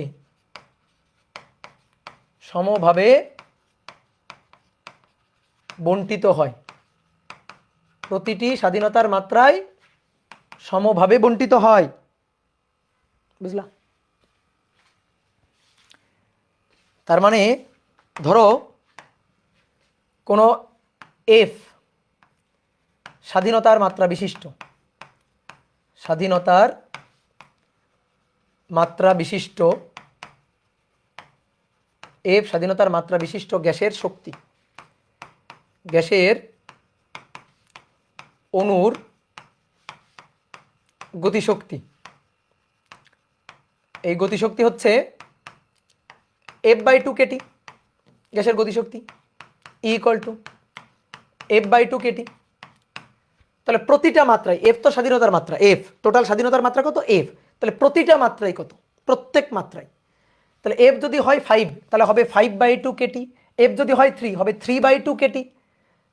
বণ্টিত হয়। প্রতিটি স্বাধীনতার মাত্রায় সমভাবে বণ্টিত হয়। বুঝলা? তার মানে ধরো কোনো এফ স্বাধীনতার মাত্রা বিশিষ্ট, এফ স্বাধীনতার মাত্রা বিশিষ্ট গ্যাসের শক্তি, গ্যাসের অণুর গতিশক্তি, এই গতিশক্তি হচ্ছে F/2 kT। গ্যাসের গতিশক্তি E = F/2 kT। তাহলে প্রতিটা মাত্রায়, এফ তো স্বাধীনতার মাত্রা, এফ টোটাল স্বাধীনতার মাত্রা কত, এফ, তাহলে প্রতিটা মাত্রায় কত, প্রত্যেক মাত্রায়। তাহলে এফ যদি হয় 5, তাহলে হবে 5/2 kT। এফ যদি হয় 3, হবে 3/2 kT।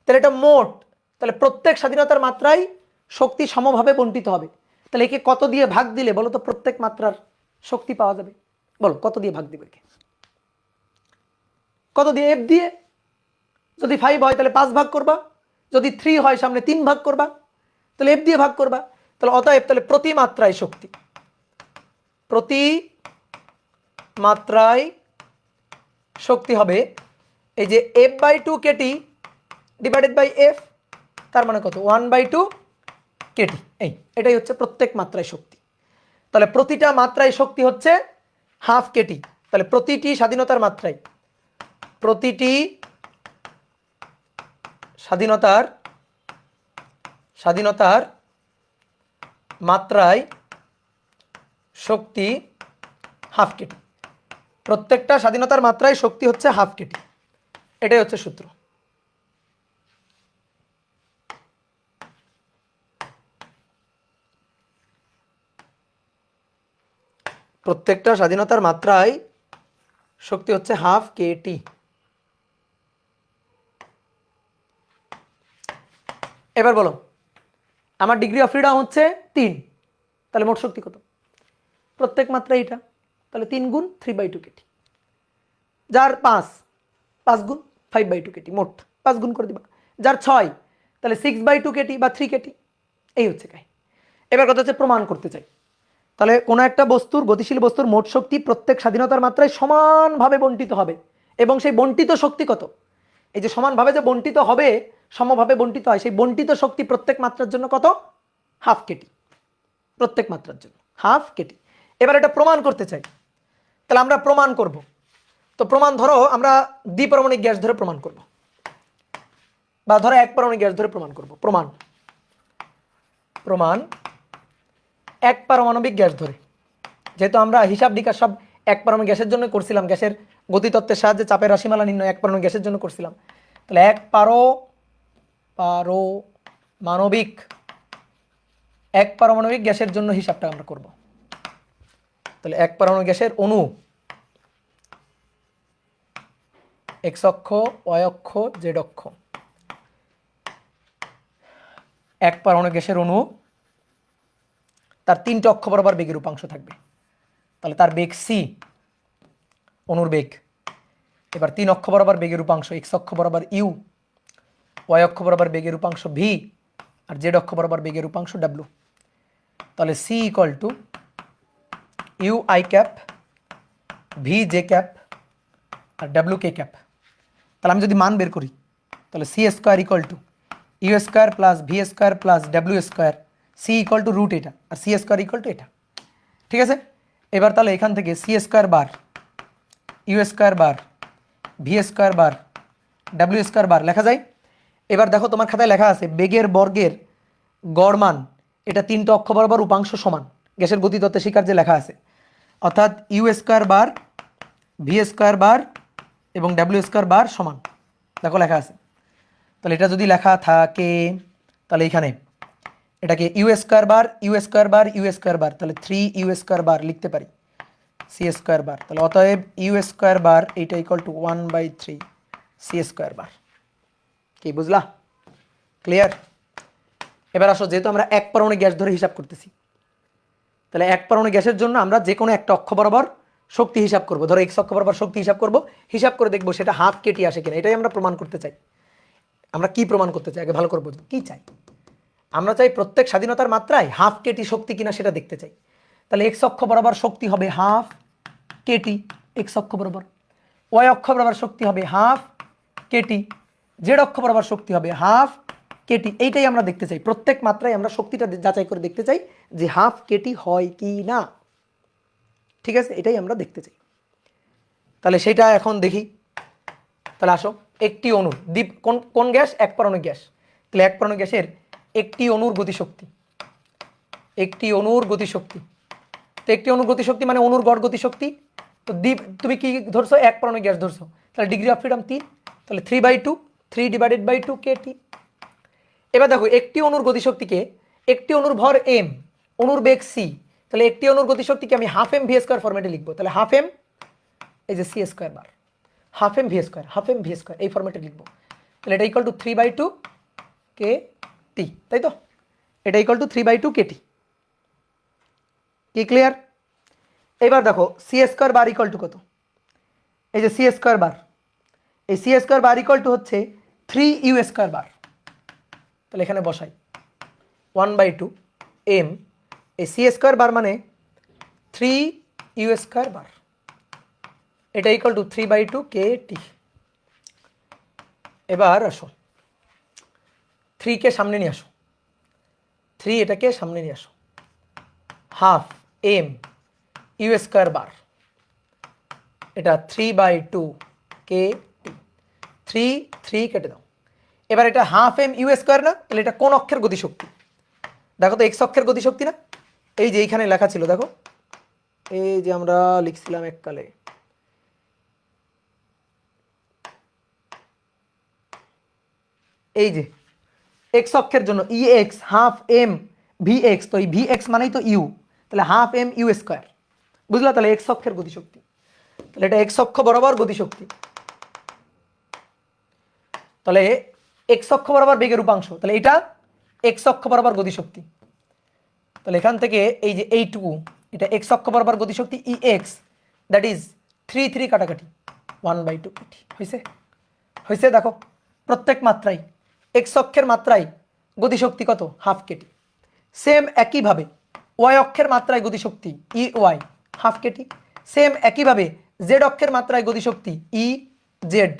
তাহলে এটা মোট, তাহলে প্রত্যেক স্বাধীনতার মাত্রায় শক্তি সমভাবে বণ্টিত হবে। তাহলে একে কত দিয়ে ভাগ দিলে বলো তো প্রত্যেক মাত্রার শক্তি পাওয়া যাবে? বলো কত দিয়ে ভাগ দিবে? কত দিয়ে? এফ দিয়ে। যদি 5 হয় তাহলে 5 ভাগ করবা, যদি 3 হয় সামনে 3 ভাগ করবা, তাহলে এফ দিয়ে ভাগ করবা। তাহলে অতএব তাহলে প্রতি মাত্রায় শক্তি হবে এই যে F/2 kT divided by F, তার মানে কত, 1/2 kT। এটাই হচ্ছে প্রত্যেক মাত্রায় শক্তি। তাহলে প্রতিটা মাত্রায় শক্তি হচ্ছে ½ kT। তাহলে প্রতিটি স্বাধীনতার মাত্রায় শক্তি ½ kT। প্রত্যেকটা স্বাধীনতার মাত্রায় শক্তি হচ্ছে ½ kT। এটাই হচ্ছে সূত্র। প্রত্যেকটা স্বাধীনতার মাত্রায় শক্তি হচ্ছে হাফ কেটি। এবার বলো, আমার ডিগ্রি অফ ফ্রিডম হচ্ছে 3, তাহলে মোট শক্তি কত? প্রত্যেক মাত্রা এটা, তাহলে 3 গুণ 3/2 কেটি। যার 5 গুণ 5/2 কেটি, মোট 5 গুণ করে দিবা। যার 6, তাহলে 6/2 কেটি বা 3 কেটি। এই হচ্ছে কাই। এবার কথা হচ্ছে প্রমাণ করতে চাই, তাহলে কোনো একটা বস্তুর, গতিশীল বস্তুর মোট শক্তি প্রত্যেক স্বাধীনতার মাত্রায় সমানভাবে বন্টিত হবে, এবং সেই বন্টিত শক্তি কত? এই যে সমানভাবে যে বন্টিত হবে, সমভাবে বন্টিত হয়, সেই বন্টিত শক্তি প্রত্যেক মাত্রার জন্য কত? Half Katie. প্রত্যেক মাত্রার জন্য হাফ কেটি। এবার এটা প্রমাণ করতে চাই, তাহলে আমরা প্রমাণ করব। তো প্রমাণ ধরো আমরা দ্বিপারমাণবিক গ্যাস ধরে প্রমাণ করব, বা ধরো এক পারমাণবিক গ্যাস ধরে প্রমাণ করব। প্রমাণ এক পারমাণবিক গ্যাস ধরে, যেহেতু আমরা হিসাব নিকাশ সব এক পারমাণবিক গ্যাসের জন্য করছিলাম, গ্যাসের গতিতত্ত্বের সাহায্যে চাপের রাশিমালা নির্ণয় এক পারমাণবিক গ্যাসের জন্য করছিলাম, তাহলে এক পারমাণবিক গ্যাসের জন্য হিসাবটা আমরা করব। তাহলে এক পারমাণবিক গ্যাসের অণু, এক্স অক্ষ, ওয়াই অক্ষ, জেড অক্ষ। এক পারমাণবিক গ্যাসের অণু, তার 3টে অক্ষ বরাবর বেগের উপাংশ থাকবে, তাহলে তার বেগ সি, অণুর বেগ। এবার 3 অক্ষ বরাবর বেগের উপাংশ, এক্স অক্ষ বরাবর ইউ, ওয়াই অক্ষ বরাবর বেগের উপাংশ ভি, আর জেড অক্ষ বরাবর বেগের উপাংশ ডাব্লু। তাহলে C equal to U I cap, V J cap, আর ডাব্লু কে ক্যাপ। তাহলে আমি যদি মান বের করি, তাহলে C square equal to U square plus V square plus W square, C equal to root এটা, আর সি স্কোয়ার ইকুয়াল টু এটা। ঠিক আছে, এবার তাহলে এখান থেকে C square bar, U square bar, V square bar, W square bar লেখা যায়। এবার দেখো তোমার খাতায় লেখা আছে বেগের বর্গের গড় মান, এটা 3টে অক্ষ বরাবর উপাংশ সমান, গ্যাসের গতিতত্ত্বে শিকার যে লেখা আছে, অর্থাৎ U square bar, V square bar এবং ডাব্লু স্কোয়ার বার সমান, দেখো লেখা আছে। তাহলে এটা যদি লেখা থাকে, তাহলে এখানে এটাকে U square bar, U square bar, U square bar, তাহলে 3 ইউ স্কোয়ার বার লিখতে পারি, সি স্কোয়ার বার। তাহলে অতএব ইউ স্কোয়ার বার এইটা ইকুয়াল টু 1/3 সি স্কোয়ার বার। কি বুঝলা? ক্লিয়ার? এবার আসো, যেহেতু আমরা এক পারমাণবিক গ্যাস ধরে হিসাব করতেছি, তাহলে এক পারমাণবিক গ্যাসের জন্য আমরা যে কোনো একটা অক্ষ বরাবর শক্তি হিসাব করব। ধরো এক্স অক্ষ বরাবর শক্তি হিসাব করব, হিসাব করে দেখবো সেটা হাফ কেটি আসে কিনা। এটাই আমরা প্রমাণ করতে চাই। আমরা কি প্রমাণ করতে চাই আগে ভালো করে বুঝুন। কি চাই? আমরা চাই প্রত্যেক স্বাধীনতার মাত্রায় হাফ কেটি শক্তি কিনা সেটা দেখতে চাই। তাহলে এক্স অক্ষ বরাবর শক্তি হবে হাফ কেটি, এক্স অক্ষ বরাবর। ওয়াই অক্ষ বরাবর শক্তি হবে হাফ কেটি, জেড অক্ষ বরাবর শক্তি হবে হাফ কেটি। এইটাই আমরা দেখতে চাই। প্রত্যেক মাত্রায় আমরা শক্তিটা যাচাই করে দেখতে চাই যে হাফ কেটি হয় কি না। ঠিক আছে, এটাই আমরা দেখতে চাই। তাহলে সেটা এখন দেখি। তাহলে আসো, একটি অণুর কোন গ্যাস? এক পারমাণবিক গ্যাস। তাহলে এক পারমাণবিক গ্যাসের একটি অণুর গতিশক্তি, একটি অণুর গতিশক্তি। তো একটি অণুর গতিশক্তি মানে অণুর গড় গতিশক্তি। তো তুমি কি ধরছো? এক পারমাণবিক গ্যাস ধরছো, তাহলে ডিগ্রি অফ ফ্রিডম 3, তাহলে 3/2, 3/2 কেটি। এবার দেখো, একটি অণুর গতিশক্তিকে, একটি অণুর ভর এম, অণুর বেগ সি, তাহলে একটি অণুর গতিশক্তিকে আমি হাফ এম ভি স্কোয়ার ফরম্যাটে লিখবো। তাহলে হাফ এম, এই যে C square bar, half M V square, half M V square, এই ফরম্যাটে লিখবো। তাহলে এটা ইকুয়াল টু 3/2 কে টি, তাই তো? এটা ইকুয়াল টু 3/2 কেটি। কি ক্লিয়ার? এবার দেখো C square bar equal to কত? এই যে সি স্কোয়ার বার, এই C square bar equal to হচ্ছে 3 ইউ স্কোয়ার বার। তাহলে এখানে বসাই 1/2 এম, এই সি স্কোয়ার বার মানে 3 ইউ স্কোয়ার বার, এটা ইকুয়াল টু 3/2 কে টি। এবার আসো, 3 কে সামনে নিয়ে আসো, 3 এটাকে সামনে নিয়ে আসো, হাফ এম ইউ স্কোয়ার বার, এটা 3/2 কে টি, 3 কেটে দাও। এবার এটা হাফ এম ইউ স্কোয়ার না? তাহলে এটা কোন অক্ষের গতিশক্তি? দেখো তো, এক্স অক্ষের গতিশক্তি না? এই যে এইখানে লেখা ছিল, দেখো এই যে আমরা লিখছিলাম এককালে, এই যে এক্স অক্ষের জন্য E X half M V X, তো এই ভি এক্স মানেই তো ইউ, তাহলে হাফ এম ইউ স্কোয়ার বুঝলা? তাহলে এক্স অক্ষের গতিশক্তি, তাহলে এটা এক্স অক্ষ বরাবর গতিশক্তি, তাহলে এক্স অক্ষ বরাবর বেগের উপাংশ, তাহলে এটা এক্স অক্ষ বরাবর গতিশক্তি। তাহলে এখান থেকে এই যে এইটুকু, এটা এক্স অক্ষ বরাবর গতিশক্তি ই এক্স, দ্যাট ইজ 3 কাটাকাটি 1/2 কেটি। হয়েছে? হয়েছে? দেখো প্রত্যেক মাত্রায় এক্স অক্ষের মাত্রায় গতিশক্তি কত? Half KT. সেম একইভাবে ওয়াই অক্ষের মাত্রায় গতিশক্তি E Y half KT. Same একইভাবে জেড অক্ষের মাত্রায় গতিশক্তি ই জেড,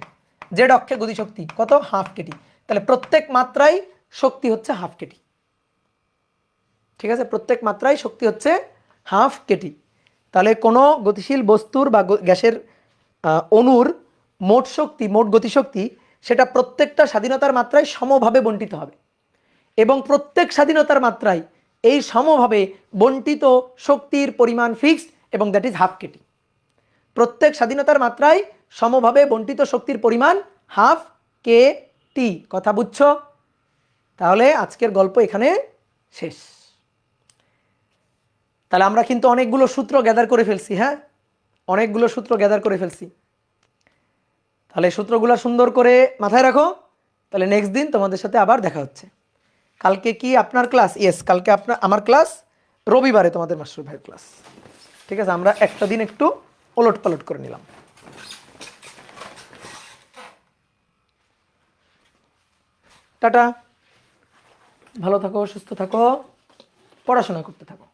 জেড অক্ষের গতিশক্তি কত? Half KT. তাহলে প্রত্যেক মাত্রায় শক্তি হচ্ছে হাফ কেটি। ঠিক আছে? প্রত্যেক মাত্রায় শক্তি হচ্ছে হাফ কেটি। তাহলে কোনো গতিশীল বস্তুর বা গ্যাসের অণুর মোট শক্তি, মোট গতিশক্তি, সেটা প্রত্যেকটা স্বাধীনতার মাত্রায় সমভাবে বণ্টিত হবে এবং প্রত্যেক স্বাধীনতার মাত্রায় এই সমভাবে বণ্টিত শক্তির পরিমাণ ফিক্সড এবং দ্যাট ইজ হাফ কেটি। প্রত্যেক স্বাধীনতার মাত্রায় সমভাবে বণ্টিত শক্তির পরিমাণ হাফ কে টি। কথা বুঝছো? তাহলে আজকের গল্প এখানে শেষ। তাহলে আমরা কিন্তু অনেকগুলো সূত্র গ্যাদার করে ফেলছি। হ্যাঁ, অনেকগুলো সূত্র গ্যাদার করে ফেলছি। তাহলে সূত্রগুলো সুন্দর করে মাথায় রাখো। তাহলে নেক্সট দিন তোমাদের সাথে আবার দেখা হচ্ছে। কালকে কি আপনার ক্লাস? ইয়েস, কালকে আমার ক্লাস, রবিবারে তোমাদের মাস্টার ভাইয়ের ক্লাস। ঠিক আছে, আমরা একটা দিন একটু ওলট পালট করে নিলাম। টাটা, ভালো থাকো, সুস্থ থাকো, পড়াশোনা করতে থাকো।